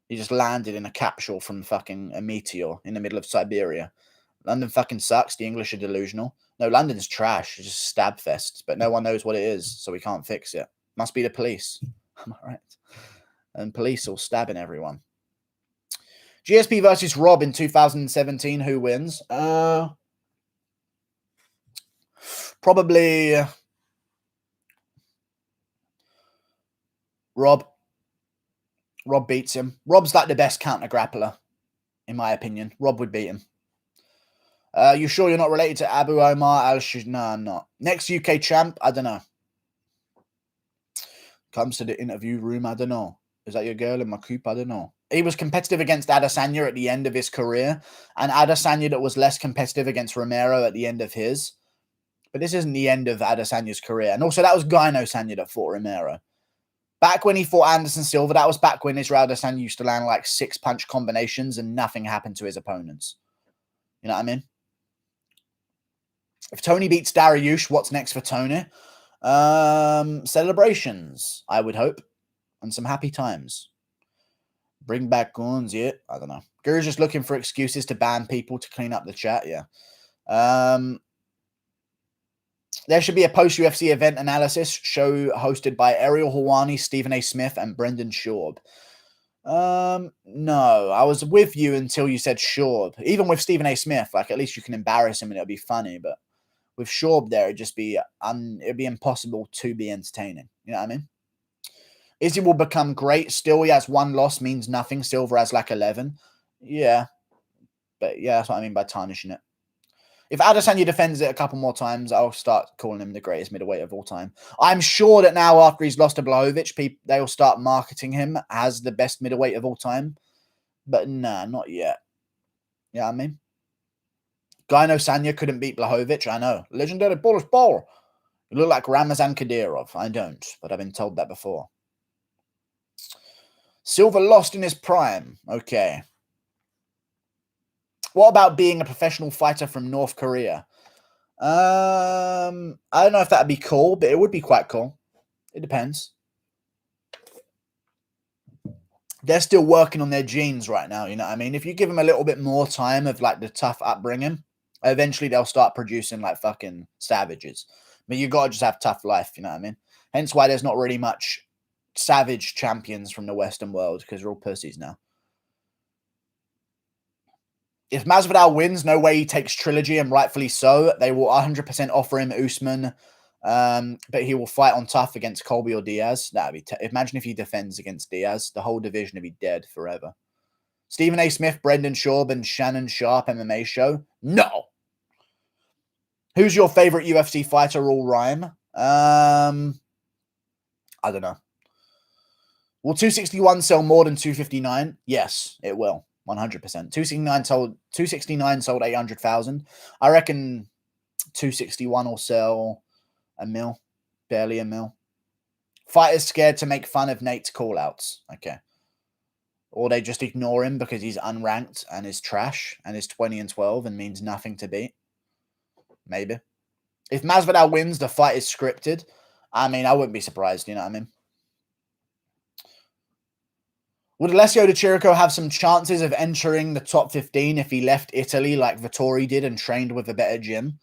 He just landed in a capsule from fucking a meteor in the middle of Siberia. London fucking sucks. The English are delusional. No, London's trash. It's just stab fests, but no one knows what it is, so we can't fix it. Must be the police. Am I right? And police all stabbing everyone. GSP versus Rob in 2017. Who wins? Probably Rob. Rob beats him. Rob's like the best counter grappler, in my opinion. Rob would beat him. You sure you're not related to Abu Omar Al-Shish? No, I'm not. Next UK champ? I don't know. Comes to the interview room? I don't know. Is that your girl in my coupe? I don't know. He was competitive against Adesanya at the end of his career, and Adesanya that was less competitive against Romero at the end of his. But this isn't the end of Adesanya's career. And also, that was Gyno Sanya that fought Romero. Back when he fought Anderson Silva, that was back when Israel Adesanya used to land like 6-punch combinations and nothing happened to his opponents. You know what I mean? If Tony beats Dariush, what's next for Tony? Celebrations, I would hope. And some happy times. Bring back guns, yeah. I don't know. Guru's just looking for excuses to ban people to clean up the chat, yeah. There should be a post-UFC event analysis show hosted by Ariel Hawani, Stephen A. Smith, and Brendan Schaub. No, I was with you until you said Schaub. Even with Stephen A. Smith, like at least you can embarrass him and it'll be funny, but with Schaub there, it'd be impossible to be entertaining. You know what I mean? Izzy will become great. Still, he has 1 loss, means nothing. Silver has like 11. Yeah. But yeah, that's what I mean by tarnishing it. If Adesanya defends it a couple more times, I'll start calling him the greatest middleweight of all time. I'm sure that now after he's lost to Blachowicz, they'll start marketing him as the best middleweight of all time. But nah, not yet. You know what I mean? Gyno Sanya couldn't beat Blachowicz. I know. Legendary Polish ball. You look like Ramazan Kadyrov. I don't, but I've been told that before. Silva lost in his prime. Okay. What about being a professional fighter from North Korea? I don't know if that'd be cool, but it would be quite cool. It depends. They're still working on their genes right now, you know what I mean? If you give them a little bit more time of like the tough upbringing, eventually they'll start producing like fucking savages. But you gotta just have tough life, you know what I mean? Hence why there's not really much savage champions from the Western world because we're all pussies now. If Masvidal wins, no way he takes trilogy, and rightfully so. They will 100% offer him Usman, but he will fight on tough against Colby or Diaz. That'd be imagine if he defends against Diaz, the whole division would be dead forever. Stephen A. Smith, Brendan Schaub, and Shannon Sharp MMA show. No. Who's your favorite UFC fighter? All rhyme. I don't know. Will 261 sell more than 259? Yes, it will. 100%. 269 sold 800,000. I reckon 261 will sell a mil, barely a mil. Fighters scared to make fun of Nate's callouts. Okay. Or they just ignore him because he's unranked and is trash and is 20-12 and means nothing to beat. Maybe. If Masvidal wins, the fight is scripted. I mean, I wouldn't be surprised, you know what I mean? Would Alessio Di Chirico have some chances of entering the top 15 if he left Italy like Vettori did and trained with a better gym?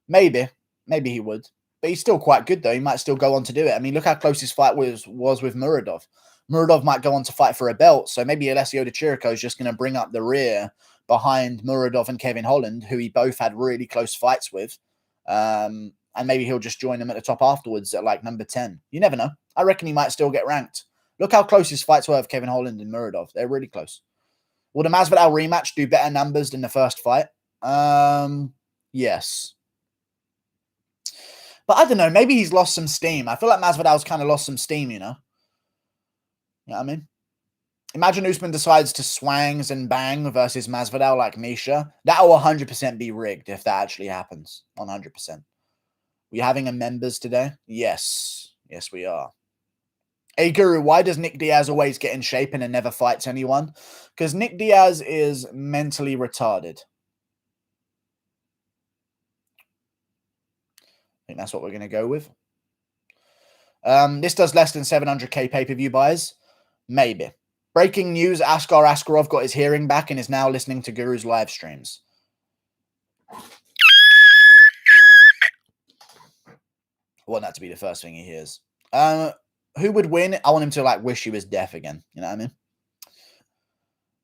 Maybe. Maybe he would. But he's still quite good, though. He might still go on to do it. I mean, look how close his fight was with Muradov. Muradov might go on to fight for a belt, so maybe Alessio Di Chirico is just going to bring up the rear behind Muradov and Kevin Holland, who he both had really close fights with. And maybe he'll just join them at the top afterwards at like number 10. You never know. I reckon he might still get ranked. Look how close his fights were with Kevin Holland and Muradov. They're really close. Will the Masvidal rematch do better numbers than the first fight? Yes. But I don't know. Maybe he's lost some steam. I feel like Masvidal's kind of lost some steam, you know? You know what I mean? Imagine Usman decides to swangs and bang versus Masvidal like Misha. That will 100% be rigged if that actually happens. 100%. We having a members today? Yes. Yes, we are. Hey, Guru, why does Nick Diaz always get in shape and never fights anyone? Because Nick Diaz is mentally retarded. I think that's what we're going to go with. This does less than 700k pay-per-view buys. Maybe. Breaking news, Askar Askarov got his hearing back and is now listening to Guru's live streams. I want that to be the first thing he hears. Who would win? I want him to like wish he was deaf again. You know what I mean?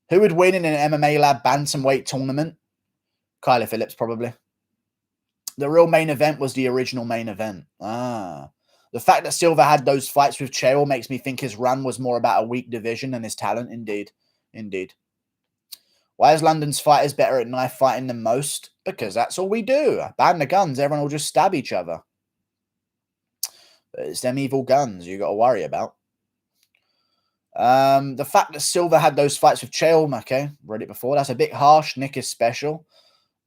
Who would win in an MMA Lab Bantamweight tournament? Kyler Phillips, probably. The real main event was the original main event. The fact that Silva had those fights with Chael makes me think his run was more about a weak division than his talent. Indeed. Indeed. Why is London's fighters better at knife fighting than most? Because that's all we do. Ban the guns. Everyone will just stab each other. But it's them evil guns you got to worry about. The fact that Silva had those fights with Chael, okay, read it before. That's a bit harsh. Nick is special.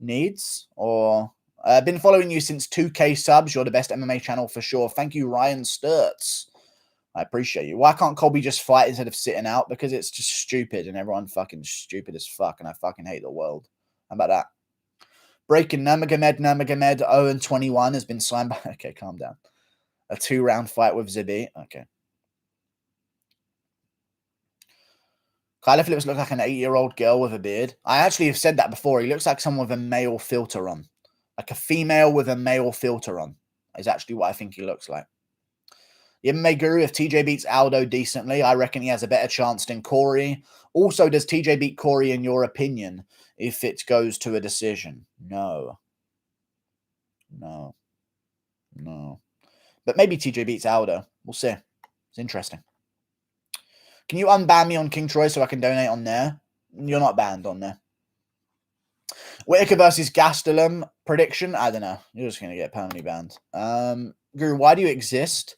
Needs or... I've been following you since 2K subs. You're the best MMA channel for sure. Thank you, Ryan Sturts. I appreciate you. Why can't Colby just fight instead of sitting out? Because it's just stupid and everyone fucking stupid as fuck and I fucking hate the world. How about that? Breaking Nurmagomedov 0-21 has been signed by... Okay, calm down. A 2-round fight with Zibi. Okay. Kyler Phillips looks like an 8-year-old girl with a beard. I actually have said that before. He looks like someone with a male filter on. Like a female with a male filter on is actually what I think he looks like. The MMA Guru, if TJ beats Aldo decently, I reckon he has a better chance than Corey. Also, does TJ beat Corey in your opinion if it goes to a decision? No. No. No. But maybe TJ beats Aldo. We'll see. It's interesting. Can you unban me on King Troy so I can donate on there? You're not banned on there. Whittaker versus Gastelum prediction? I don't know. You're just going to get permanently banned. Guru, why do you exist?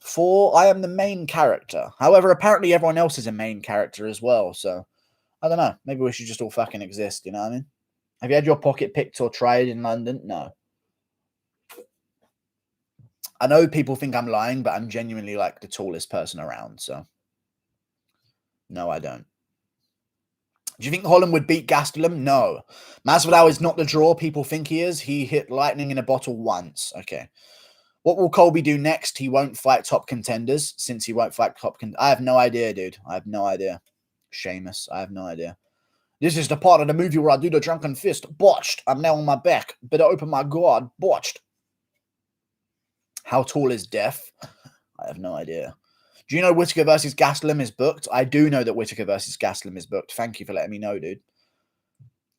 For I am the main character. However, apparently everyone else is a main character as well. So, I don't know. Maybe we should just all fucking exist. You know what I mean? Have you had your pocket picked or tried in London? No. I know people think I'm lying, but I'm genuinely like the tallest person around. So, no, I don't. Do you think Holland would beat Gastelum? No. Masvidal is not the draw people think he is. He hit lightning in a bottle once. Okay. What will Colby do next? He won't fight top contenders since he won't fight top contenders. I have no idea, dude. I have no idea. Seamus, I have no idea. This is the part of the movie where I do the drunken fist. Botched. I'm now on my back. Better open my guard. Botched. How tall is Death? I have no idea. Do you know Whittaker versus Gastelum is booked? I do know that Whittaker versus Gastelum is booked. Thank you for letting me know, dude.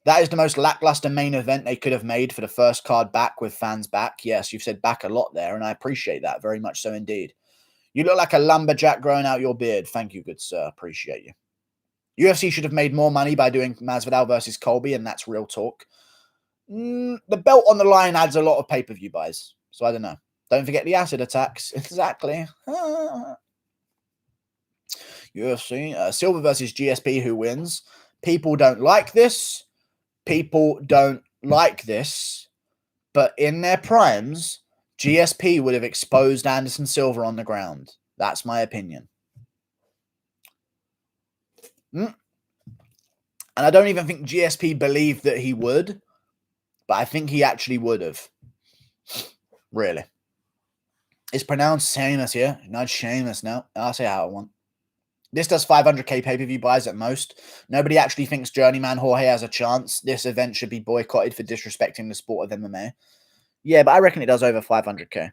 That is the most lackluster main event they could have made for the first card back with fans back. Yes, you've said back a lot there, and I appreciate that very much so indeed. You look like a lumberjack growing out your beard. Thank you, good sir. Appreciate you. UFC should have made more money by doing Masvidal versus Colby, and that's real talk. The belt on the line adds a lot of pay-per-view buys, so I don't know. Don't forget the acid attacks. Exactly. UFC. Silver versus GSP, who wins? People don't like this. People don't like this. But in their primes, GSP would have exposed Anderson Silva on the ground. That's my opinion. And I don't even think GSP believed that he would, but I think he actually would have. Really. It's pronounced Sheamus here, not Sheamus now. I'll say how I want. This does 500k pay-per-view buys at most. Nobody actually thinks Journeyman Jorge has a chance. This event should be boycotted for disrespecting the sport of MMA. Yeah, but I reckon it does over 500k.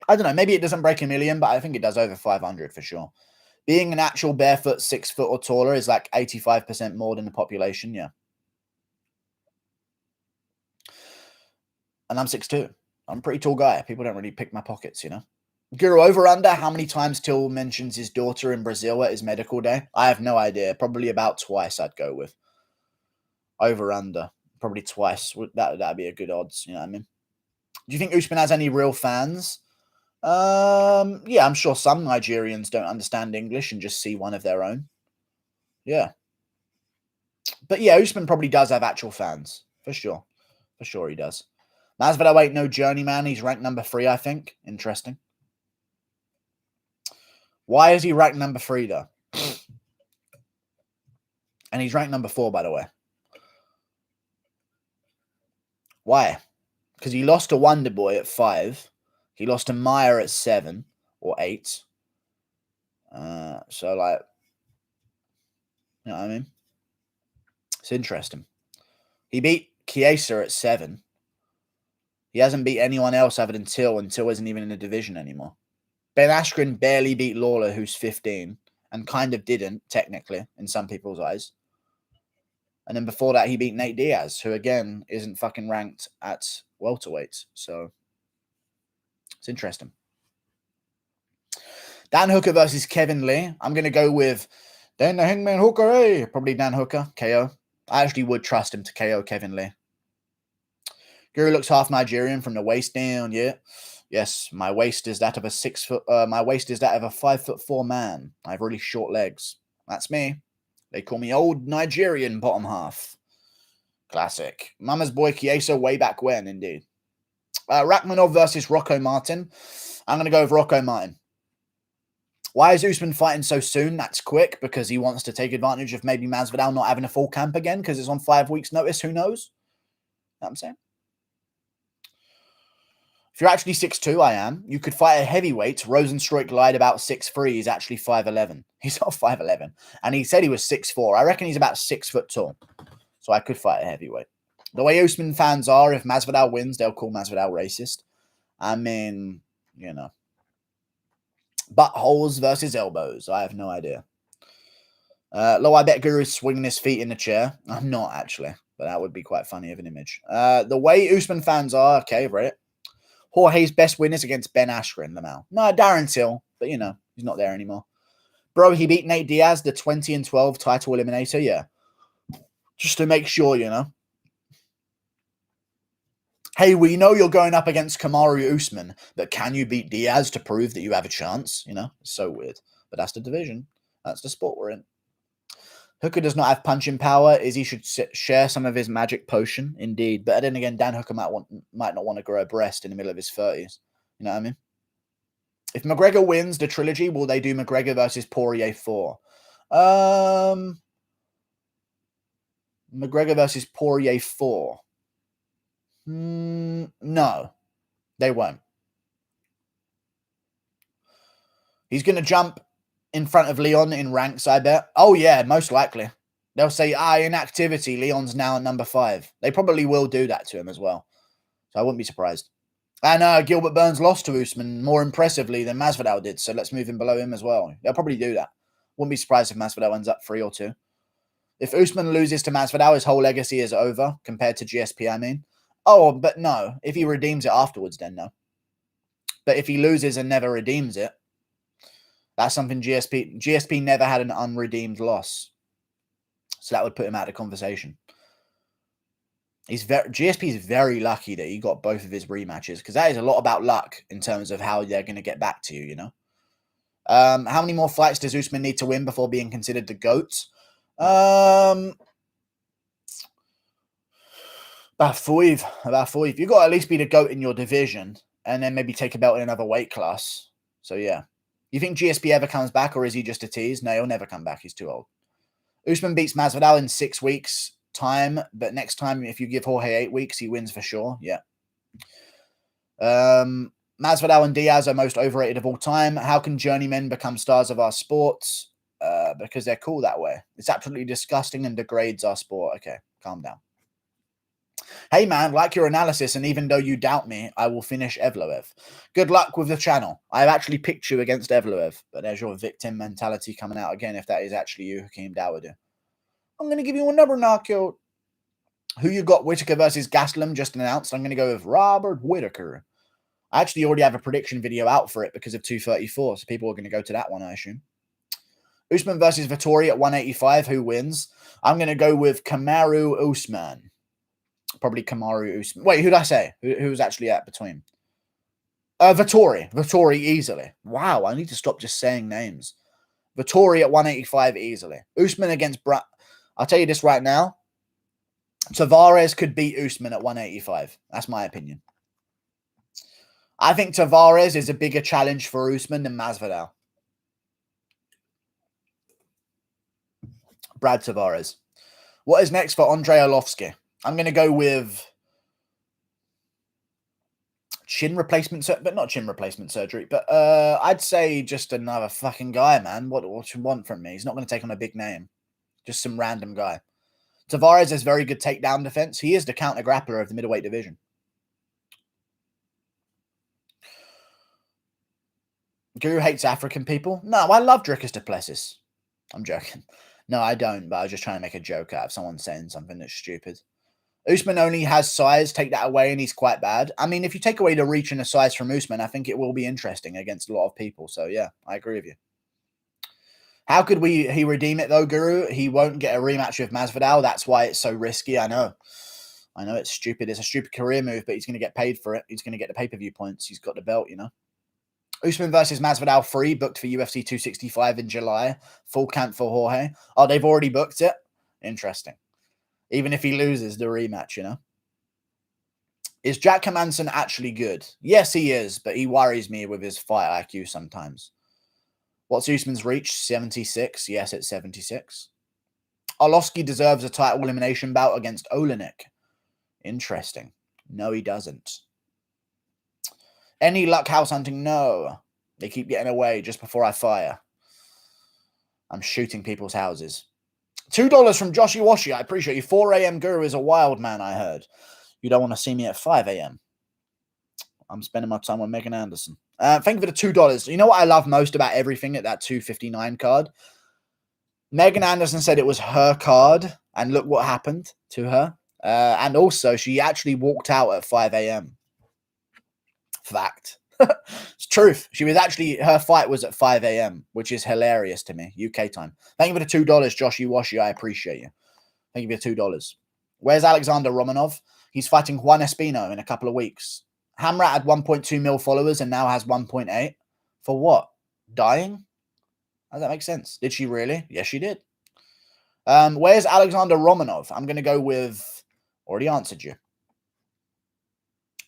I don't know. Maybe it doesn't break 1 million, but I think it does over 500 for sure. Being an actual barefoot 6 foot or taller is like 85% more than the population. Yeah. And I'm 6'2". I'm a pretty tall guy. People don't really pick my pockets, you know. Guru, over under, how many times Till mentions his daughter in Brazil at his medical day? I have no idea. Probably about twice, I'd go with. Over under. Probably twice. That'd be a good odds, you know what I mean? Do you think Usman has any real fans? Yeah, I'm sure some Nigerians don't understand English and just see one of their own. Yeah. But yeah, Usman probably does have actual fans. For sure. For sure he does. Masvidal ain't no journeyman. He's ranked number 3, I think. Interesting. Why is he ranked number 3, though? And he's ranked number 4, by the way. Why? Because he lost to Wonderboy at 5. He lost to Meyer at 7 or 8. So, like, you know what I mean? It's interesting. He beat Chiesa at 7. He hasn't beat anyone else other than Till, and Till isn't even in the division anymore. Ben Askren barely beat Lawler, who's 15, and kind of didn't, technically, in some people's eyes. And then before that, he beat Nate Diaz, who, again, isn't fucking ranked at welterweight. So, it's interesting. Dan Hooker versus Kevin Lee. I'm going to go with Dan the Hangman Hooker, eh? Probably Dan Hooker, KO. I actually would trust him to KO Kevin Lee. Guru looks half Nigerian from the waist down, yeah. Yes, my waist is that of a 6 foot. My waist is that of a 5'4" man. I have really short legs. That's me. They call me old Nigerian bottom half. Classic. Mama's boy Chiesa way back when, indeed. Rachmanov versus Rocco Martin. I'm going to go with Rocco Martin. Why is Usman fighting so soon? That's quick, because he wants to take advantage of maybe Masvidal not having a full camp again because it's on 5 weeks' notice. Who knows? You know what I'm saying? If you're actually 6'2", I am. You could fight a heavyweight. Rosenstruik lied about 6'3". He's actually 5'11". He's not 5'11". And he said he was 6'4". I reckon he's about 6 foot tall. So I could fight a heavyweight. The way Usman fans are, if Masvidal wins, they'll call Masvidal racist. I mean, you know. Buttholes versus elbows. I have no idea. I bet Guru's swinging his feet in the chair. I'm not, actually. But that would be quite funny of an image. The way Usman fans are, okay, read it. Jorge's best win is against Ben Askren, Lamal. No, Darren Till, but you know, he's not there anymore. Bro, he beat Nate Diaz, the 20-12 title eliminator, yeah. Just to make sure, you know. Hey, we know you're going up against Kamaru Usman, but can you beat Diaz to prove that you have a chance? You know, it's so weird. But that's the division. That's the sport we're in. Hooker does not have punching power. Izzy should share some of his magic potion. Indeed. But then again, Dan Hooker might not want to grow a breast in the middle of his 30s. You know what I mean? If McGregor wins the trilogy, will they do McGregor versus Poirier 4? McGregor versus Poirier 4. No, they won't. He's going to jump in front of Leon in ranks, I bet. Oh, yeah, most likely. They'll say, inactivity. Leon's now at number 5. They probably will do that to him as well. So I wouldn't be surprised. And Gilbert Burns lost to Usman more impressively than Masvidal did, so let's move him below him as well. They'll probably do that. Wouldn't be surprised if Masvidal ends up 3 or 2. If Usman loses to Masvidal, his whole legacy is over, compared to GSP, I mean. Oh, but no. If he redeems it afterwards, then no. But if he loses and never redeems it, that's something GSP never had an unredeemed loss. So that would put him out of conversation. GSP is very lucky that he got both of his rematches, because that is a lot about luck in terms of how they're going to get back to you, you know? How many more fights does Usman need to win before being considered the GOAT? About 5. You've got to at least be the GOAT in your division, and then maybe take a belt in another weight class. So, yeah. You think GSP ever comes back, or is he just a tease? No, he'll never come back. He's too old. Usman beats Masvidal in 6 weeks' time, but next time, if you give Jorge 8 weeks, he wins for sure. Yeah. Masvidal and Diaz are most overrated of all time. How can journeymen become stars of our sports? Because they're cool that way. It's absolutely disgusting and degrades our sport. Okay, calm down. Hey man, like your analysis, and even though you doubt me, I will finish Evloev. Good luck with the channel. I've actually picked you against Evloev, but there's your victim mentality coming out again, if that is actually you, Hakeem Dawood. I'm going to give you another knockout. Who you got? Whittaker versus Gastelum just announced. I'm going to go with Robert Whittaker. I actually already have a prediction video out for it because of 234, so people are going to go to that one, I assume. Usman versus Vettori at 185. Who wins? I'm going to go with Kamaru Usman. Probably Kamaru Usman. Wait, who did I say? Who was actually at between? Vettori. Vettori easily. Wow, I need to stop just saying names. Vettori at 185 easily. Usman against I'll tell you this right now. Tavares could beat Usman at 185. That's my opinion. I think Tavares is a bigger challenge for Usman than Masvidal. Brad Tavares. What is next for Andrei Arlovski? I'm going to go with chin replacement, but not chin replacement surgery. But I'd say just another fucking guy, man. What you want from me? He's not going to take on a big name. Just some random guy. Tavares has very good takedown defense. He is the counter grappler of the middleweight division. Guru hates African people. No, I love Dricus du Plessis. I'm joking. No, I don't, but I was just trying to make a joke out of someone saying something that's stupid. Usman only has size. Take that away and he's quite bad. I mean, if you take away the reach and the size from Usman, I think it will be interesting against a lot of people. So, yeah, I agree with you. How could he redeem it, though, Guru? He won't get a rematch with Masvidal. That's why it's so risky. I know it's stupid. It's a stupid career move, but he's going to get paid for it. He's going to get the pay-per-view points. He's got the belt, you know. Usman versus Masvidal 3, booked for UFC 265 in July. Full camp for Jorge. Oh, they've already booked it? Interesting. Even if he loses the rematch, you know. Is Jack Hermansson actually good? Yes, he is, but he worries me with his fight IQ sometimes. What's Usman's reach? 76. Yes, it's 76. Arlovski deserves a title elimination bout against Olenek. Interesting. No, he doesn't. Any luck house hunting? No. They keep getting away just before I fire. I'm shooting people's houses. $2 from Joshy Washy. I appreciate you. 4 a.m. Guru is a wild man, I heard. You don't want to see me at 5 a.m. I'm spending my time on Megan Anderson. Thank you for the $2. You know what I love most about everything at that 259 card? Megan Anderson said it was her card, and look what happened to her. And also, she actually walked out at 5 a.m. Fact. It's truth. Her fight was at 5 a.m., which is hilarious to me. UK time. Thank you for the $2, Joshy Washy. I appreciate you. Thank you for the $2. Where's Alexander Romanov? He's fighting Juan Espino in a couple of weeks. Hamrat had 1.2 mil followers and now has 1.8. For what? Dying? How does that make sense? Did she really? Yes, she did. Where's Alexander Romanov? I'm going to go with... Already answered you.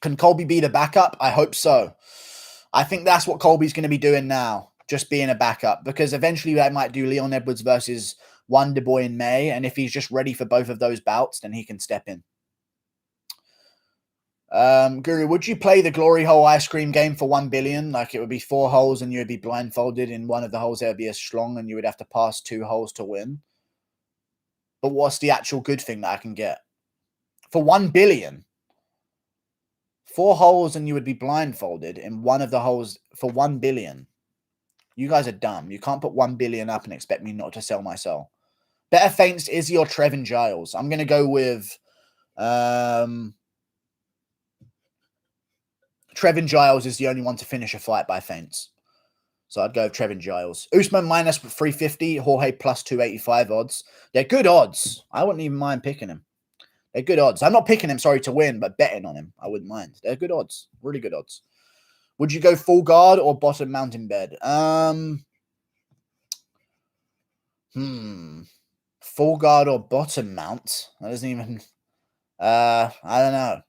Can Colby be the backup? I hope so. I think that's what Colby's going to be doing now. Just being a backup. Because eventually they might do Leon Edwards versus Wonderboy in May. And if he's just ready for both of those bouts, then he can step in. Guru, would you play the glory hole ice cream game for 1 billion? Like it would be 4 holes and you would be blindfolded. In one of the holes there would be a schlong and you would have to pass 2 holes to win. But what's the actual good thing that I can get? For 1 billion? 4 holes and you would be blindfolded in one of the holes for 1 billion. You guys are dumb. You can't put 1 billion up and expect me not to sell my soul. Better feints, Izzy or Trevin Giles? I'm going to go with Trevin Giles is the only one to finish a fight by feints. So I'd go with Trevin Giles. Usman minus 350, Jorge plus 285 odds. They're good odds. I wouldn't even mind picking him. They're good odds. I'm not picking him, sorry, to win, but betting on him, I wouldn't mind. They're good odds. Really good odds. Would you go full guard or bottom mountain bed? Full guard or bottom mount? That doesn't even... I don't know.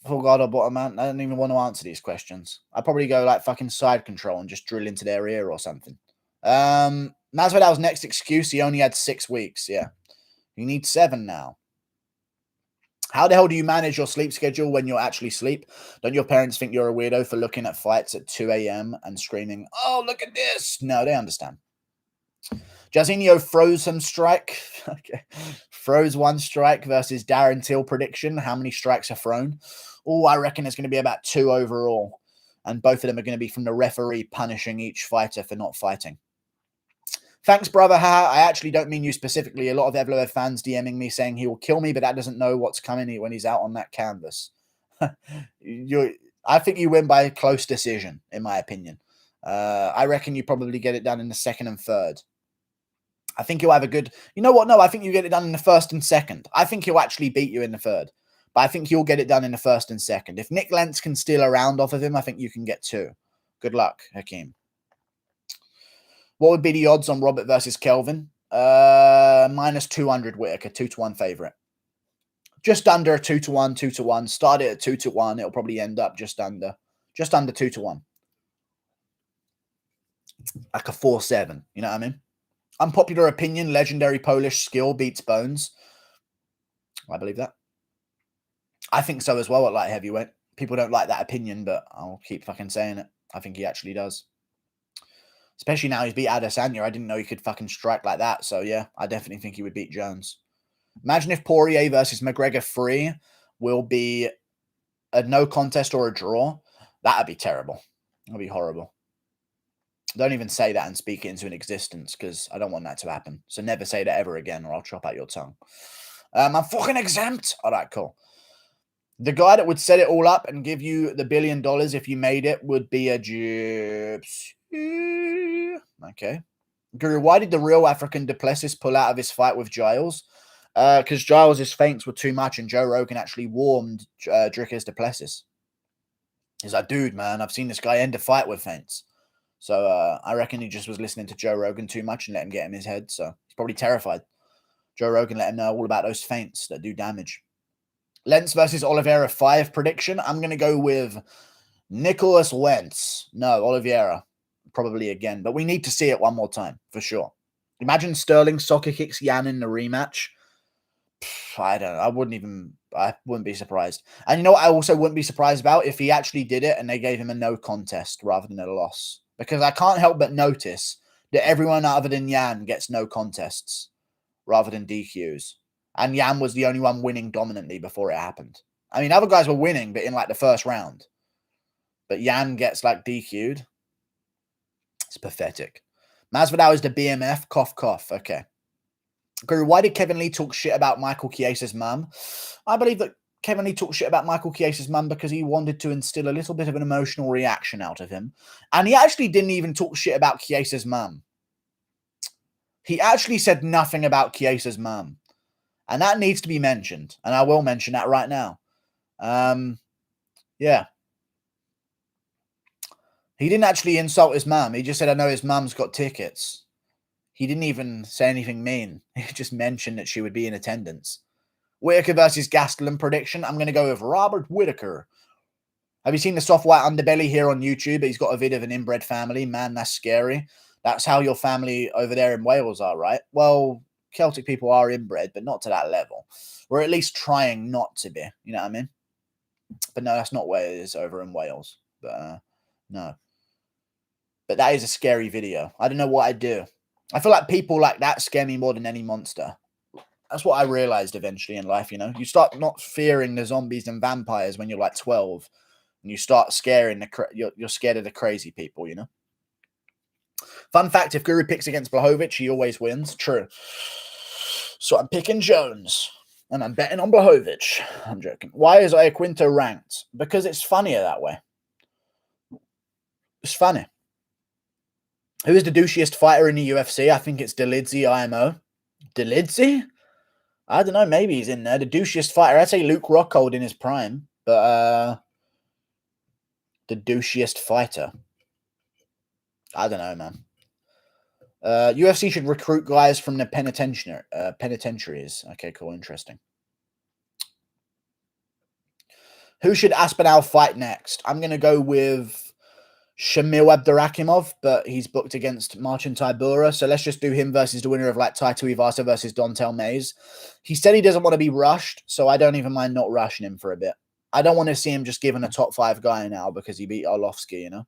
Full guard or bottom mount? I don't even want to answer these questions. I'd probably go like fucking side control and just drill into their ear or something. Masvidal's next excuse, he only had 6 weeks. Yeah. You need 7 now. How the hell do you manage your sleep schedule when you actually sleep? Don't your parents think you're a weirdo for looking at fights at 2 a.m. and screaming, oh, look at this? No, they understand. Jairzinho froze some strike. Okay. Froze 1 strike versus Darren Till prediction. How many strikes are thrown? Oh, I reckon it's going to be about 2 overall. And both of them are going to be from the referee punishing each fighter for not fighting. Thanks, brother. I actually don't mean you specifically. A lot of Evloev fans DMing me saying he will kill me, but that doesn't know what's coming when he's out on that canvas. I think you win by a close decision, in my opinion. I reckon you probably get it done in the 2nd and 3rd. I think you'll have a good... You know what? No, I think you get it done in the 1st and 2nd. I think he'll actually beat you in the 3rd. But I think you'll get it done in the 1st and 2nd. If Nick Lentz can steal a round off of him, I think you can get 2. Good luck, Hakeem. What would be the odds on Robert versus Kelvin? Minus 200 Whittaker, 2-1 favorite. Just under a 2-1, 2-1. Start it at 2-1. It'll probably end up just under 2-1. Like a 4-7. You know what I mean? Unpopular opinion, legendary Polish skill beats Bones. I believe that. I think so as well at light heavyweight. People don't like that opinion, but I'll keep fucking saying it. I think he actually does. Especially now he's beat Adesanya. I didn't know he could fucking strike like that. So, yeah, I definitely think he would beat Jones. Imagine if Poirier versus McGregor 3 will be a no contest or a draw. That would be terrible. That would be horrible. Don't even say that and speak it into an existence because I don't want that to happen. So never say that ever again or I'll chop out your tongue. I'm fucking exempt. All right, cool. The guy that would set it all up and give you the $1 billion if you made it would be a gypsy. Okay. Guru, why did the real African Duplessis pull out of his fight with Giles? Because Giles' feints were too much and Joe Rogan actually warmed Dricus Duplessis. He's like, dude, man, I've seen this guy end a fight with feints. So I reckon he just was listening to Joe Rogan too much and let him get in his head. So he's probably terrified. Joe Rogan let him know all about those feints that do damage. Lentz versus Oliveira 5 prediction. I'm going to go with Nicholas Wentz. No, Oliveira. Probably again. But we need to see it one more time, for sure. Imagine Sterling soccer kicks Yan in the rematch. I don't know. I wouldn't be surprised. And you know what I also wouldn't be surprised about? If he actually did it and they gave him a no contest rather than a loss. Because I can't help but notice that everyone other than Yan gets no contests rather than DQs. And Yan was the only one winning dominantly before it happened. I mean, other guys were winning, but in like the first round. But Yan gets like DQ'd. It's pathetic. Masvidal is the BMF. Cough, cough. Okay. Guru, why did Kevin Lee talk shit about Michael Chiesa's mum? I believe that Kevin Lee talked shit about Michael Chiesa's mum because he wanted to instill a little bit of an emotional reaction out of him. And he actually didn't even talk shit about Chiesa's mum. He actually said nothing about Chiesa's mum. And that needs to be mentioned. And I will mention that right now. Yeah. He didn't actually insult his mum. He just said, I know his mum's got tickets. He didn't even say anything mean. He just mentioned that she would be in attendance. Whittaker versus Gastelum prediction. I'm going to go with Robert Whittaker. Have you seen the soft white underbelly here on YouTube? He's got a vid of an inbred family. Man, that's scary. That's how your family over there in Wales are, right? Well, Celtic people are inbred, but not to that level. We're at least trying not to be. You know what I mean? But no, that's not where it is over in Wales. But no. But that is a scary video. I don't know what I'd do. I feel like people like that scare me more than any monster. That's what I realized eventually in life, you know. You start not fearing the zombies and vampires when you're like 12, and you start scaring you're scared of the crazy people, you know. Fun fact, if Guru picks against Blachowicz, he always wins. True. So I'm picking Jones, and I'm betting on Blachowicz. I'm joking. Why is Iaquinta ranked? Because it's funnier that way. It's funny. Who is the douchiest fighter in the UFC? I think it's Delidze IMO. Delidze? I don't know. Maybe he's in there. The douchiest fighter. I'd say Luke Rockhold in his prime. But the douchiest fighter. I don't know, man. UFC should recruit guys from the penitentiaries. Okay, cool. Interesting. Who should Aspinall fight next? I'm going to go with Shamil Abdurakhimov, but he's booked against Marcin Tybura. So let's just do him versus the winner of like Tai Tuivasa versus Dontel Mays. He said he doesn't want to be rushed, so I don't even mind not rushing him for a bit. I don't want to see him just given a top 5 guy now because he beat Arlovsky, you know?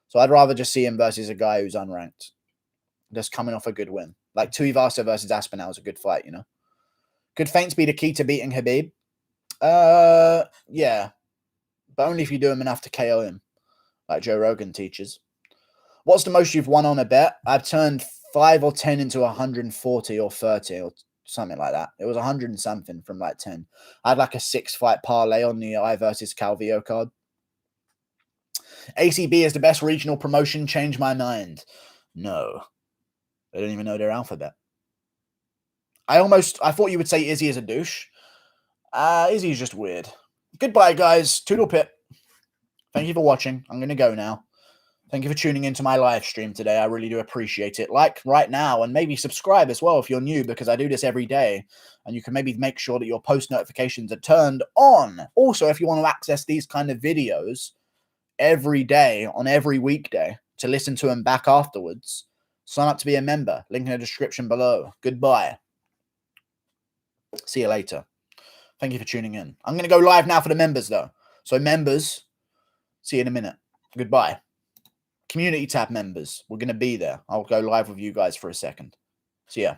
So I'd rather just see him versus a guy who's unranked. Just coming off a good win. Like Tuivasa versus Aspinall is a good fight, you know? Could feints be the key to beating Khabib? Yeah. But only if you do him enough to KO him, like Joe Rogan teaches. What's the most you've won on a bet? I've turned 5 or 10 into 140 or 30 or something like that. It was 100 and something from like 10. I had like a 6-fight parlay on the I versus Calvillo card. ACB is the best regional promotion. Change my mind. No. I don't even know their alphabet. I thought you would say Izzy is a douche. Izzy's just weird. Goodbye, guys. Toodle pip. Thank you for watching. I'm going to go now. Thank you for tuning into my live stream today. I really do appreciate it. Like right now, and maybe subscribe as well if you're new, because I do this every day. And you can maybe make sure that your post notifications are turned on. Also, if you want to access these kind of videos every day on every weekday to listen to them back afterwards, sign up to be a member. Link in the description below. Goodbye. See you later. Thank you for tuning in. I'm going to go live now for the members, though. So members, see you in a minute. Goodbye. Community tab members, we're going to be there. I'll go live with you guys for a second. See ya.